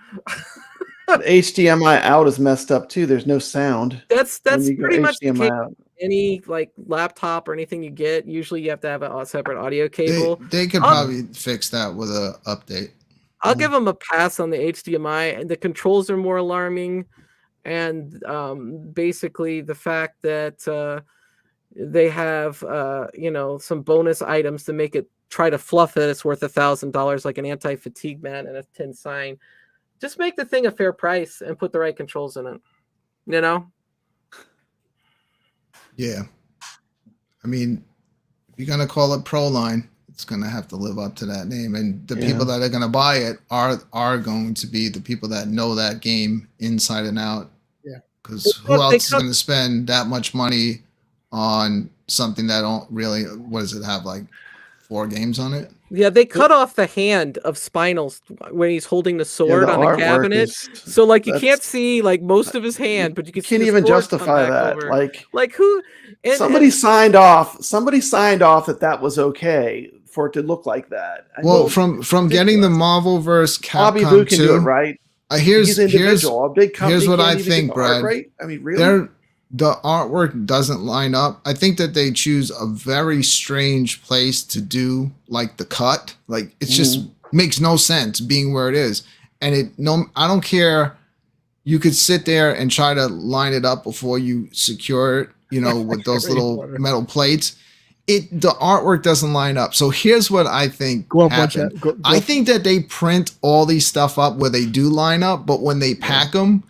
The HDMI out is messed up too. There's no sound.
That's pretty much the case.
out.
Any like laptop or anything you get, usually you have to have a separate audio cable.
They could probably fix that with an update.
I'll give them a pass on the HDMI, and the controls are more alarming. And basically the fact that they have some bonus items to make it try to fluff it, it's worth $1,000, like an anti-fatigue mat and a tin sign. Just make the thing a fair price and put the right controls in it. You know?
Yeah. I mean, if you're gonna call it Pro Line, it's gonna have to live up to that name. And the people that are gonna buy it are going to be the people that know that game inside and out.
Yeah.
Because who else is gonna spend that much money on something that don't really, what does it have, like 4 games on it.
Yeah, they cut off the hand of Spinal's when he's holding the sword
the
on the
artwork
cabinet.
is-
So like you
that's-
can't see like most of his hand, but you can see
can't
the
even
sword come
justify
back
that.
over.
Like
who? And,
somebody signed off that was okay for it to look like that. I
Well,
mean,
from getting the Marvel verse
Bobby Boo
Capcom
can do it
2,
right.
here's
He's individual. A big company
here's what
can't
I
even get
think,
the art
Brad.
right? I mean, really?
The artwork doesn't line up. I think that they choose a very strange place to do like the cut. Like it just makes no sense being where it is. And I don't care. You could sit there and try to line it up before you secure it, you know, with those little metal plates. The artwork doesn't line up. So here's what I think happened. I think that they print all these stuff up where they do line up, but when they pack them,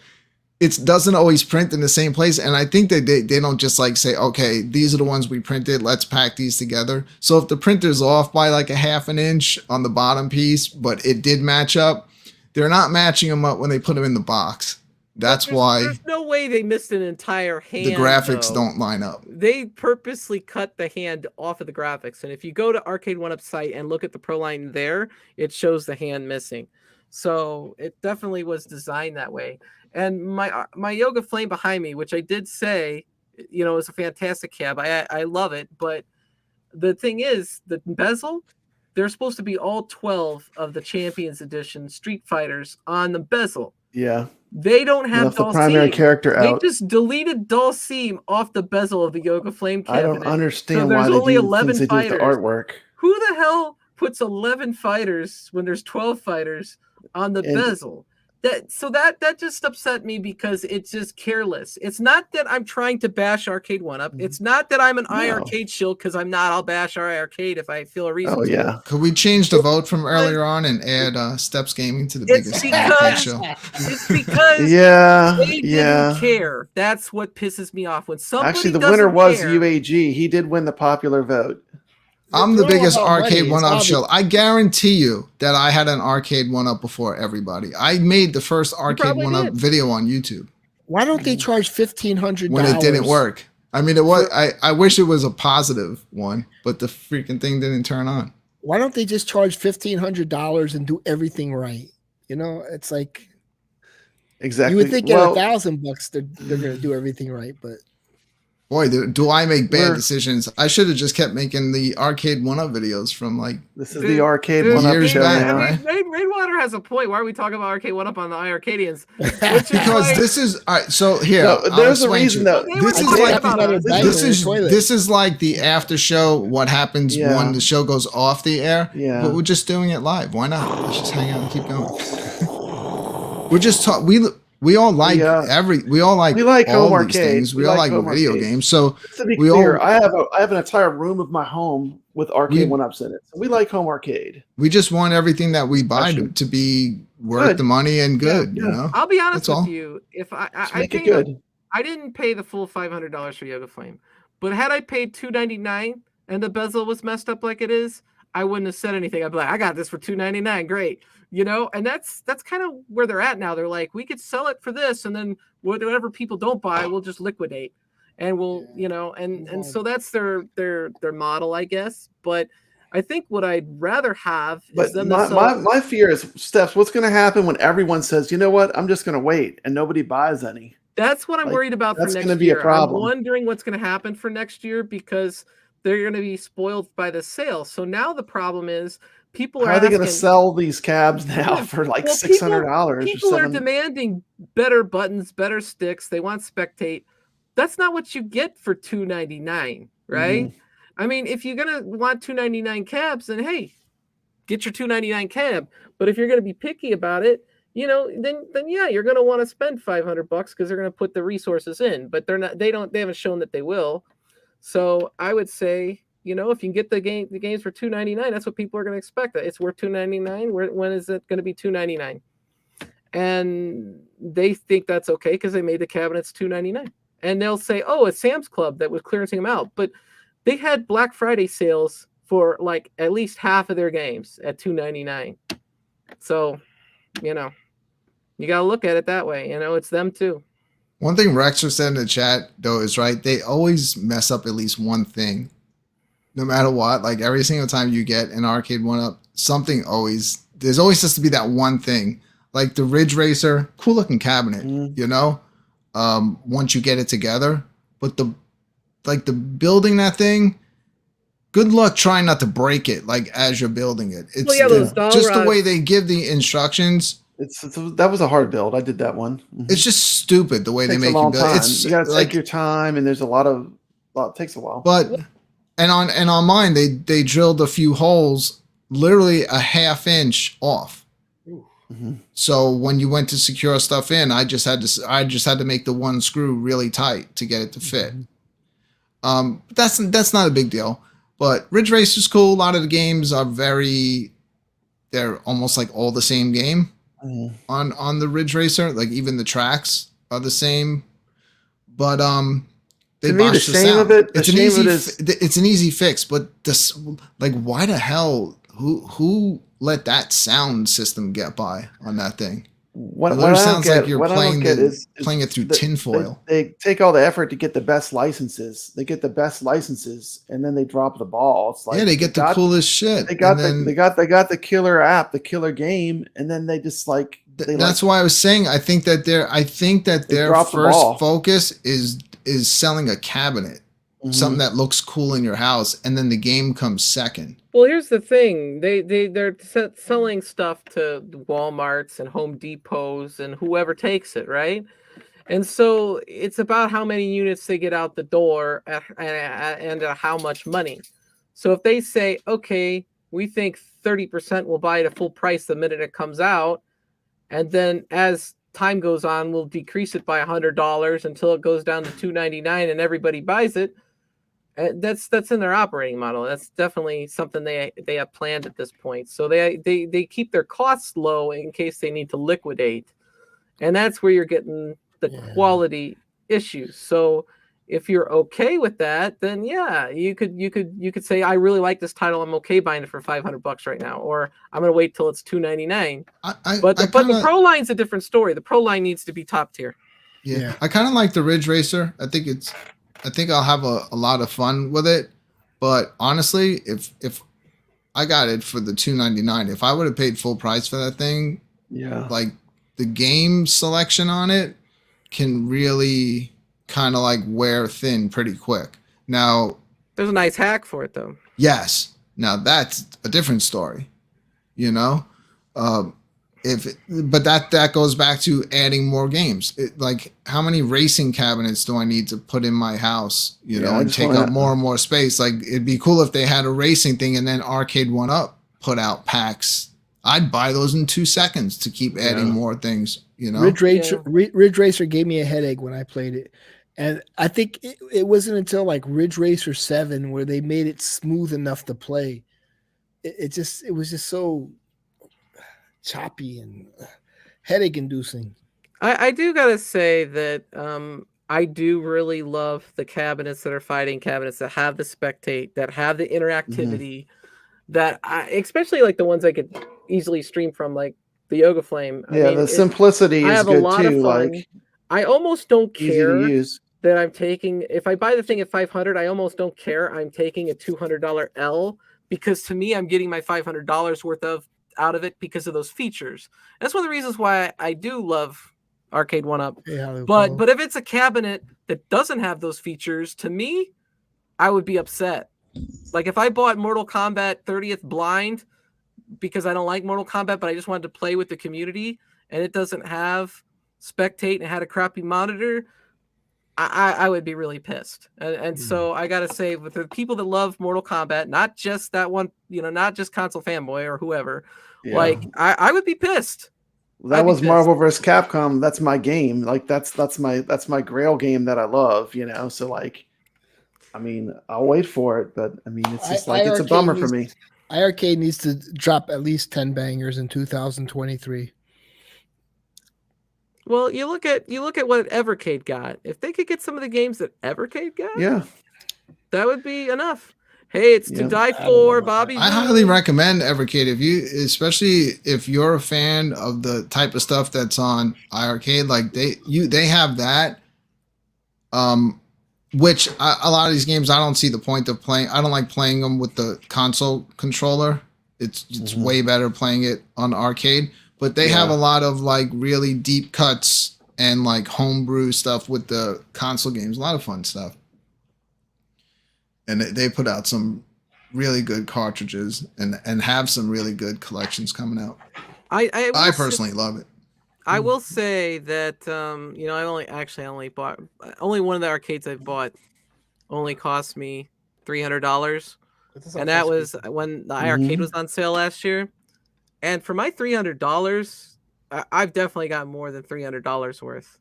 it doesn't always print in the same place. And I think that they don't just like say, okay, these are the ones we printed. Let's pack these together. So if the printer's off by like a half an inch on the bottom piece, but it did match up, they're not matching them up when they put them in the box. That's why
there's no way they missed an entire hand.
the graphics
though.
don't line up.
They purposely cut the hand off of the graphics. And if you go to Arcade 1UP site and look at the Pro Line there, it shows the hand missing. So it definitely was designed that way. And my Yoga Flame behind me, which I did say, you know, is a fantastic cab. I love it. But the thing is, the bezel, there's supposed to be all 12 of the Champions Edition Street Fighters on the bezel.
Yeah.
They don't have
the primary character out.
They just deleted Dulcim off the bezel of the Yoga Flame cabinet.
I don't understand
so
why
there's
they
only
do
11
things they do with
fighters.
the artwork.
Who the hell puts 11 fighters when there's 12 fighters on the bezel? That just upset me because it's just careless. It's not that I'm trying to bash Arcade 1UP. It's not that I'm an iiRcade shill, because I'm not. I'll bash iiRcade if I feel a reason.
Oh,
to.
yeah.
Could we change the vote from earlier on and add Steps Gaming to the biggest arcade show?
It's because they didn't care. That's what pisses me off. When somebody
Actually, the
doesn't
winner was
care,
UAG. He did win the popular vote.
I'm the biggest Arcade
money.
1UP shill. I guarantee you that I had an Arcade 1UP before everybody. I made the first Arcade 1UP video on YouTube.
Why don't they charge $1,500
when it didn't work? I mean, it was. I wish it was a positive one, but the freaking thing didn't turn on.
Why don't they just charge $1,500 and do everything right? You know, it's like
exactly.
You would think at $1,000 they're going to do everything right, but.
Boy, do I make bad decisions. I should have just kept making the Arcade 1UP videos from like
this is the Arcade 1UP show now.
Right? Rainwater has a point. Why are we talking about Arcade 1UP on the iiRcadians?
Because this is all right. So here,
no, there's a reason though.
This is like the after show. What happens when the show goes off the air?
Yeah,
but we're just doing it live. Why not? Let's just hang out and keep going. We're just we all like we all like all
home
these
arcade.
things. We all like video games. So
to be clear, I have an entire room of my home with Arcade 1UPs in it. So we like home arcade.
We just want everything that we buy to be worth the money and good.
Yeah.
You know,
I'll be honest with you. If I didn't pay the full $500 for Yoga Flame, but had I paid $299 and the bezel was messed up like it is, I wouldn't have said anything. I'd be like, I got this for $299, great. You know, and that's kind of where they're at now. They're like, we could sell it for this, and then whatever people don't buy, we'll just liquidate, and we'll, you know, and so that's their model, I guess. But I think what I'd rather have is them.
My fear is, Steps, what's going to happen when everyone says, you know what, I'm just going to wait, and nobody buys any.
That's what I'm worried about for next year. That's going to be a problem. I'm wondering what's going to happen for next year because they're going to be spoiled by the sale. So now the problem is. People
How are they going to sell these cabs now for like $600?
People are demanding better buttons, better sticks. They want spectate. That's not what you get for $299, right? Mm-hmm. I mean, if you're going to want $299 cabs, then hey, get your $299 cab. But if you're going to be picky about it, you know, then yeah, you're going to want to spend $500 because they're going to put the resources in. But they're not. They haven't shown that they will. So I would say. You know, if you can get the games for $299, that's what people are going to expect. It's worth $299. When is it going to be $299? And they think that's okay because they made the cabinets $299. And they'll say, "Oh, it's Sam's Club that was clearancing them out." But they had Black Friday sales for like at least half of their games at $299. So, you know, you got to look at it that way. You know, it's them too.
One thing Rexer said in the chat though is right. They always mess up at least one thing. no matter what. Like every single time you get an arcade 1-up, there's always has to be that one thing. Like the Ridge Racer, cool looking cabinet, you know. Once you get it together, but the building that thing. Good luck trying not to break it, like as you're building it. It's just the way they give the instructions.
That was a hard build. I did that one.
It's just stupid the way they make you build.
You gotta take your time, and there's it takes a while.
But on mine, they drilled a few holes, literally a half inch off. So when you went to secure stuff in, I just had to make the one screw really tight to get it to fit. That's not a big deal. But Ridge Racer's cool. A lot of the games are they're almost like all the same game on the Ridge Racer. Like even the tracks are the same. But they botched the sound. It's an easy fix. But this, like, why the hell? Who let that sound system get by on that thing?
What sounds like you're
playing it through tinfoil.
They take all the effort to get the best licenses. They get the best licenses, and then they drop the ball. It's like
they get the coolest shit.
They got the killer app, the killer game, and then they just like.
That's why I was saying I think that their first focus is selling a cabinet, something that looks cool in your house, and then the game comes second.
Well, here's the thing: they're selling stuff to Walmarts and Home Depots and whoever takes it, right? And so it's about how many units they get out the door and how much money. So if they say, okay, we think 30% will buy it at full price the minute it comes out, and then as time goes on, we'll decrease it by $100 until it goes down to $2.99 and everybody buys it. That's in their operating model. That's definitely something they have planned at this point. So they keep their costs low in case they need to liquidate, and that's where you're getting the quality issues. So if you're okay with that, then yeah, you could say I really like this title. I'm okay buying it for $500 right now, or I'm gonna wait till it's $2.99. But the Pro line's a different story. The Pro line needs to be top tier.
Yeah. I kind of like the Ridge Racer. I think I'll have a lot of fun with it. But honestly, if I got it for the $2.99, if I would have paid full price for that thing, like the game selection on it can really kind of like wear thin pretty quick. Now,
there's a nice hack for it though.
Yes. Now that's a different story, you know? But that goes back to adding more games. Like how many racing cabinets do I need to put in my house, and take up more and more space? Like it'd be cool if they had a racing thing and then Arcade 1-Up put out packs. I'd buy those in 2 seconds to keep adding more things,
Ridge Racer gave me a headache when I played it. And I think it wasn't until like Ridge Racer 7 where they made it smooth enough to play. It was just so choppy and headache inducing.
I do gotta say that I do really love the cabinets that are fighting cabinets that have the spectate, that have the interactivity, that especially like the ones I could easily stream from, like the Yoga Flame.
The simplicity is good too.
Like I almost don't care that I'm taking, if I buy the thing at $500, I almost don't care I'm taking a $200 L, because to me I'm getting my $500 worth out of it because of those features. That's one of the reasons why I do love Arcade 1-Up. But if it's a cabinet that doesn't have those features, to me, I would be upset. Like if I bought Mortal Kombat 30th Blind because I don't like Mortal Kombat, but I just wanted to play with the community, and it doesn't have spectate and it had a crappy monitor, I would be really pissed. And so I gotta say, with the people that love Mortal Kombat, not just that one, not just console fanboy or whoever, like I would be pissed.
That was Marvel vs. Capcom. That's my game. Like that's my Grail game that I love. So like, I mean, I'll wait for it, but I mean, it's just like it's a bummer for me.
iiRcade needs to drop at least 10 bangers in 2023.
Well, you look at what iiRcade got. If they could get some of the games that iiRcade got, that would be enough. Hey, it's to die for, Bobby.
I highly recommend iiRcade especially if you're a fan of the type of stuff that's on iiRcade. Like they have that. which a lot of these games I don't see the point of playing. I don't like playing them with the console controller. It's way better playing it on arcade. But they have a lot of like really deep cuts and like homebrew stuff with the console games. A lot of fun stuff. And they put out some really good cartridges and have some really good collections coming out. I personally love it.
I will say that you know, I only bought one of the arcades I've bought only cost me $300, and that was when the iiRcade was on sale last year. And for my $300, I've definitely got more than $300 worth.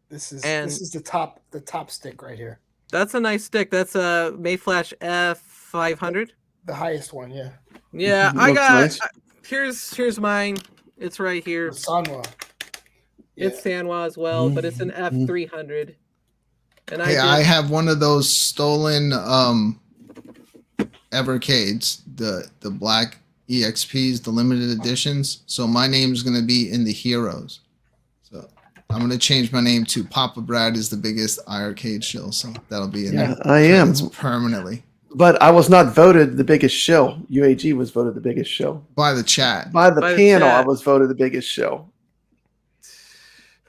This is the top stick right here.
That's a nice stick. That's a Mayflash F500.
The highest one, yeah.
Yeah, I got. Nice. Here's mine. It's right here.
Sanwa.
It's Sanwa as well, but it's an F300. And
I have one of those stolen iiRcades, the black EXPs, the limited editions. So my name's gonna be in the heroes. So I'm gonna change my name to Papa Brad is the biggest iiRcade shill. So that'll be in there.
I am
permanently.
But I was not voted the biggest shill. UAG was voted the biggest shill
by the chat.
By the panel, I was voted the biggest shill.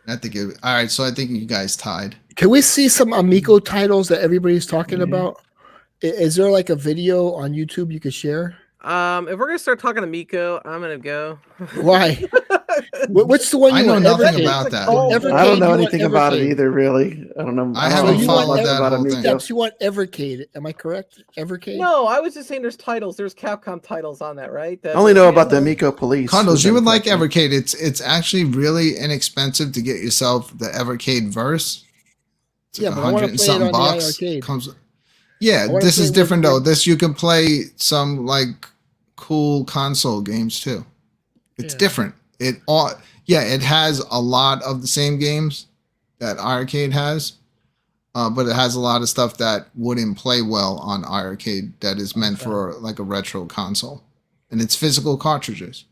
I think it. All right, so I think you guys tied.
Can we see some Amico titles that everybody's talking about? Is there like a video on YouTube you could share?
If we're gonna start talking Amico, I'm gonna go.
Why? What's the one you
I know
want?
nothing about that.
I don't know anything about it either, really. I don't know.
I haven't followed that
about
whole
Amico.
thing.
You want Evercade? Am I correct? Evercade?
No, I was just saying there's titles. There's Capcom titles on that, right?
I only know about the Amico Police.
Condos, you would like Evercade. It's actually really inexpensive to get yourself the Evercade verse. It's like
but I want to play it on the iiRcade.
Yeah, this is different though. This you can play some like cool console games too. It's different. It has a lot of the same games that iiRcade has, but it has a lot of stuff that wouldn't play well on iiRcade that is meant for like a retro console, and it's physical cartridges.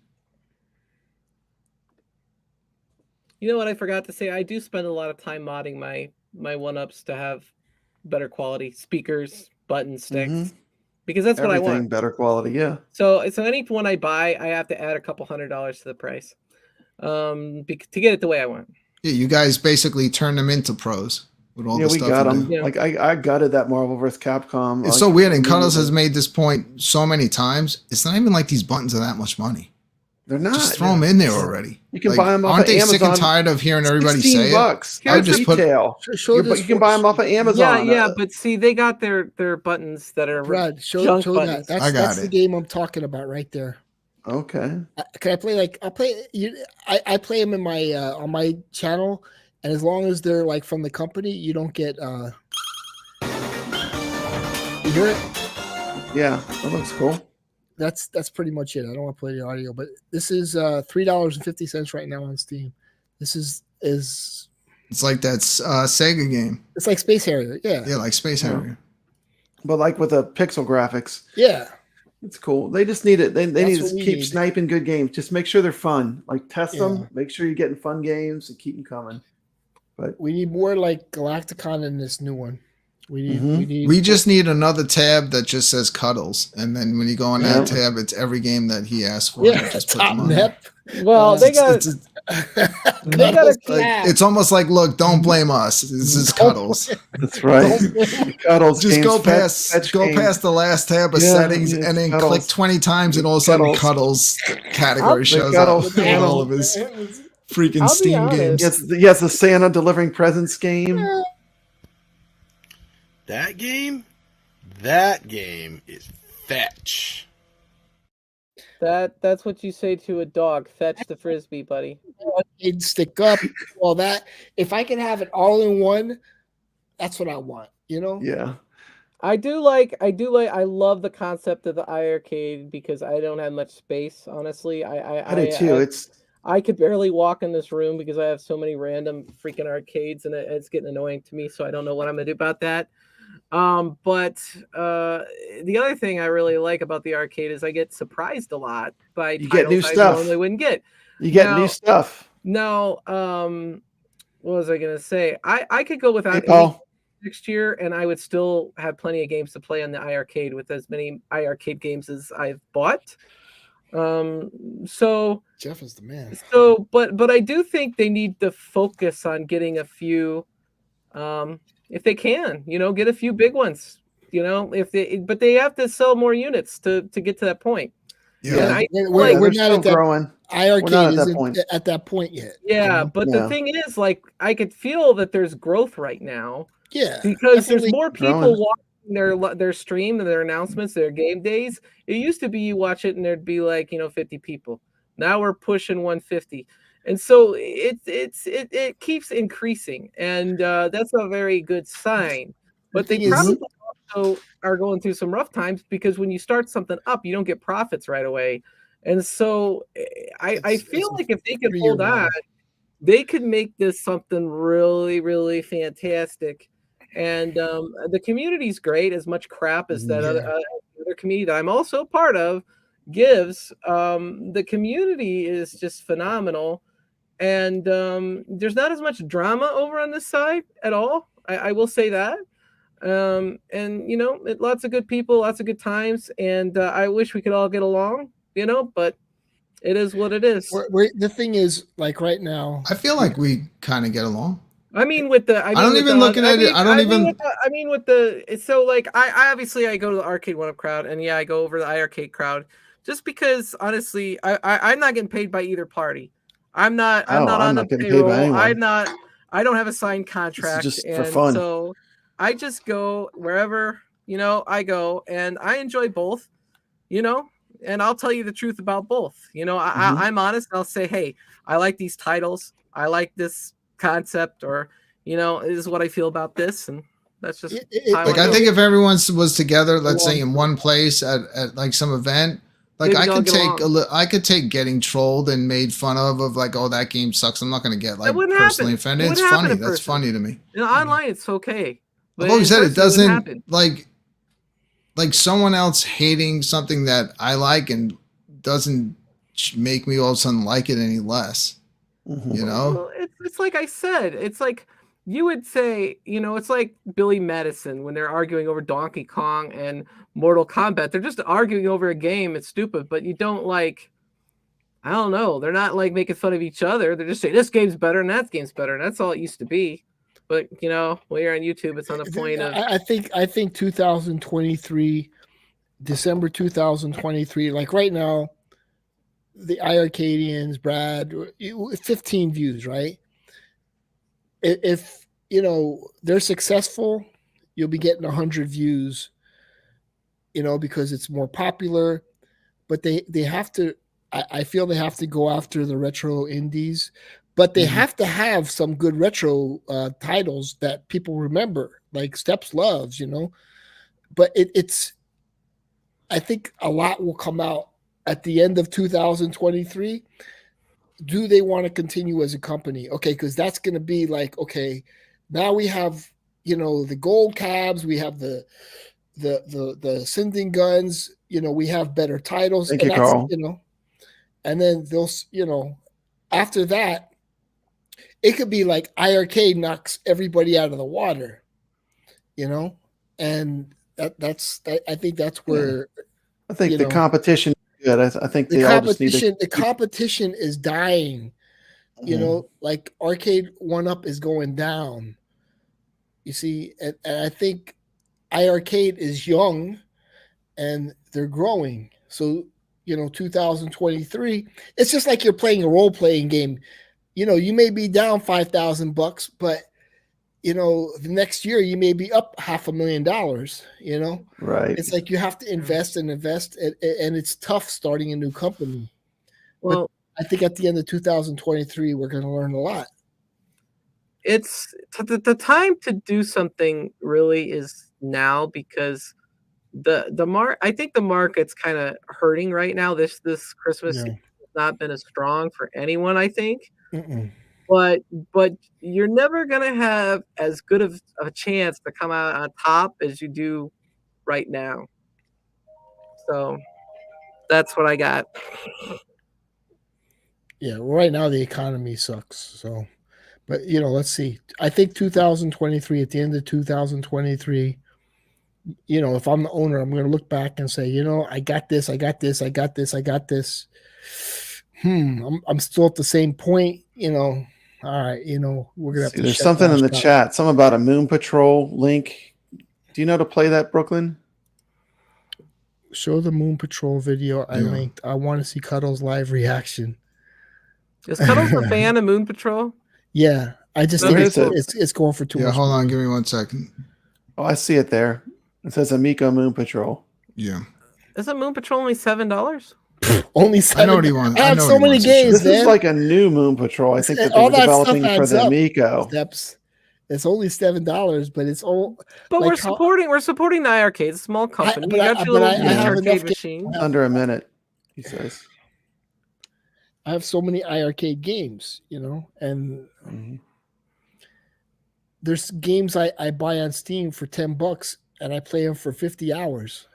You know what I forgot to say? I do spend a lot of time modding my 1-ups to have better quality speakers, buttons, sticks. Because that's what I want.
Better quality, yeah.
So any one I buy, I have to add a couple $100s to the price, to get it the way I want.
Yeah, you guys basically turn them into pros with all the stuff.
We got them. Yeah. Like I gutted that Marvel vs. Capcom.
It's so weird, and Cuddles has made this point so many times. It's not even like these buttons are that much money.
They're not.
Just throw them in there already.
You can buy them off
Aren't
of
they
Amazon.
sick and tired of hearing everybody say
$16.
it? I would just
retail. You can buy them off of Amazon.
Yeah, but see, they got their buttons that are
Brad, show
buttons.
that. That's the game I'm talking about right there.
Okay.
Can I play I play them in my on my channel, and as long as they're like from the company, you don't get you hear it?
Yeah, that looks cool.
That's pretty much it. I don't want to play the audio, but this is $3.50 right now on Steam. This is
it's like that Sega game.
It's like Space Harrier, yeah.
Yeah, like Space Harrier.
But like with the pixel graphics.
Yeah.
It's cool. They just need it. They need to keep sniping good games. Just make sure they're fun. Like test them. Make sure you're getting fun games and keep them coming. But
we need more like Galacticon in this new one.
We just need another tab that just says Cuddles, and then when you go on that tab, it's every game that he asked for.
Yeah,
just
top map.
Well, they got
it's almost like, look, don't blame us. This is Cuddles.
That's right. Cuddles.
Just go past the last tab of settings, and then click 20 times, and all of a sudden Cuddles category shows up in all of his freaking Steam games.
Yes, the Santa delivering presents game.
That game is fetch.
That's what you say to a dog. Fetch the frisbee, buddy.
It'd stick up, all that. If I can have it all in one, that's what I want. You know?
Yeah.
I love the concept of the iiRcade because I don't have much space, honestly.
I do too.
I could barely walk in this room because I have so many random freaking arcades, and it's getting annoying to me. So I don't know what I'm gonna do about that. But the other thing I really like about the arcade is I get surprised a lot by
you get new
I
stuff.
normally wouldn't get.
You get new stuff.
Now, what was I gonna say? I could go without.
Hey, Paul.
next year, and I would still have plenty of games to play on the iiRcade with as many iiRcade games as I've bought. So
Jeff is the man.
So, but I do think they need to focus on getting a few, if they can, get a few big ones. But they have to sell more units to get to that point.
Yeah,
And
we're not at that
growing.
iiRcade isn't at that point yet.
Yeah, but the thing is, like, I could feel that there's growth right now.
Yeah,
because there's more people
growing.
watching their stream and their announcements, their game days. It used to be you watch it and there'd be like 50 people. Now we're pushing 150, and so it keeps increasing, and that's a very good sign. But they probably also are going through some rough times because when you start something up, you don't get profits right away, and so I feel like if they could hold on, they could make this something really, really fantastic. And the community's great, as much crap as that other community that I'm also a part of gives. The community is just phenomenal, and there's not as much drama over on this side at all. I will say that. And lots of good people, lots of good times, and I wish we could all get along, but it is what it is.
The thing is, like right now,
I feel like we kind of get along.
I mean, with the I
don't even look at it.
So like I obviously I go to the Arcade 1-Up crowd, and I go over the iiRcade crowd just because honestly I'm not getting paid by either party. I'm not on the payroll. I don't have a signed contract,
just
and
for fun.
so I just go wherever I go, and I enjoy both. And I'll tell you the truth about both. I'm honest. I'll say, hey, I like these titles. I like this concept, or this is what I feel about this, and that's just
like I think if everyone was together, let's say in one place at like some event, like I could take getting trolled and made fun of like, oh, that game sucks. I'm not going to get like personally offended. It's funny. That's funny to me.
Online, it's okay.
I've always said it doesn't like someone else hating something that I like and doesn't make me all of a sudden like it any less.
Well, it's like I said, it's like you would say, it's like Billy Madison when they're arguing over Donkey Kong and Mortal Kombat. They're just arguing over a game. It's stupid, but you don't like, I don't know. They're not like making fun of each other. They're just saying this game's better and that game's better. And that's all it used to be. But when you're on YouTube, it's on the point of.
I think 2023, December 2023, like right now, the iiRcadians, Brad, 15 views, right? If they're successful, you'll be getting 100 views, because it's more popular. But they have to. I feel they have to go after the retro indies. But they have to have some good retro titles that people remember, like Steps loves, But it's, I think a lot will come out at the end of 2023. Do they want to continue as a company? Okay, because that's going to be like, okay, now we have, the gold cabs, we have the sending guns, we have better titles.
Thank you, Carl.
And then they'll, after that, it could be like iiRcade knocks everybody out of the water, and that's I think that's where
I think the competition is good. I think
the competition is dying. Like Arcade 1-Up is going down. You see, and I think iiRcade is young, and they're growing. So 2023, it's just like you're playing a role playing game. You may be down $5,000, but the next year you may be up $500,000.
Right?
It's like you have to invest and it's tough starting a new company.
Well,
but I think at the end of 2023 we're going to learn a lot.
It's the time to do something really is now, because I think the market's kind of hurting right now. This Christmas has not been as strong for anyone, I think. But you're never gonna have as good of a chance to come out on top as you do right now. So that's what I got.
Yeah, right now the economy sucks. So, But let's see. I think 2023, at the end of 2023, if I'm the owner, I'm going to look back and say, I got this, I got this, I got this, I got this. I'm still at the same point, all right, we're going to have to.
There's something in the chat, something about a Moon Patrol link. Do you know how to play that, Brooklyn?
Show the Moon Patrol video I linked. I want to see Cuddles' live reaction.
Is Cuddles a fan of Moon Patrol?
Yeah, I just think it's going for too much.
Yeah, hold on, give me 1 second.
Oh, I see it there. It says Amico Moon Patrol.
Yeah.
Isn't Moon Patrol only $7?
Only $7.
I know what he wants.
I have so many games.
This is like a new Moon Patrol. I think that they were developing for the Amico.
It's only $7, but it's all.
But we're supporting the iiRcade, a small company. You got your little iiRcade machine.
Under a minute, he says.
I have so many iiRcade games, and there's games I buy on Steam for $10 and I play them for 50 hours,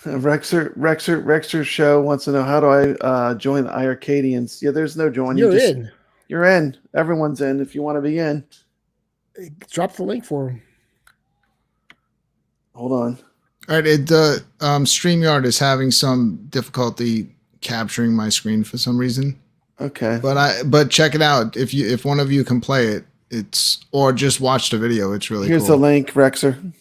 Rexer show wants to know, how do I join the iiRcadians? Yeah, there's no join.
You're in.
You're in. Everyone's in if you want to be in.
Drop the link for him.
Hold on.
All right, the StreamYard is having some difficulty capturing my screen for some reason.
Okay.
But check it out. If one of you can play it, or just watch the video. It's really
Here's
cool.
the link, Rexer.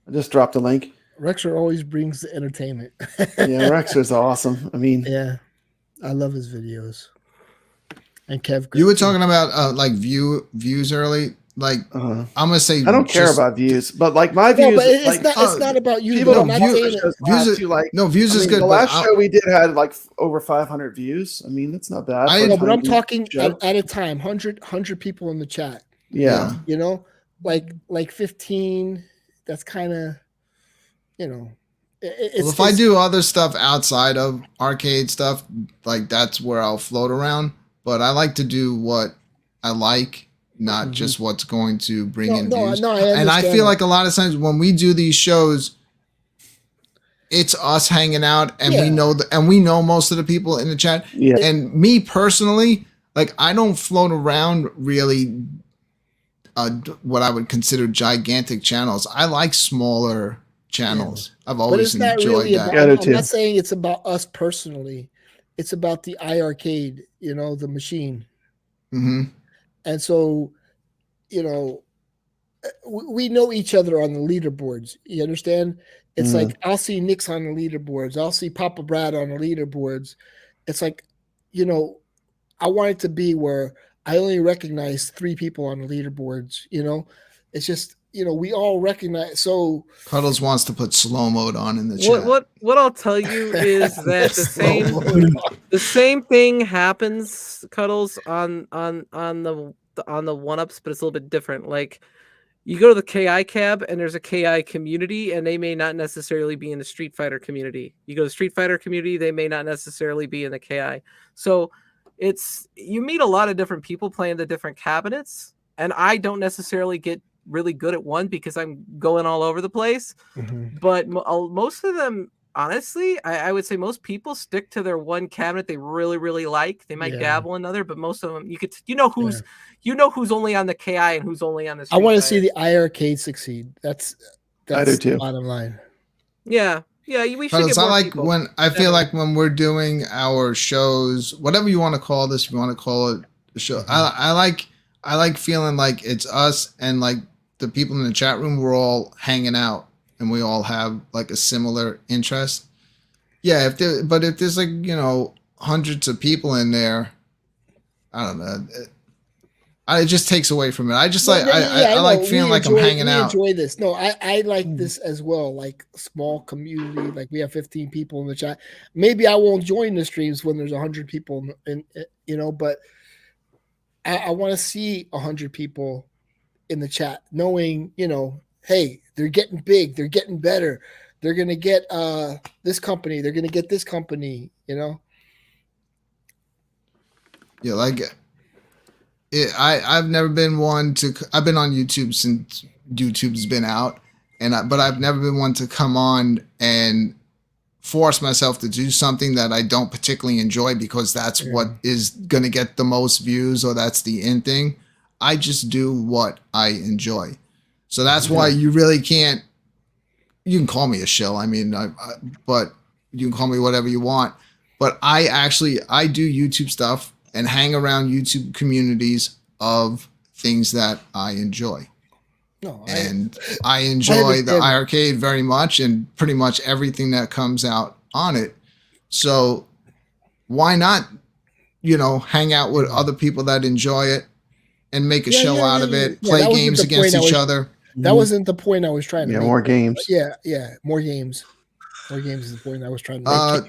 I just dropped the link.
Rexer always brings the entertainment.
Yeah, Rexer's awesome. I mean,
yeah, I love his videos. And kevgret.
You were talking about views early. Like I'm gonna say,
I don't care about views, but like my views.
No, but it's not about you.
Views is good.
The last show we did had like over 500 views. I mean, that's not bad.
But I'm talking at a time. 100 people in the chat.
Yeah.
Like 15. That's kind of,
if I do other stuff outside of arcade stuff, like that's where I'll float around. But I like to do what I like, not just what's going to bring in views. And I feel like a lot of times when we do these shows, it's us hanging out, and we know most of the people in the chat.
Yeah.
And me personally, like I don't float around really what I would consider gigantic channels. I like smaller channels. I've always enjoyed that.
I'm not saying it's about us personally. It's about the iiRcade, the machine.
Mm-hmm.
And so, we know each other on the leaderboards. You understand? It's like I'll see Nick's on the leaderboards. I'll see Papa Brad on the leaderboards. It's like, I want it to be where I only recognize 3 people on the leaderboards. It's just, we all recognize. So
Cuddles wants to put slow mode on in the chat.
What I'll tell you is that the same thing happens, Cuddles, on the 1-ups, but it's a little bit different. Like you go to the KI cab and there's a KI community, and they may not necessarily be in the Street Fighter community. You go to the Street Fighter community, they may not necessarily be in the KI. So you meet a lot of different people playing the different cabinets, and I don't necessarily get really good at one because I'm going all over the place. But most of them, honestly, I would say most people stick to their one cabinet they really, really like. They might dabble another, but most of them who's only on the KI and who's only on the Street
I want to
Fighter.
see the iiRcade succeed. That's
I do too.
The bottom line.
Yeah. We should get more people.
I feel like when we're doing our shows, whatever you want to call this, if you want to call it a show, I like feeling like it's us and like the people in the chat room. We're all hanging out and we all have like a similar interest. Yeah, if there's like hundreds of people in there, I don't know. It just takes away from it. I just I like feeling like I'm hanging out.
Enjoy this. No, I like this as well. Like small community. Like we have 15 people in the chat. Maybe I won't join the streams when there's 100 people in but I want to see 100 people in the chat, knowing hey, they're getting big, they're getting better, they're gonna get this company, they're gonna get this company. Yeah,
like. I've never been one to. I've been on YouTube since YouTube's been out, but I've never been one to come on and force myself to do something that I don't particularly enjoy because that's what is going to get the most views or that's the in thing. I just do what I enjoy. So that's why you really can't, you can call me a shill. I mean, but you can call me whatever you want. But I do YouTube stuff and hang around YouTube communities of things that I enjoy. I enjoy the iiRcade very much and pretty much everything that comes out on it. So why not, hang out with other people that enjoy it and make a show out of it, play games against each other.
That wasn't the point I was trying to make.
More games.
More games. More games is the point I was trying to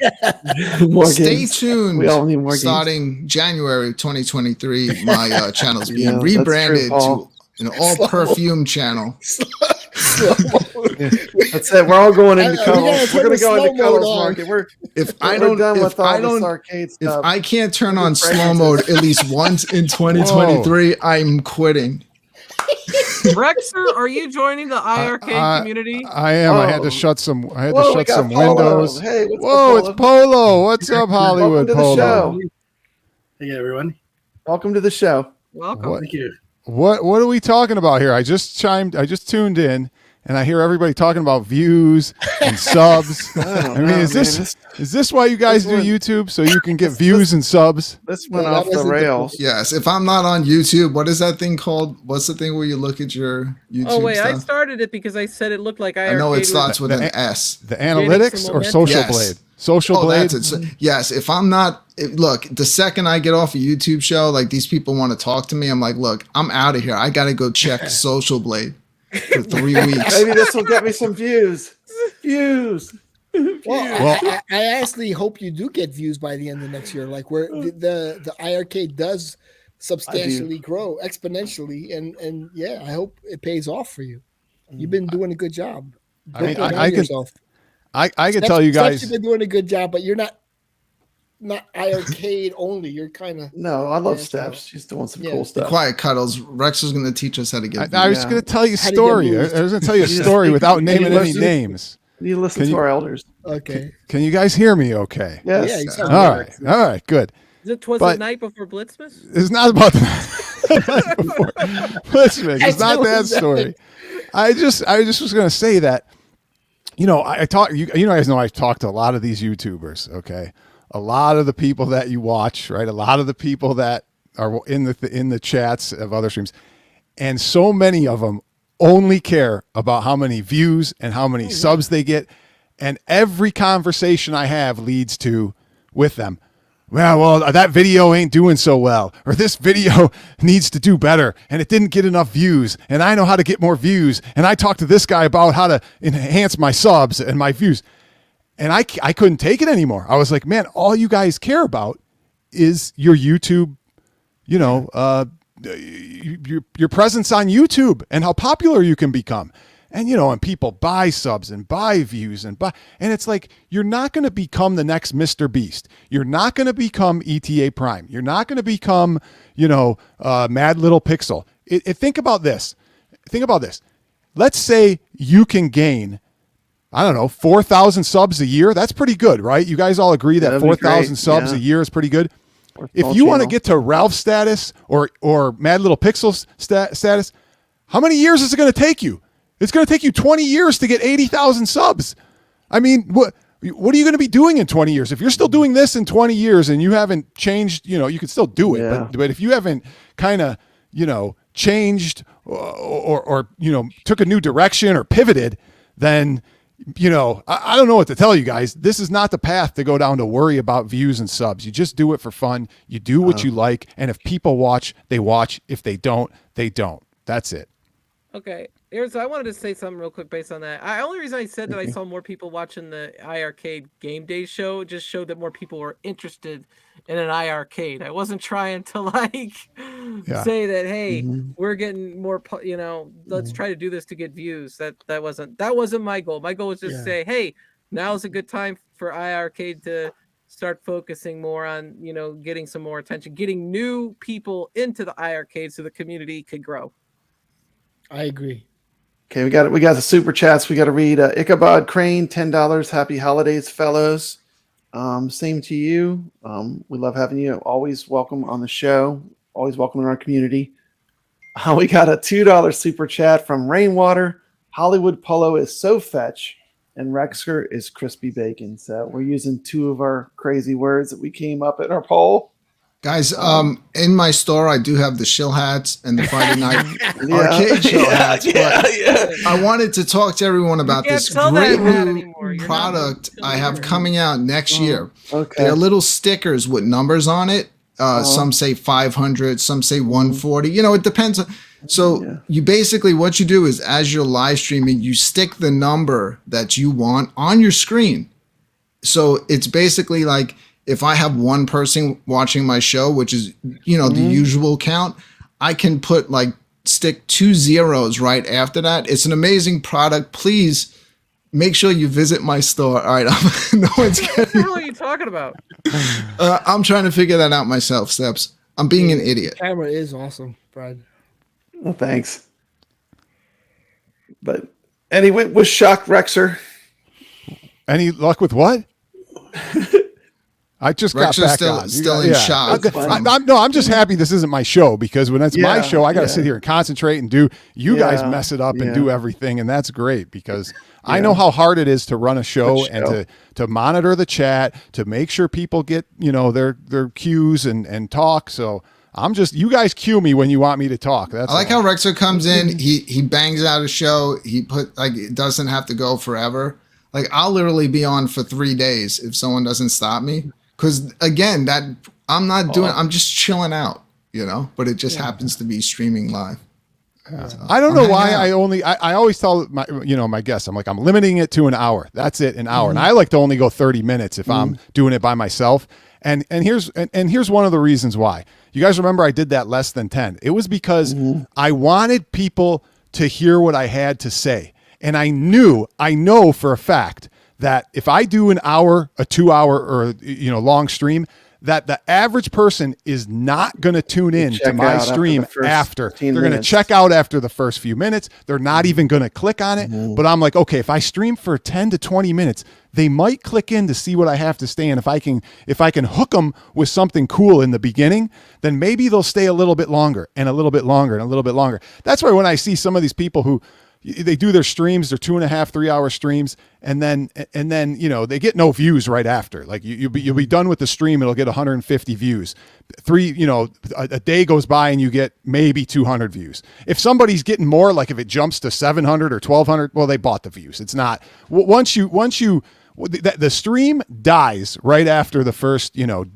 make. Stay tuned.
We all need more
starting games. January 2023, my channel's being rebranded to an all-perfume channel.
That's it. We're all going into Cuddles. We're going to go into Cuddles Market. If
I can't turn on slow mode at least once in 2023, I'm quitting.
Rexer, are you joining the iiRcade community?
I am. I had to shut some. Windows.
Hey,
whoa, it's Polo. What's up, Hollywood Polo?
Hey, everyone.
Welcome to the show.
Welcome.
Thank you.
What are we talking about here? I just tuned in, and I hear everybody talking about views and subs. I mean, is this why you guys do YouTube, so you can get views and subs?
This went off the rails.
Yes. If I'm not on YouTube, what is that thing called? What's the thing where you look at your YouTube?
Oh wait,
stuff?
I started it because I said it looked like iiRcade.
I know it starts with an S.
The analytics or Social Blade? Social Blade.
That's it. So, yes. If I'm not, look, the second I get off a YouTube show, like these people want to talk to me, I'm like, look, I'm out of here. I got to go check Social Blade for 3 weeks.
Maybe this will get me some views.
Well, I actually hope you do get views by the end of next year, like where the iiRcade does substantially grow exponentially, and yeah, I hope it pays off for you. You've been doing a good job.
I can tell you guys,
you've been doing a good job, but you're not iiRcade only. You're kind of
I love Steps. She's doing some cool stuff.
Quiet, Cuddles. Rex was going to teach us how to get.
I was going to tell you a story. I was going to tell you a story without naming any names.
You listen to our elders.
Okay.
Can you guys hear me? Okay.
Yes.
All right. Good.
Was it night before Blitzmas?
It's not about the night before Blitzmas. It's not that story. I just was going to say that. I talk. You guys know I talk to a lot of these YouTubers. Okay, a lot of the people that you watch, right? A lot of the people that are in the chats of other streams, and so many of them only care about how many views and how many subs they get, and every conversation I have leads to with them. Well, that video ain't doing so well, or this video needs to do better, and it didn't get enough views, and I know how to get more views, and I talked to this guy about how to enhance my subs and my views, and I couldn't take it anymore. I was like, man, all you guys care about is your YouTube, your presence on YouTube and how popular you can become. And, and people buy subs and buy views and it's like, you're not going to become the next Mr. Beast. You're not going to become ETA Prime. You're not going to become, Mad Little Pixel. Think about this. Let's say you can gain, 4,000 subs a year. That's pretty good, right? You guys all agree that 4,000 subs a year is pretty good. If you want to get to Ralph status or Mad Little Pixel status, how many years is it going to take you? It's going to take you 20 years to get 80,000 subs. I mean, what are you going to be doing in 20 years? If you're still doing this in 20 years and you haven't changed, you can still do it. But if you haven't kind of, changed or took a new direction or pivoted, then, I don't know what to tell you guys. This is not the path to go down to worry about views and subs. You just do it for fun. You do what you like. And if people watch, they watch. If they don't, they don't. That's it.
Okay. So I wanted to say something real quick based on that. The only reason I said that I saw more people watching the iiRcade Game Day show just showed that more people were interested in an iiRcade. I wasn't trying to say that, hey, we're getting more, let's try to do this to get views. That wasn't my goal. My goal was just to say, hey, now's a good time for iiRcade to start focusing more on, getting some more attention, getting new people into the iiRcade so the community could grow.
I agree.
Okay, we got the super chats. We got to read Ichabod Crane, $10. Happy holidays, fellows. Same to you. We love having you. Always welcome on the show. Always welcome in our community. We got a $2 super chat from Rainwater. Hollywood Polo is so fetch, and Rexer is crispy bacon. So we're using two of our crazy words that we came up in our poll.
Guys, in my store, I do have the shill hats and the Friday night arcade shill hats. But I wanted to talk to everyone about this great new product I have coming out next year.
Okay.
They're little stickers with numbers on it. Some say 500, some say 140. You know, it depends. So you basically, what you do is as you're live streaming, you stick the number that you want on your screen. So it's basically like, if I have one person watching my show, which is, you know, the usual count, I can stick 2 zeros right after that. It's an amazing product. Please make sure you visit my store. All right. No one's
What the hell are you talking about?
I'm trying to figure that out myself, Steps. I'm being an idiot.
Camera is awesome, Brad.
Well, thanks. But anyway, was shocked, Rexer.
Any luck with what? I just got back on.
Still in shock.
I'm just happy this isn't my show, because when it's my show, I got to sit here and concentrate and do. You guys mess it up and do everything, and that's great because I know how hard it is to run a show and to monitor the chat, to make sure people get their cues and talk. So you guys cue me when you want me to talk. That's
I like how Rexer comes in. He bangs out a show. It doesn't have to go forever. Like I'll literally be on for 3 days if someone doesn't stop me. Because again, I'm not doing. I'm just chilling out, But it just happens to be streaming live.
Yeah. So I don't know why I always tell my guests, I'm like, I'm limiting it to an hour. That's it, an hour. And I like to only go 30 minutes if I'm doing it by myself. And here's one of the reasons why. You guys remember I did that less than 10. It was because I wanted people to hear what I had to say. And I know for a fact that if I do an hour, a 2 hour, or long stream, that the average person is not going to tune in to my stream after. They're going to check out after the first few minutes. They're not even going to click on it. But I'm like, okay, if I stream for 10 to 20 minutes, they might click in to see what I have to say. And if I can hook them with something cool in the beginning, then maybe they'll stay a little bit longer and a little bit longer and a little bit longer. That's why when I see some of these people who they do their streams, their 2.5, 3 hour streams, and then they get no views right after. Like you'll be done with the stream, it'll get 150 views. A day goes by and you get maybe 200 views. If somebody's getting more, like if it jumps to 700 or 1200, well, they bought the views. It's not the stream dies right after the first,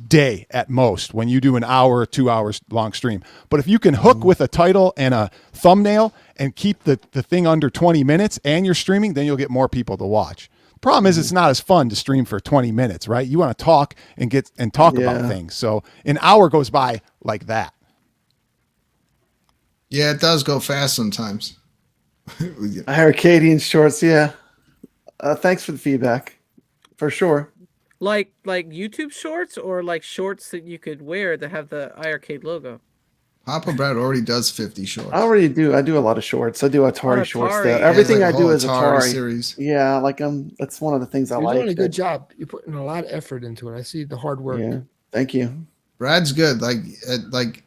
day at most when you do an hour or 2 hours long stream. But if you can hook with a title and a thumbnail and keep the thing under 20 minutes and you're streaming, then you'll get more people to watch. Problem is it's not as fun to stream for 20 minutes, right? You want to talk and talk about things. So an hour goes by like that.
Yeah, it does go fast sometimes.
iiRcadians shorts, yeah. Thanks for the feedback. For sure.
Like YouTube shorts or like shorts that you could wear that have the iiRcade logo?
Papa Brad already does 50 shorts.
I already do. I do a lot of shorts. I do Atari shorts. Everything I do is Atari
series.
Yeah, that's one of the things I like.
You're doing a good job. You're putting a lot of effort into it. I see the hard work.
Yeah. Thank you.
Brad's good. Like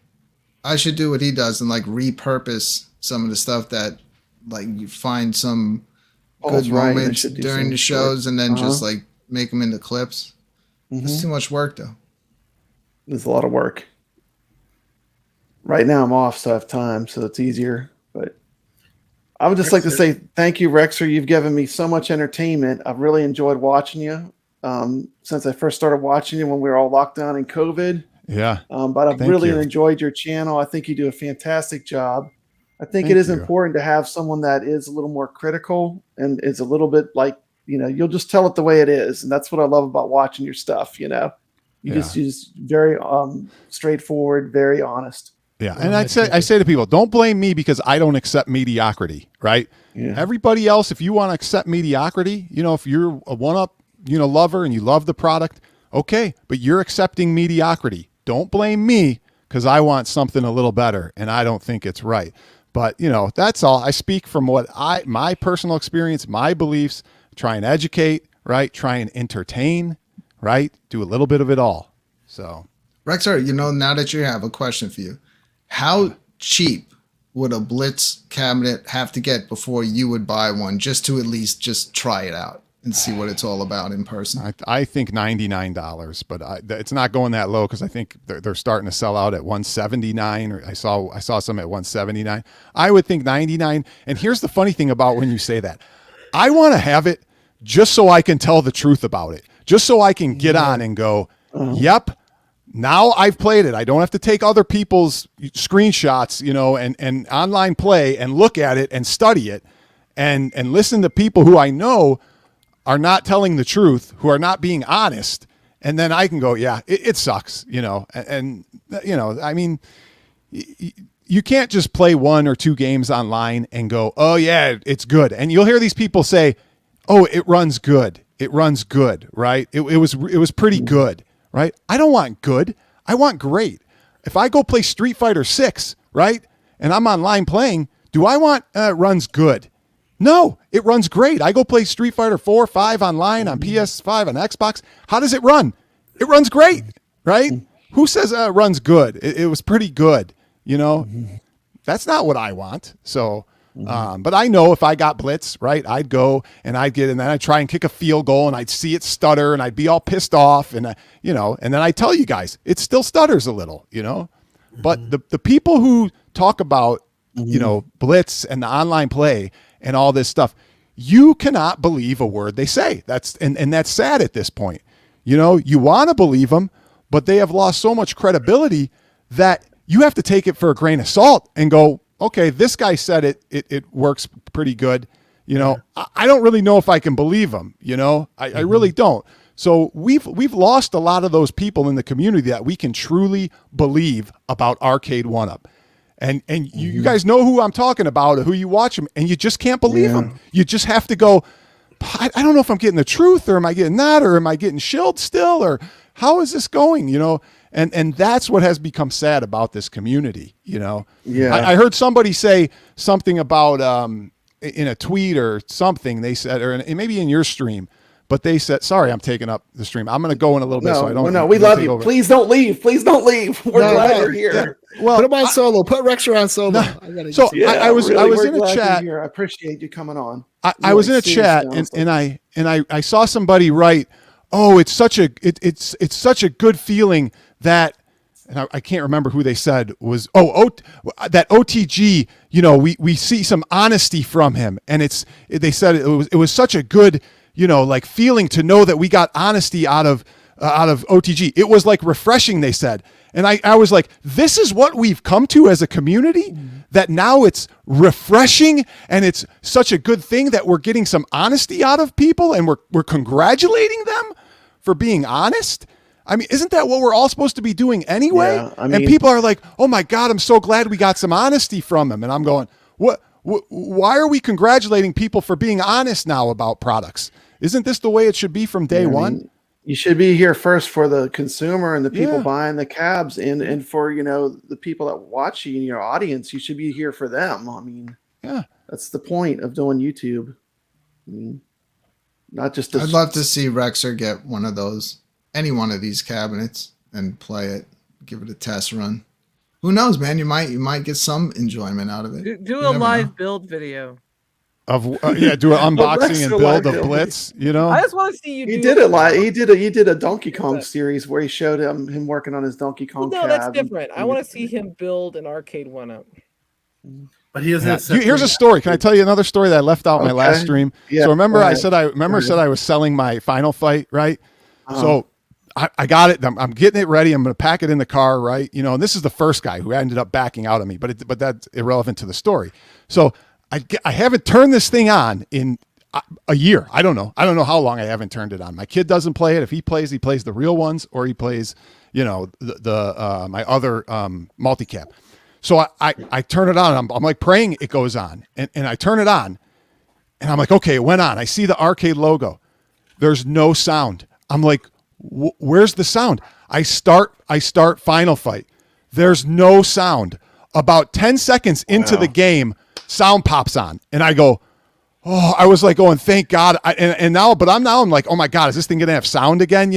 I should do what he does and repurpose some of the stuff that you find some good moments during the shows and then just make them into clips. It's too much work though.
There's a lot of work. Right now I'm off, so I have time, so it's easier. But I would just like to say thank you, Rexer. You've given me so much entertainment. I've really enjoyed watching you since I first started watching you when we were all locked down in COVID.
Yeah.
But I've really enjoyed your channel. I think you do a fantastic job. I think it is important to have someone that is a little more critical and is a little bit you'll just tell it the way it is. And that's what I love about watching your stuff. You're just very straightforward, very honest.
Yeah. And I say to people, don't blame me because I don't accept mediocrity, right? Yeah. Everybody else, if you want to accept mediocrity, if you're a one-up, lover and you love the product, okay, but you're accepting mediocrity. Don't blame me because I want something a little better and I don't think it's right. But that's all. I speak from my personal experience, my beliefs. Try and educate, right? Try and entertain, right? Do a little bit of it all. So,
Rexar, now that you have a question for you, how cheap would a Blitz cabinet have to get before you would buy one, just to at least just try it out and see what it's all about in person?
I think $99, but it's not going that low because I think they're starting to sell out at $179. Or I saw some at $179. I would think $99. And here's the funny thing about when you say that, I want to have it just so I can tell the truth about it, just so I can get on and go, yep. Now I've played it. I don't have to take other people's screenshots, and online play and look at it and study it and listen to people who I know are not telling the truth, who are not being honest. And then I can go, yeah, it sucks, and I mean, you can't just play 1 or 2 games online and go, oh yeah, it's good. And you'll hear these people say, oh, it runs good. It runs good, right? It was pretty good, right? I don't want good. I want great. If I go play Street Fighter 6, right, and I'm online playing, do I want runs good? No, it runs great. I go play Street Fighter 4, 5 online on PS5 on Xbox. How does it run? It runs great, right? Who says it runs good? It was pretty good, That's not what I want. So, but I know if I got Blitz, right, I'd go and and then I'd try and kick a field goal and I'd see it stutter and I'd be all pissed off and, and then I tell you guys, it still stutters a little, But the people who talk about, Blitz and the online play and all this stuff, you cannot believe a word they say. That's sad at this point. You want to believe them, but they have lost so much credibility that you have to take it for a grain of salt and go, okay, this guy said it works pretty good. I don't really know if I can believe him. I really don't. So we've lost a lot of those people in the community that we can truly believe about Arcade 1UP. And you guys know who I'm talking about, who you watch them, and you just can't believe them. You just have to go, I don't know if I'm getting the truth, or am I getting that, or am I getting shilled still, or how is this going, And that's what has become sad about this community, Yeah. I heard somebody say something about in a tweet or something, they said, or maybe in your stream, but they said, sorry, I'm taking up the stream. I'm going to go in a little bit so I don't.
No, we love you. Over. Please don't leave. Please don't leave. We're glad you're here.
Yeah. Well, put him on solo. Put Rexer on solo.
I was in a chat.
I appreciate you coming on.
I was in a chat and I saw somebody write, oh, it's such a good feeling that, and I can't remember who they said was, that OTG, we see some honesty from him, and they said it was such a good, like feeling to know that we got honesty out of OTG. It was like refreshing, they said. And I was like, this is what we've come to as a community, that now it's refreshing and it's such a good thing that we're getting some honesty out of people and we're congratulating them for being honest. I mean, isn't that what we're all supposed to be doing anyway? Yeah, and people are like, oh my God, I'm so glad we got some honesty from them. And I'm going, why are we congratulating people for being honest now about products? Isn't this the way it should be from day one?
You should be here first for the consumer and the people buying the cabs, and for the people that watch you in your audience. You should be here for them. I mean, that's the point of doing YouTube. I mean, not just.
I'd love to see Rexer get one of those, any one of these cabinets, and play it, give it a test run. Who knows, man? You might get some enjoyment out of it.
Do a live build video.
Of do an unboxing and build of Blitz,
I just want to see you.
He did it live. He did a Donkey Kong series where he showed him working on his Donkey Kong.
No, that's different. I want to see him build an Arcade 1UP.
But he doesn't.
Here's a story. Can I tell you another story that I left out in my last stream? Yeah. So remember, I said I was selling my Final Fight, right? So I got it. I'm getting it ready. I'm going to pack it in the car, right? And this is the first guy who ended up backing out of me, but that's irrelevant to the story. So I haven't turned this thing on in a year. I don't know how long I haven't turned it on. My kid doesn't play it. If he plays the real ones, or he plays, the my other multicap. So I turn it on. I'm like praying it goes on, and I turn it on, and I'm like, okay, it went on. I see the arcade logo. There's no sound. I'm like, where's the sound? I start Final Fight. There's no sound. About 10 seconds into the game, sound pops on, and I go, oh, I was like going, thank God. I'm like, oh my God, is this thing gonna have sound again?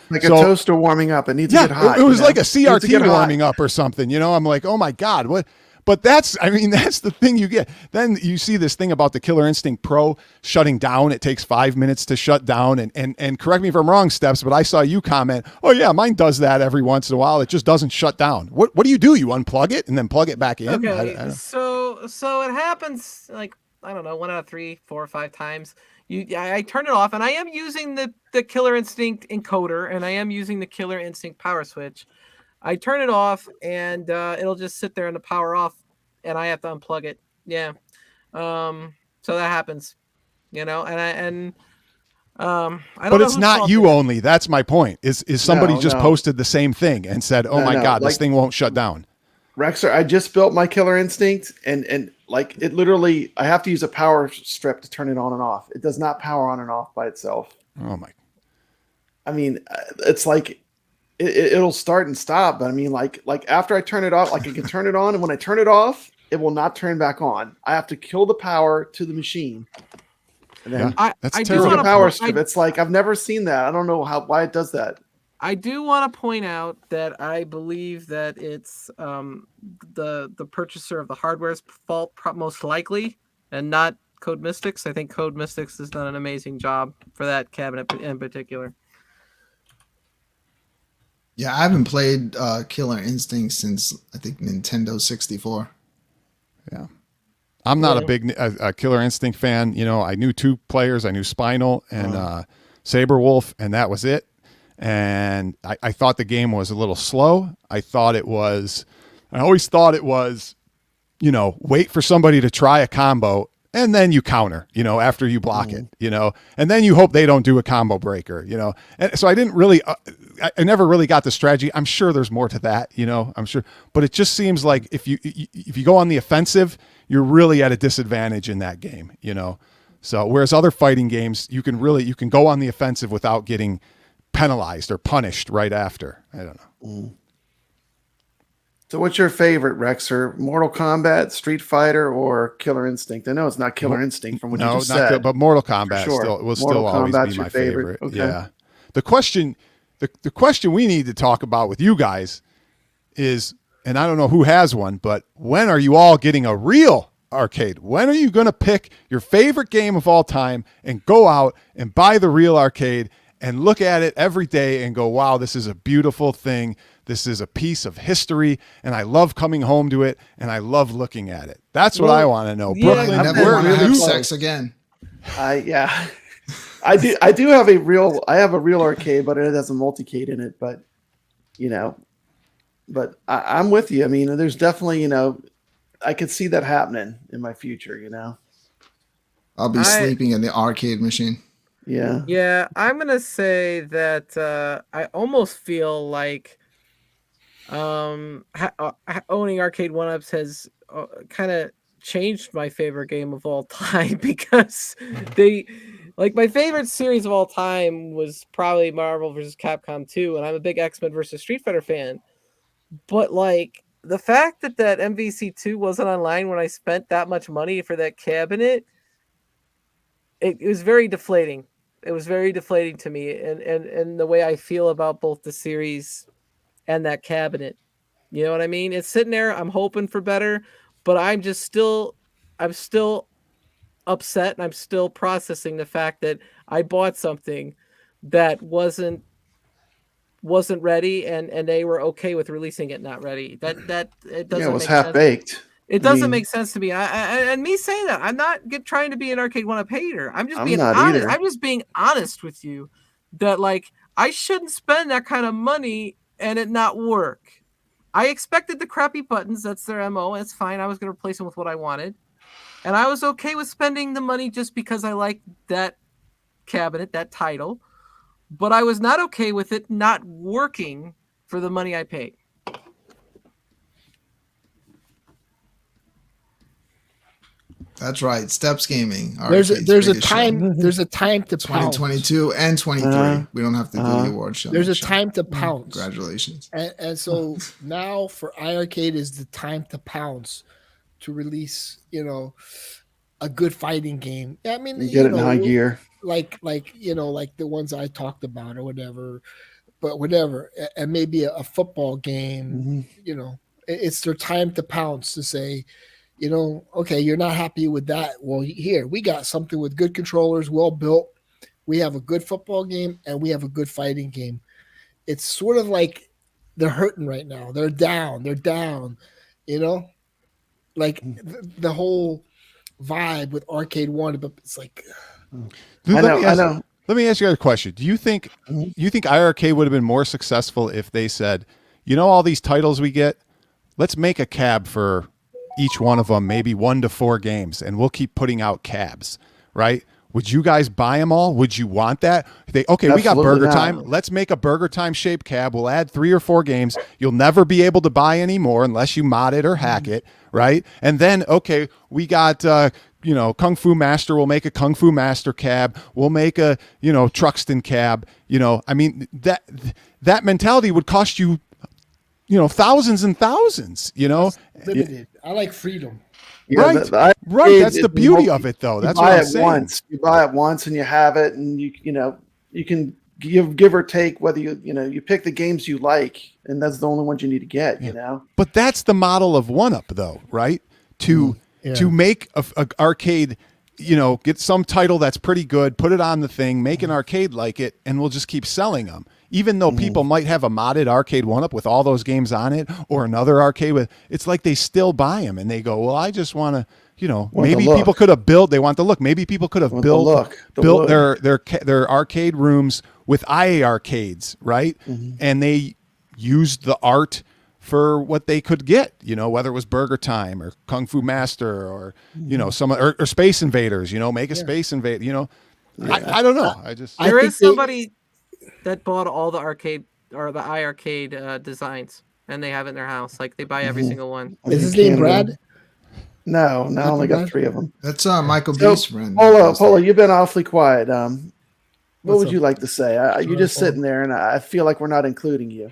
Like a toaster warming up. It needs to get hot.
It was like a CRT warming up or something. I'm like, oh my God, what? But that's the thing you get. Then you see this thing about the Killer Instinct Pro shutting down. It takes 5 minutes to shut down. And correct me if I'm wrong, Steps, but I saw you comment, oh yeah, mine does that every once in a while. It just doesn't shut down. What do? You unplug it and then plug it back in?
Okay, so it happens like, I don't know, 1 out of 3, 4 or 5 times. I turn it off, and I am using the Killer Instinct encoder, and I am using the Killer Instinct power switch. I turn it off, and it'll just sit there in the power off, and I have to unplug it. Yeah, so that happens, and I don't.
But it's not you only. That's my point. Is somebody just posted the same thing and said, "Oh my God, this thing won't shut down."
Rexer, I just built my Killer Instinct, and like it literally, I have to use a power strip to turn it on and off. It does not power on and off by itself.
Oh my!
I mean, it's like it'll start and stop, but I mean, like after I turn it off, like I can turn it on, and when I turn it off, it will not turn back on. I have to kill the power to the machine. And then
that's
terrible. A power strip. It's like I've never seen that. I don't know why it does that.
I do want to point out that I believe that it's the purchaser of the hardware's fault, most likely, and not Code Mystics. I think Code Mystics has done an amazing job for that cabinet in particular.
Yeah, I haven't played Killer Instinct since I think Nintendo 64.
Yeah. I'm not a big Killer Instinct fan. I knew 2 players. I knew Spinal and Saberwolf, and that was it. And I thought the game was a little slow. I always thought it was, wait for somebody to try a combo and then you counter, after you block it, and then you hope they don't do a combo breaker, And so I didn't really, I never really got the strategy. I'm sure there's more to that, I'm sure, but it just seems like if you go on the offensive, you're really at a disadvantage in that game, So whereas other fighting games, you can go on the offensive without getting penalized or punished right after. I don't know.
So what's your favorite, Rexer? Mortal Kombat, Street Fighter, or Killer Instinct? I know it's not Killer Instinct from what you just said.
But Mortal Kombat will still always be my favorite. Okay. Yeah. The question we need to talk about with you guys is, and I don't know who has one, but when are you all getting a real arcade? When are you going to pick your favorite game of all time and go out and buy the real arcade and look at it every day and go, wow, this is a beautiful thing. This is a piece of history, and I love coming home to it, and I love looking at it. That's what I want to know.
Yeah, Brooklyn, I never want to have sex again.
I do have a real arcade, but it has a multicade in it. But I'm with you. I mean, there's definitely I could see that happening in my future.
I'll be sleeping in the arcade machine.
Yeah, I'm gonna say that I almost feel like owning arcade 1-ups has kind of changed my favorite game of all time, because my favorite series of all time was probably Marvel vs. Capcom 2, and I'm a big X-Men vs. Street Fighter fan. But the fact that MVC2 wasn't online when I spent that much money for that cabinet, it was very deflating. It was very deflating to me, and the way I feel about both the series and that cabinet. You know what I mean? It's sitting there. I'm hoping for better, but I'm still upset, and I'm still processing the fact that I bought something that wasn't ready, and they were okay with releasing it not ready. That it doesn't.
It was half baked.
It doesn't make sense to me. And me saying that, I'm not trying to be an arcade 1-up hater. I'm just being honest. I'm just being honest with you that I shouldn't spend that kind of money and it not work. I expected the crappy buttons. That's their MO. It's fine. I was going to replace them with what I wanted. And I was okay with spending the money just because I liked that cabinet, that title. But I was not okay with it not working for the money I paid.
That's right. Steps Gaming.
There's a time to pounce.
2022 and 23. We don't have to do the award show.
There's a time to pounce.
Congratulations.
And so now for iiRcade is the time to pounce to release, a good fighting game. I mean,
you get it in high gear.
Like the ones I talked about or whatever, but whatever. And maybe a football game, it's their time to pounce to say, okay, you're not happy with that. Well, here, we got something with good controllers, well built. We have a good football game and we have a good fighting game. It's sort of like they're hurting right now. They're down, like the whole vibe with Arcade 1, but it's like...
I know. Let me ask you a question. Do you think iiRcade would have been more successful if they said, all these titles we get, let's make a cab for each one of them, maybe 1 to 4 games, and we'll keep putting out cabs, right? Would you guys buy them all? Would you want that? We got Burger Time. Let's make a Burger Time shaped cab. We'll add 3 or 4 games. You'll never be able to buy any more unless you mod it or hack it, right? And then, we got Kung Fu Master. We'll make a Kung Fu Master cab. We'll make a Truxton cab. I mean that mentality would cost you thousands and thousands.
Limited. I like freedom.
Yeah, right. That's the beauty of it, though. That's what I'm saying.
You buy it once and you have it, and you can give or take whether you pick the games you like, and that's the only ones you need to get.
But that's the model of 1UP, though, right? To make a arcade, get some title that's pretty good, put it on the thing, make an arcade like it, and we'll just keep selling them. Even though people might have a modded arcade 1UP with all those games on it, or another arcade with, it's like they still buy them and they go, well, I just want to, maybe people could have built. They want the look. Maybe people could have built their arcade rooms with iiRcades, right? And they used the art for what they could get, whether it was Burger Time or Kung Fu Master or or Space Invaders, make a Space Invader. I don't know.
There is somebody that bought all the arcade or the iiRcade designs, and they have it in their house. Like they buy every single one.
Is his name Brad?
No, I only got 3 of them.
That's Michael B's friend.
Polo, you've been awfully quiet. What would you like to say? You're just sitting there, and I feel like we're not including you.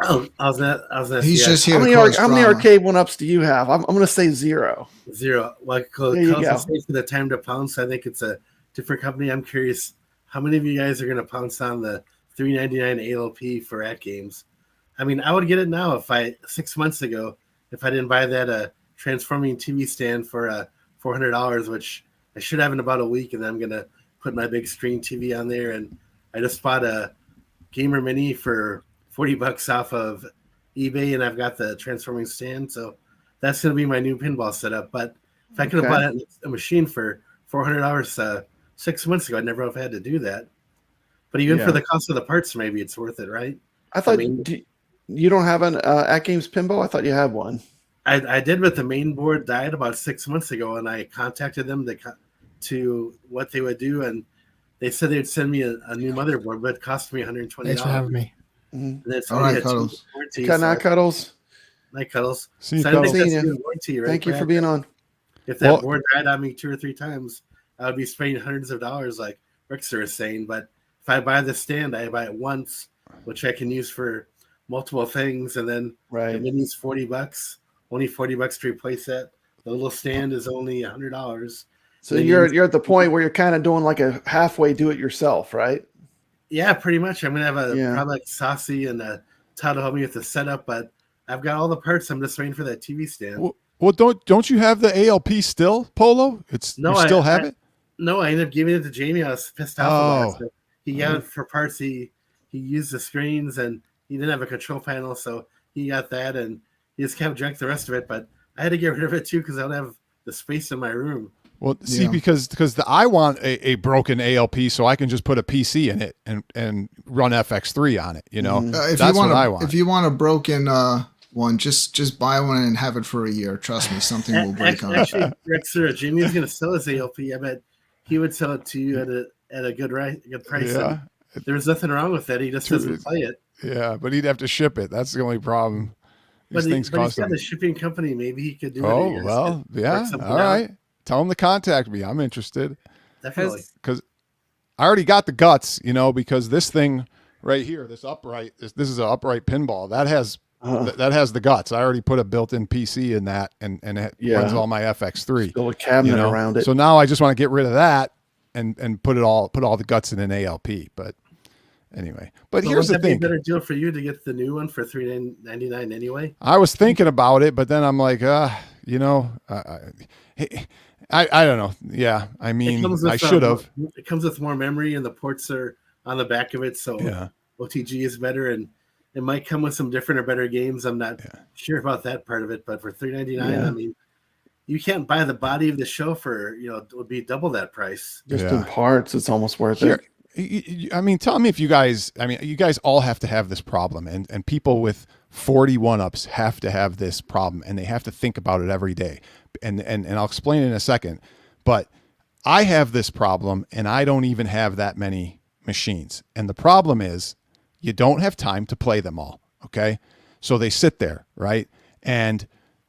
Oh, I was not.
He's just here.
How many arcade 1UPs do you have? I'm going to say 0.
0. Like for the time to pounce, I think it's a different company. I'm curious, how many of you guys are going to pounce on the $3.99 ALP for at games? I mean, I would get it now 6 months ago if I didn't buy that transforming TV stand for $400, which I should have in about a week, and then I'm going to put my big screen TV on there. And I just bought a Gamer Mini for $40 off of eBay, and I've got the transforming stand, so that's going to be my new pinball setup. But if I could have bought a machine for $400 6 months ago, I'd never have had to do that. But even for the cost of the parts, maybe it's worth it, right?
I thought you don't have an at games pinball. I thought you had one.
I did, but the main board died about 6 months ago, and I contacted them to what they would do, and they said they'd send me a new motherboard, but it cost me $120.
Thanks for having me.
All right, Cuddles.
Night, Cuddles.
Night, Cuddles.
See you, Cuddles. Thank you for being on.
If that board died on me 2 or 3 times, I would be spending hundreds of dollars, like Rickster is saying. But if I buy the stand, I buy it once, which I can use for multiple things, and then the mini's $40. Only $40 to replace it. The little stand is only $100.
So you're at the point where you're kind of doing like a halfway do it yourself, right?
Yeah, pretty much. I'm gonna have probably like Saucy and Todd to help me with the setup, but I've got all the parts. I'm just waiting for that TV stand.
Well, don't you have the ALP still, Polo? You still have it?
No, I ended up giving it to Jamie. I was pissed off. He got it for parts. He used the screens, and he didn't have a control panel, so he got that, and he just kept drank the rest of it. But I had to get rid of it too because I don't have the space in my room.
Well, see, because I want a broken ALP so I can just put a PC in it and run FX3 on it. That's what I want.
If you want a broken one, just buy one and have it for a year. Trust me, something will break on it.
Actually, Rexer, Jamie's going to sell his ALP. I bet he would sell it to you at a good price.
Yeah.
There's nothing wrong with that. He just doesn't play it.
Yeah, but he'd have to ship it. That's the only problem.
But he's got a shipping company. Maybe he could do it.
Oh, well, yeah. All right. tell them to contact me. I'm interested.
Definitely.
Because I already got the guts, because this thing right here, this is an upright pinball that has the guts. I already put a built-in PC in that, and it runs all my FX3.
Build a cabinet around it.
So now I just want to get rid of that and put all the guts in an ALP. But anyway, here's the thing.
Be a better deal for you to get the new one for $399 anyway.
I was thinking about it, but then I'm like, I don't know. Yeah, I mean, I should have.
It comes with more memory, and the ports are on the back of it, so OTG is better, and it might come with some different or better games. I'm not sure about that part of it, but for $399, I mean, you can't buy the body of the show for it would be double that price.
Just in parts, it's almost worth it.
I mean, tell me if you guys all have to have this problem, and people with 41-ups have to have this problem, and they have to think about it every day. And I'll explain in a second, but I have this problem, and I don't even have that many machines. And the problem is you don't have time to play them all. Okay. So they sit there, right? And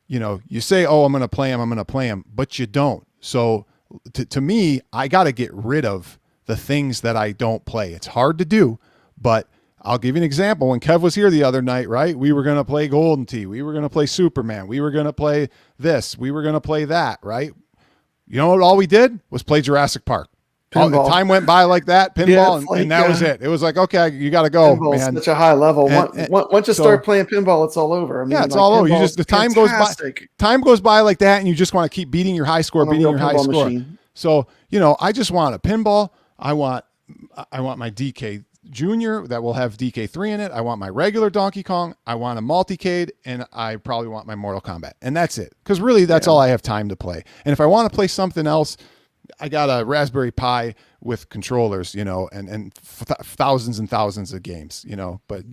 you say, oh, I'm going to play them, but you don't. So to me, I got to get rid of the things that I don't play. It's hard to do, but I'll give you an example. When Kev was here the other night, right? We were going to play Golden Tee. We were going to play Superman. We were going to play this. We were going to play that, right? You know what all we did was play Jurassic Park. All the time went by like that, pinball, and that was it. It was like, okay, you got to go,
Pinball's
man.
such a high level. Once you start playing pinball, it's all over. I mean,
it's all over. You just time goes by like that, and you just want to keep beating your high score, Machine. So I just want a pinball. I want my DK Junior that will have DK3 in it. I want my regular Donkey Kong. I want a multicade, and I probably want my Mortal Kombat, and that's it. Because really, that's all I have time to play. And if I want to play something else, I got a Raspberry Pi with controllers, and thousands and thousands of games, But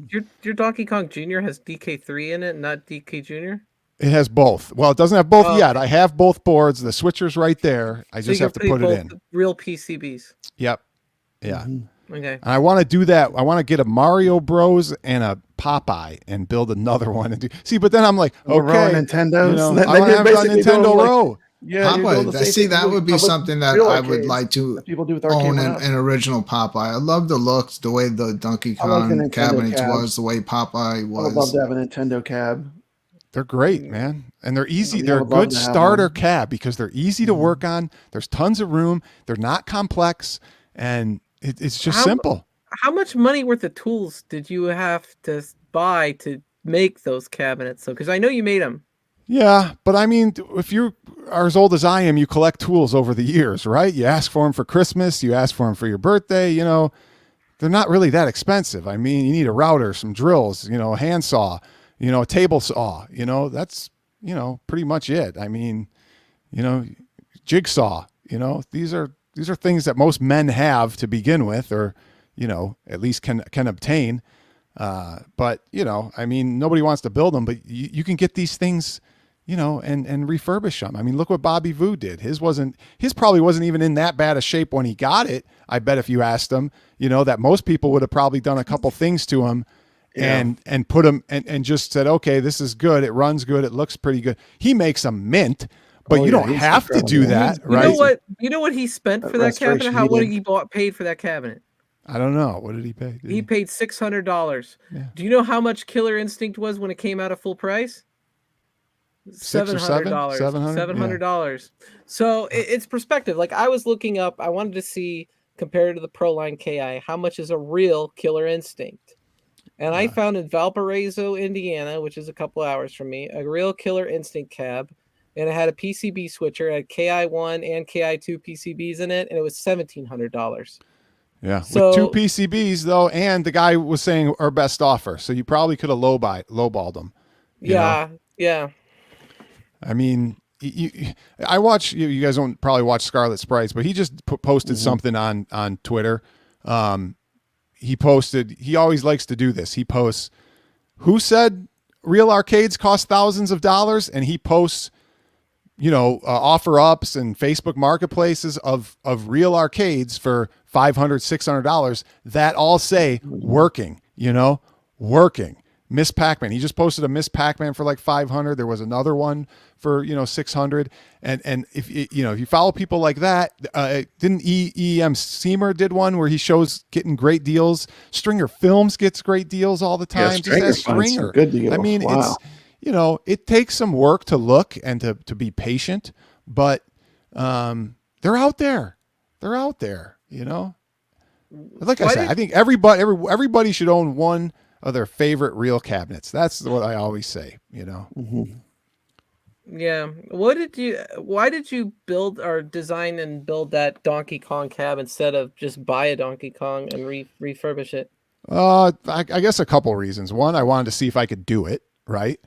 your Donkey Kong Junior has DK3 in it, not DK Junior.
It has both. Well, it doesn't have both yet. I have both boards. The switcher's right there. I just have to put it in.
Real PCBs.
Yep. Yeah.
Mm-hmm. Okay.
And I want to do that. I want to get a Mario Bros and a Popeye and build another one and do. See, but then I'm like, okay,
Nintendo's.
I want to have a Nintendo Row.
Yeah, Popeye. See, that would be something that I would like to own an original Popeye. I love the looks, the way the Donkey Kong cabinet was, the way Popeye was.
I would love to have a Nintendo cab.
They're great, man. And they're easy. They're a good starter cab because they're easy to work on. There's tons of room. They're not complex. And it's just simple.
How much money worth of tools did you have to buy to make those cabinets? So, because I know you made them.
Yeah, but I mean, if you are as old as I am, you collect tools over the years, right? You ask for them for Christmas, you ask for them for your birthday, they're not really that expensive. I mean, you need a router, some drills, a handsaw, a table saw, that's, pretty much it. I mean, jigsaw, these are things that most men have to begin with, or, at least can obtain. But, I mean, nobody wants to build them, but you can get these things, and refurbish them. I mean, look what Bobby Vu did. His probably wasn't even in that bad a shape when he got it. I bet if you asked him, that most people would have probably done a couple things to him and put him and just said, okay, this is good. It runs good. It looks pretty good. He makes a mint, but you don't have to do that, right?
You know what he spent for that cabinet? What he paid for that cabinet?
I don't know. What did he pay?
He paid $600. Yeah. Do you know how much Killer Instinct was when it came out at full price? $700. $700. So it's perspective. Like I was looking up, I wanted to see compared to the Proline Ki, how much is a real Killer Instinct? And I found in Valparaiso, Indiana, which is a couple hours from me, a real Killer Instinct cab, and it had a PCB switcher, it had Ki1 and Ki2 PCBs in it, and it was $1,700.
Yeah, so, with 2 PCBs though, and the guy was saying our best offer, so you probably could have lowballed them.
Yeah.
I mean, I watch. You guys don't probably watch Scarlet Sprites, but he just posted something on Twitter. He posted. He always likes to do this. He posts, "Who said real arcades cost thousands of dollars?" And he posts, offer ups and Facebook marketplaces of real arcades for $500, $600 that all say working, working. Miss Pac-Man. He just posted a Miss Pac-Man for like 500. There was another one for 600. And if if you follow people like that, didn't EM Seamer did one where he shows getting great deals. Stringer Films gets great deals all the time.
Yeah, Stringer, good deals.
I mean,
wow.
it's it takes some work to look and to be patient, but they're out there. They're out there. Like I said, I think everybody should own one of their favorite real cabinets. That's what I always say,
Mm-hmm.
Yeah. Why did you build or design and build that Donkey Kong cab instead of just buy a Donkey Kong and refurbish it?
I guess a couple reasons. One, I wanted to see if I could do it, right?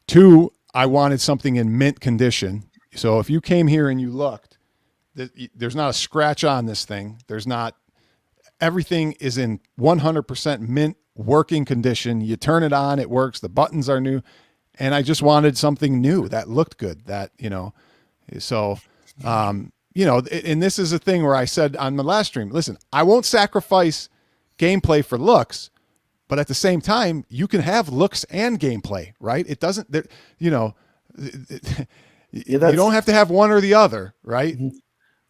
Two, I wanted something in mint condition. So if you came here and you looked, there's not a scratch on this thing. Everything is in 100% mint working condition. You turn it on, it works. The buttons are new. And I just wanted something new that looked good, so, and this is a thing where I said on the last stream, listen, I won't sacrifice gameplay for looks, but at the same time, you can have looks and gameplay, right? It doesn't, you don't have to have one or the other, right?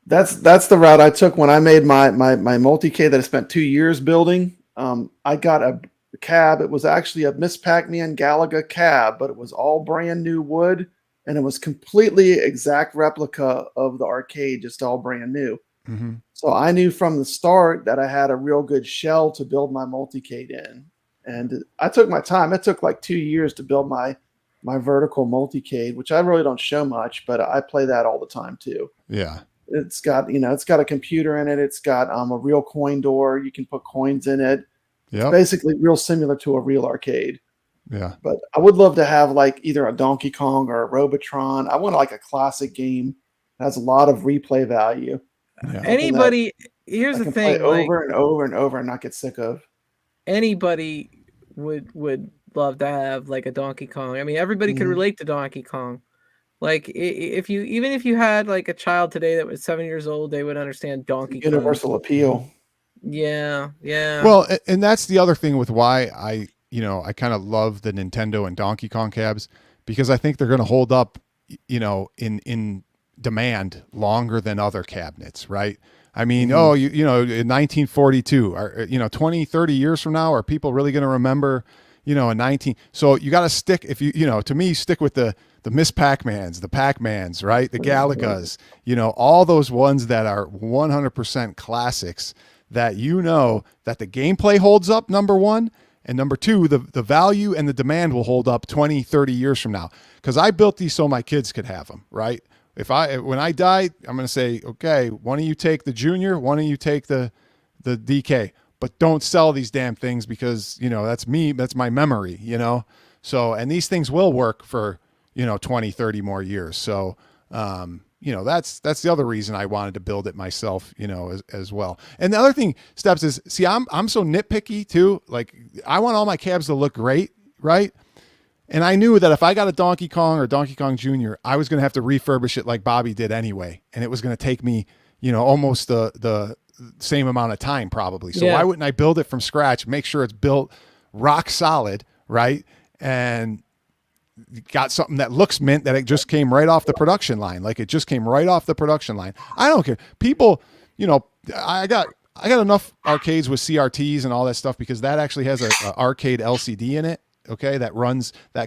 That's the route I took when I made my multi-K that I spent 2 years building. I got a cab. It was actually a Miss Pac-Man Galaga cab, but it was all brand new wood, and it was completely exact replica of the arcade, just all brand new.
Mm-hmm.
So I knew from the start that I had a real good shell to build my multi-K in, and I took my time. It took like 2 years to build my vertical multi-K, which I really don't show much, but I play that all the time too.
Yeah.
It's got a computer in it. It's got a real coin door. You can put coins in it.
Yeah.
It's basically real similar to a real arcade.
Yeah.
But I would love to have like either a Donkey Kong or a Robotron. I want like a classic game that has a lot of replay value.
Yeah.
Here's the thing,
play over and over and over and not get sick of.
Anybody would love to have like a Donkey Kong. I mean, everybody could relate to Donkey Kong. Like if you had like a child today that was 7 years old, they would understand Donkey Kong.
Universal appeal.
Yeah.
Well, and that's the other thing with why I kind of love the Nintendo and Donkey Kong cabs, because I think they're going to hold up, in demand longer than other cabinets, right? I mean, in 1942, or 20, 30 years from now, are people really going to remember, a 19? So you got to stick, if to me, stick with the Miss Pac-Mans, the Pac-Mans, right? The Galagas, all those ones that are 100% classics that that the gameplay holds up, number one, and number two, the value and the demand will hold up 20, 30 years from now. Because I built these so my kids could have them, right? When I die, I'm going to say, okay, one of you take the Junior, one of you take the DK, but don't sell these damn things because, that's me, that's my memory, So, and these things will work for, 20, 30 more years. So, that's the other reason I wanted to build it myself, as well. And the other thing, Steps, is, see, I'm so nitpicky too. Like, I want all my cabs to look great, right? And I knew that if I got a Donkey Kong or Donkey Kong Jr., I was going to have to refurbish it like Bobby did anyway. And it was going to take me, almost the same amount of time probably. So why wouldn't I build it from scratch, make sure it's built rock solid, right? And got something that looks mint, that it just came right off the production line. Like, it just came right off the production line. I don't care. People, I got enough arcades with CRTs and all that stuff, because that actually has a arcade LCD in it. Okay. That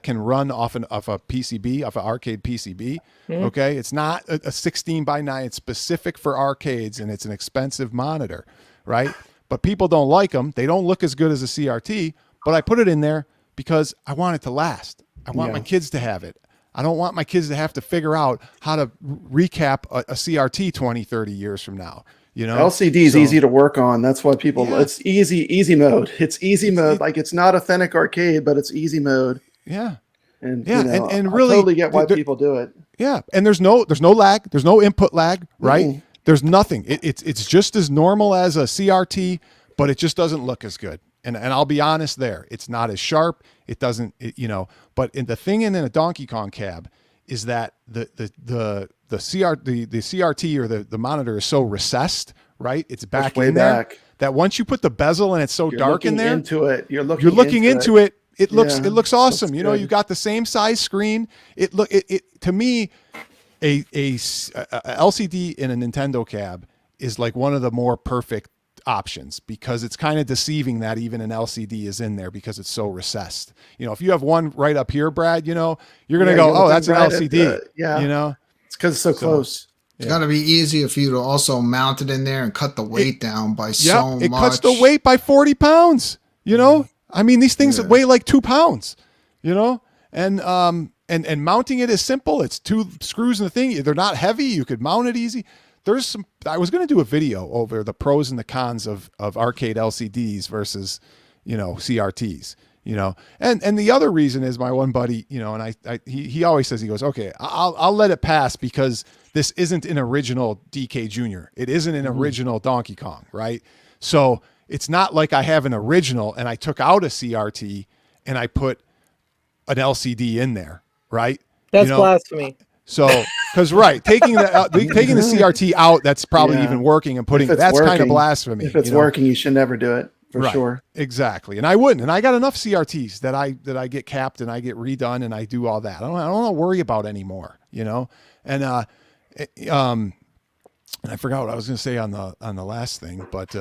can run off a PCB, off an arcade PCB.
Mm-hmm.
Okay. It's not a 16:9. It's specific for arcades, and it's an expensive monitor. Right. But people don't like them. They don't look as good as a CRT, but I put it in there because I want it to last. I want my kids to have it. I don't want my kids to have to figure out how to recap a CRT 20, 30 years from now.
LCD is easy to work on. That's why people, it's easy mode. It's easy mode. Like, it's not authentic arcade, but it's easy mode.
Yeah.
And
and
I
really
totally get why people do it.
Yeah. And there's no lag. There's no input lag, right? Mm-hmm. There's nothing. It's just as normal as a CRT, but it just doesn't look as good. And I'll be honest there. It's not as sharp. It doesn't, but the thing in a Donkey Kong cab is that the CRT or the monitor is so recessed, right? It's back
way
in there
back.
that once you put the bezel and it's so dark in there,
into it. You're
looking into it It looks awesome. You know, you got the same size screen. It to me, a LCD in a Nintendo cab is like one of the more perfect options, because it's kind of deceiving that even an LCD is in there because it's so recessed. You know, if you have one right up here, Brad, you know, you're going to go, oh, that's an LCD. You know,
it's because it's so close.
It's got to be easier for you to also mount it in there and cut the weight down by so much.
It cuts the weight by 40 pounds, you know? I mean, these things weigh like 2 pounds, you know? And mounting it is simple. It's 2 screws in the thing. They're not heavy. You could mount it easy. I was going to do a video over the pros and the cons of arcade LCDs versus, you know, CRTs, you know? And the other reason is my one buddy, you know, and he always says, he goes, okay, I'll let it pass because this isn't an original DK Jr. It isn't an original Donkey Kong, right? So it's not like I have an original and I took out a CRT and I put an LCD in there, right?
That's blasphemy.
So, because taking the CRT out, that's probably even working, and putting that's kind of blasphemy.
If it's working, you should never do it for sure.
Exactly, and I wouldn't. And I got enough CRTs that I get capped and I get redone and I do all that. I don't worry about anymore, you know. And I forgot what I was going to say on the last thing, but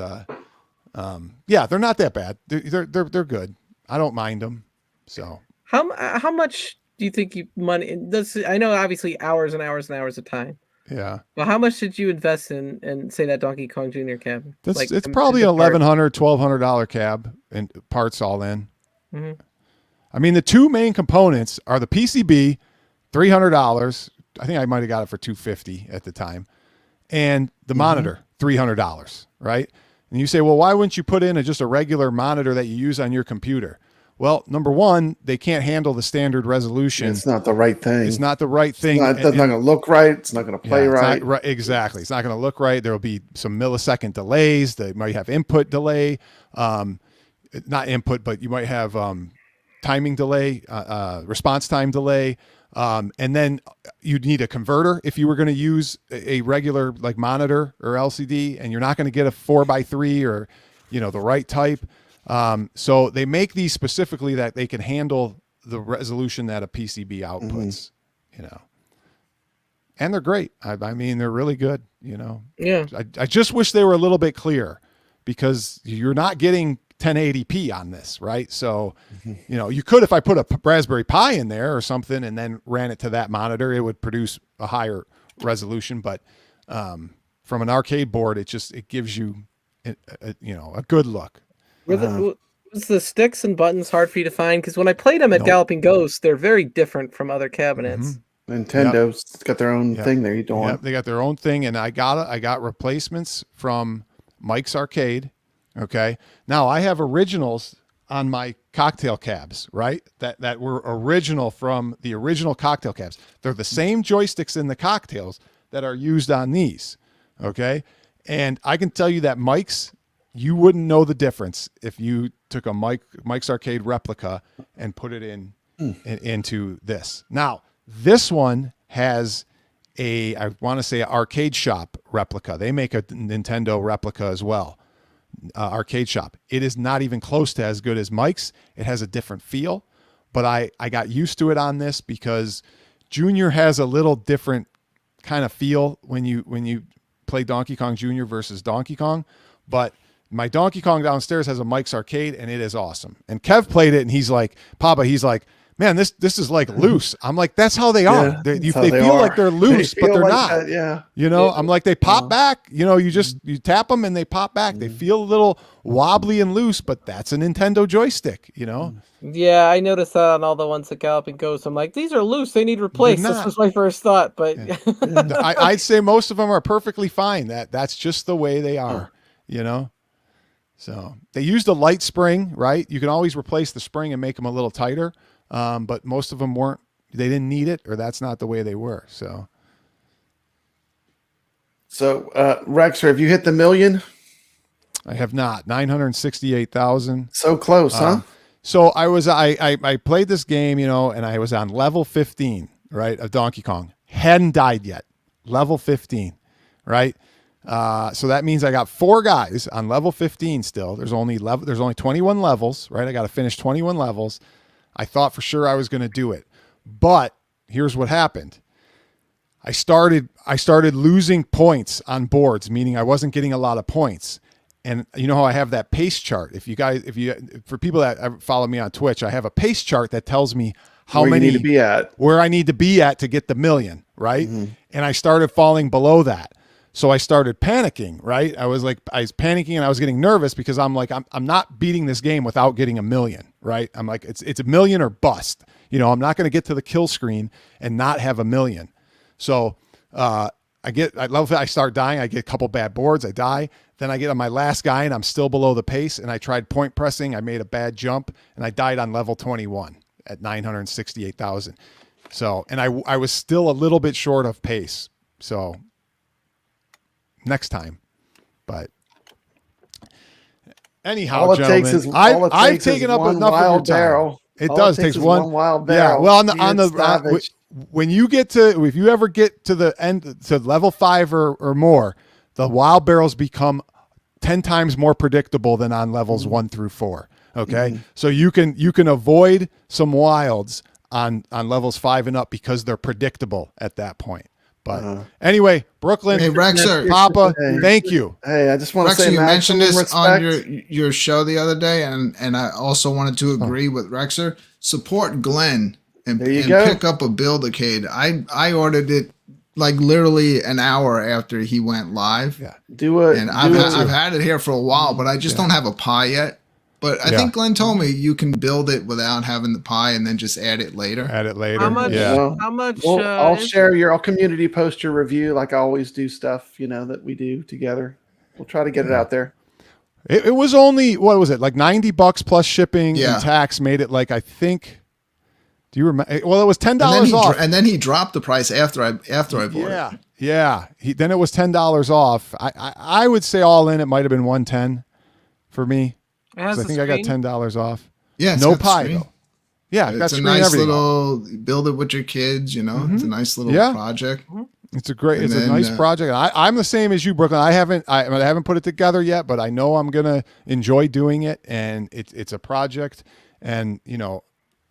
yeah, they're not that bad. They're good. I don't mind them. So
how much do you think I know obviously hours and hours and hours of time.
Yeah.
Well, how much did you invest in say that Donkey Kong Jr. cab?
It's probably an $1,100, $1,200 cab and parts all in.
Mm-hmm.
I mean, the 2 main components are the PCB, $300. I think I might have got it for $250 at the time, and the monitor, $300. Right? And you say, well, why wouldn't you put in just a regular monitor that you use on your computer? Well, number one, they can't handle the standard resolution.
It's not the right thing.
It's not the right thing.
It's not going to look right. It's not going to play right.
Exactly. It's not going to look right. There will be some millisecond delays. They might have input delay. Not input, but you might have timing delay, response time delay. And then you'd need a converter if you were going to use a regular like monitor or LCD, and you're not going to get a 4x3 or, you know, the right type. So they make these specifically that they can handle the resolution that a PCB outputs, you know, and they're great. I mean, they're really good, you know.
Yeah.
I just wish they were a little bit clearer, because you're not getting 1080p on this, right? So, you know, you could, if I put a Raspberry Pi in there or something and then ran it to that monitor, it would produce a higher resolution. But from an arcade board, it gives you, a good look.
Was the sticks and buttons hard for you to find? Because when I played them at Galloping Ghost, they're very different from other cabinets.
Nintendo's got their own thing there. You don't want.
They got their own thing, and I got replacements from Mike's Arcade. Okay, now I have originals on my cocktail cabs, right? That were original from the original cocktail cabs. They're the same joysticks in the cocktails that are used on these. Okay, and I can tell you that Mike's, you wouldn't know the difference if you took a Mike's Arcade replica and put it into this. Now, this one has I want to say an Arcade Shop replica. They make a Nintendo replica as well. Arcade Shop. It is not even close to as good as Mike's. It has a different feel, but I got used to it on this because Junior has a little different kind of feel when you play Donkey Kong Jr. versus Donkey Kong, but my Donkey Kong downstairs has a Mike's Arcade, and it is awesome. And Kev played it, and he's like, Papa, man, this is like loose. I'm like, that's how they are. They feel like they're loose, but they're like not.
That,
you know, I'm like, they pop back. You know, you tap them and they pop back. They feel a little wobbly and loose, but that's a Nintendo joystick. You know.
Yeah, I noticed that on all the ones that Galloping Ghost. I'm like, these are loose. They need replaced. This was my first thought, but
I'd say most of them are perfectly fine. That's just the way they are. You know. So they used a light spring, right? You can always replace the spring and make them a little tighter. But most of them weren't, they didn't need it, or that's not the way they were. So
Rexer, have you hit the million?
I have not. 968,000.
So close, huh?
So I played this game, you know, and I was on level 15, right, of Donkey Kong. Hadn't died yet. Level 15, right? So that means I got 4 guys on level 15 still. There's only 21 levels, right? I got to finish 21 levels. I thought for sure I was going to do it. But here's what happened. I started losing points on boards, meaning I wasn't getting a lot of points. And you know how I have that pace chart. For people that follow me on Twitch, I have a pace chart that tells me how many
you need to be at,
where I need to be at to get the million, right?
Mm-hmm.
And I started falling below that. So I started panicking, right? I was panicking and I was getting nervous because I'm like, I'm not beating this game without getting a million, right? I'm like, it's a million or bust. You know, I'm not going to get to the kill screen and not have a million. So I start dying. I get a couple bad boards. I die. Then I get on my last guy and I'm still below the pace. And I tried point pressing. I made a bad jump and I died on level 21 at 968,000. So, and I was still a little bit short of pace. So next time, but anyhow, gentlemen, I've taken up enough of your time.
Barrel.
It does takes one wild barrel. Yeah. Well, when you get to, if you ever get to the end to level 5 or more, the wild barrels become 10 times more predictable than on levels 1 through 4. Okay. So you can avoid some wilds on levels 5 and up because they're predictable at that point. But anyway, Brooklyn,
hey Rexer,
Papa, thank you.
Hey, I just want to say,
you mentioned this
respect.
on your show the other day, and I also wanted to agree with Rexer. Support Glenn and pick up a Build-A-Cade. I ordered it like literally an hour after he went live.
Yeah,
I've had it here for a while, but I just don't have a Pi yet. But I think Glenn told me you can build it without having the Pi and then just add it later.
How much?
Yeah.
How much?
I'll community post your review like I always do stuff, that we do together. We'll try to get it out there.
It was only, what was it? Like $90 plus shipping and tax made it like, I think, do you remember? Well, it was $10 off.
And then he dropped the price after I bought it.
Yeah. Then it was $10 off. I would say all in, it might've been $110 for me. I think I got $10 off.
Yeah,
no Pi though. Yeah,
it's a nice little build it with your kids. It's a nice little project.
It's a nice project. I'm the same as you, Brooklyn. I haven't put it together yet, but I know I'm gonna enjoy doing it, and it's a project, and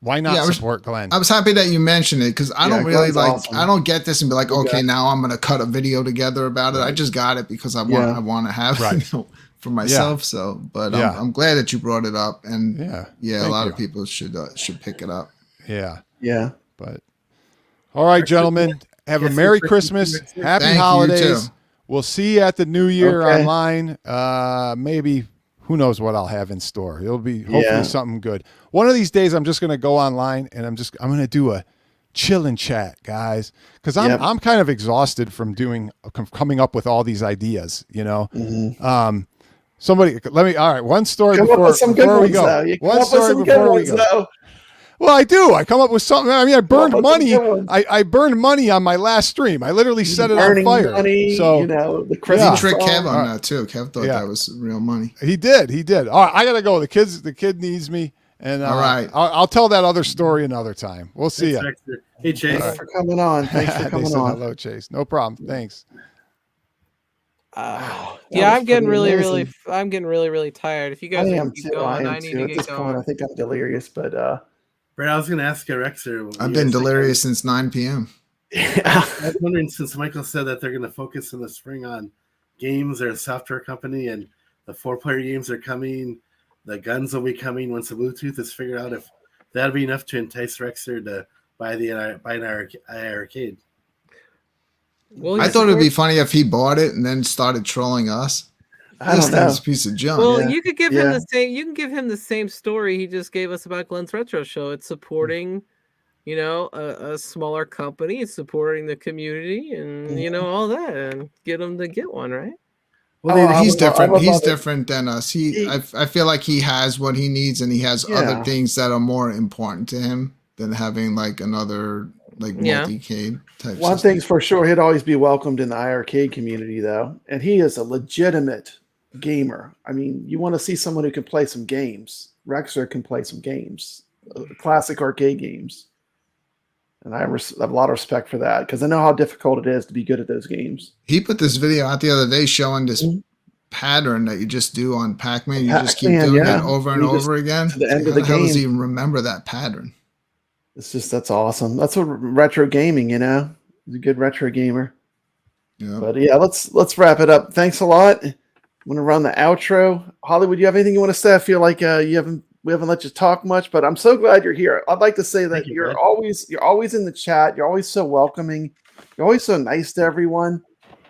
why not support Glenn?
I was happy that you mentioned it because I don't really awesome. I don't get this and be like, okay, now I'm gonna cut a video together about it. I just got it because I want to have it. For myself, but I'm glad that you brought it up, and a lot of people should pick it up.
Yeah.
But all right, gentlemen, have a Merry Christmas, Happy Holidays. We'll see you at the New Year online. Maybe who knows what I'll have in store. It'll be hopefully something good. One of these days, I'm just gonna go online and I'm gonna do a chill and chat, guys, because I'm kind of exhausted from coming up with all these ideas. Somebody, all right, one story before we go. One story before we go. Well, I do. I come up with something. I mean, I burned money. I burned money on my last stream. I literally set it on fire.
Money,
so
the
He tricked Kev on that too. Kev thought that was real money.
He did. All right, I gotta go. The kid needs me. And
all right,
I'll tell that other story another time. We'll see you.
Hey, Chase.
Thanks for coming on.
Hello, Chase. No problem. Thanks.
I'm getting really tired. If you guys keep going, I need to get going.
I think I'm delirious, but
Brad, I was going to ask you, Rexer.
I've been delirious since 9 p.m.
I was wondering, since Michael said that they're going to focus in the spring on games, they're a software company, and the 4-player games are coming, the guns will be coming once the Bluetooth is figured out. If that'll be enough to entice Rexer to buy an iiRcade.
Well,
I thought it'd be funny if he bought it and then started trolling us. This thing's a piece of junk.
Well, you could give him the same. You can give him the same story he just gave us about Glenn's Retro Show. It's supporting, a smaller company. It's supporting the community, and all that, and get him to get one, right?
Well, he's different. He's different than us. I feel like he has what he needs, and he has other things that are more important to him than having like another multi-cade type.
One thing's for sure, he'd always be welcomed in the iiRcade community, though, and he is a legitimate gamer. I mean, you want to see someone who can play some games. Rexer can play some games, classic arcade games, and I have a lot of respect for that because I know how difficult it is to be good at those games.
He put this video out the other day showing this pattern that you just do on Pac-Man. You just keep doing it over and over again.
To the end of
How
the
the hell does
game.
he even remember that pattern?
That's awesome. That's what retro gaming, you know. He's a good retro gamer.
Yeah.
But yeah, let's wrap it up. Thanks a lot. I'm gonna run the outro. Hollywood, you have anything you want to say? I feel like we haven't let you talk much, but I'm so glad you're here. I'd like to say that you're always in the chat. You're always so welcoming. You're always so nice to everyone.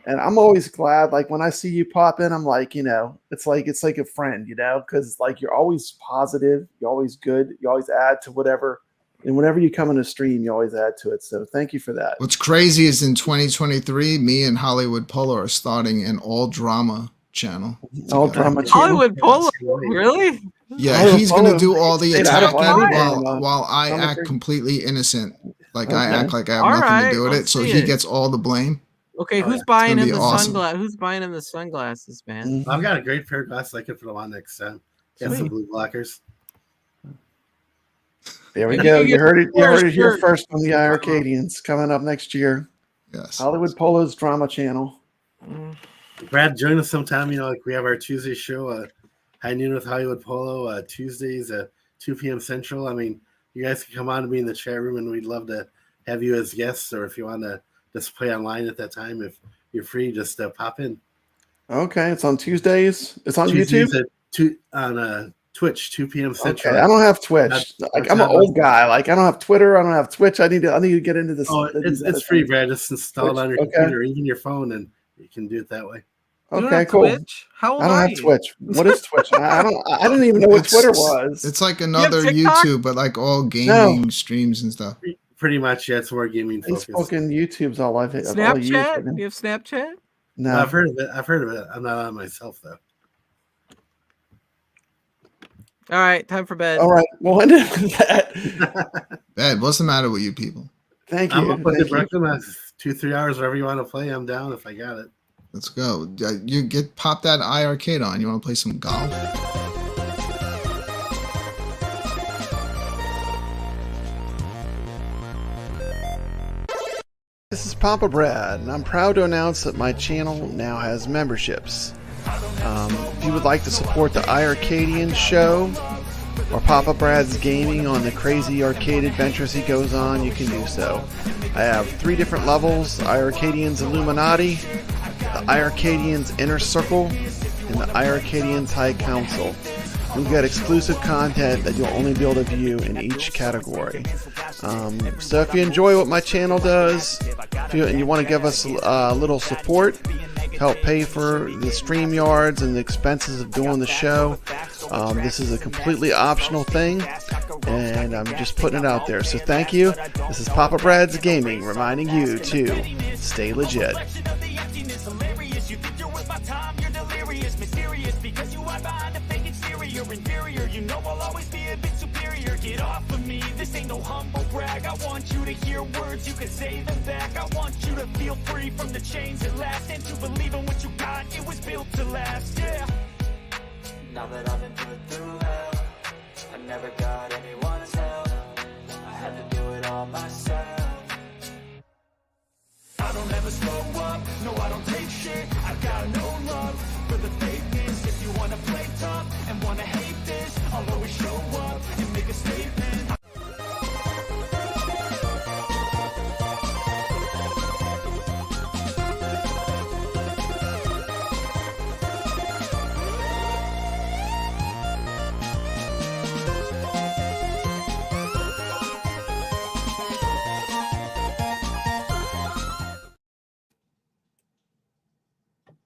And I'm always glad, like when I see you pop in, I'm like, it's like a friend, because like you're always positive, you're always good, you always add to whatever, and whenever you come in a stream, you always add to it. So thank you for that.
What's crazy is in 2023, me and Hollywood Polo are starting an all drama channel.
All drama channel.
Hollywood Polo, really?
Yeah, he's gonna do all the attacking
Right.
while I act completely innocent. Like I act like I have nothing to do with it, so he gets all the blame.
Okay, who's buying him the
awesome.
sunglasses? Who's buying him the sunglasses, man?
I've got a great pair of glasses I can put them on next time. Got some blue blockers.
There we go. You heard it. You heard it here first from the iiRcadians coming up next year.
Yes.
Hollywood Polo's drama channel.
Brad, join us sometime. Like we have our Tuesday show, High Noon with Hollywood Polo, Tuesdays at 2 p.m. Central. I mean, you guys can come on to be in the chat room, and we'd love to have you as guests, or if you want to just play online at that time, if you're free, just pop in.
Okay, it's on Tuesdays. It's on
Tuesdays
YouTube.
On Twitch, 2 p.m. Central.
Okay, I don't have Twitch. I'm an old guy. Like I don't have Twitter. I don't have Twitch. I need to get into this.
Oh, it's free, Brad. Just install it on your computer, even your phone, and you can do it that way.
Okay, cool.
Twitch? How old
I don't
are
have
you?
Twitch. What is Twitch? I didn't even know what Twitter was.
It's like another YouTube, but like all gaming streams and stuff.
Pretty much, yeah. It's more gaming focused.
Facebook and YouTube's all I've hit.
Snapchat? Do you have Snapchat?
No,
I've heard of it. I'm not on myself though.
All right, time for bed.
All right, we'll end it with that.
Bad. What's the matter with you people?
Thank you.
I'm up with the breakfast. 2-3 hours, wherever you want to play. I'm down if I got it.
Let's go. You pop that iiRcade on. You want to play some golf?
This is Papa Brad, and I'm proud to announce that my channel now has memberships. If you would like to support the iiRcadians show or Papa Brad's gaming on the crazy arcade adventures he goes on, you can do so. I have 3 different levels: the iiRcadians Illuminati, the iiRcadians Inner Circle, and the iiRcadians High Council. You'll get exclusive content that you'll only be able to view in each category. So if you enjoy what my channel does, and you want to give us a little support, help pay for the StreamYards and the expenses of doing the show, this is a completely optional thing, and I'm just putting it out there. So thank you. This is Papa Brad's Gaming, reminding you to stay legit.
Inferior, you know I'll always be a bit superior. Get off of me, this ain't no humble brag. I want you to hear words, you can say them back. I want you to feel free from the chains that last, and to believe in what you got, it was built to last, yeah. Now that I've been put through hell, I never got anywhere.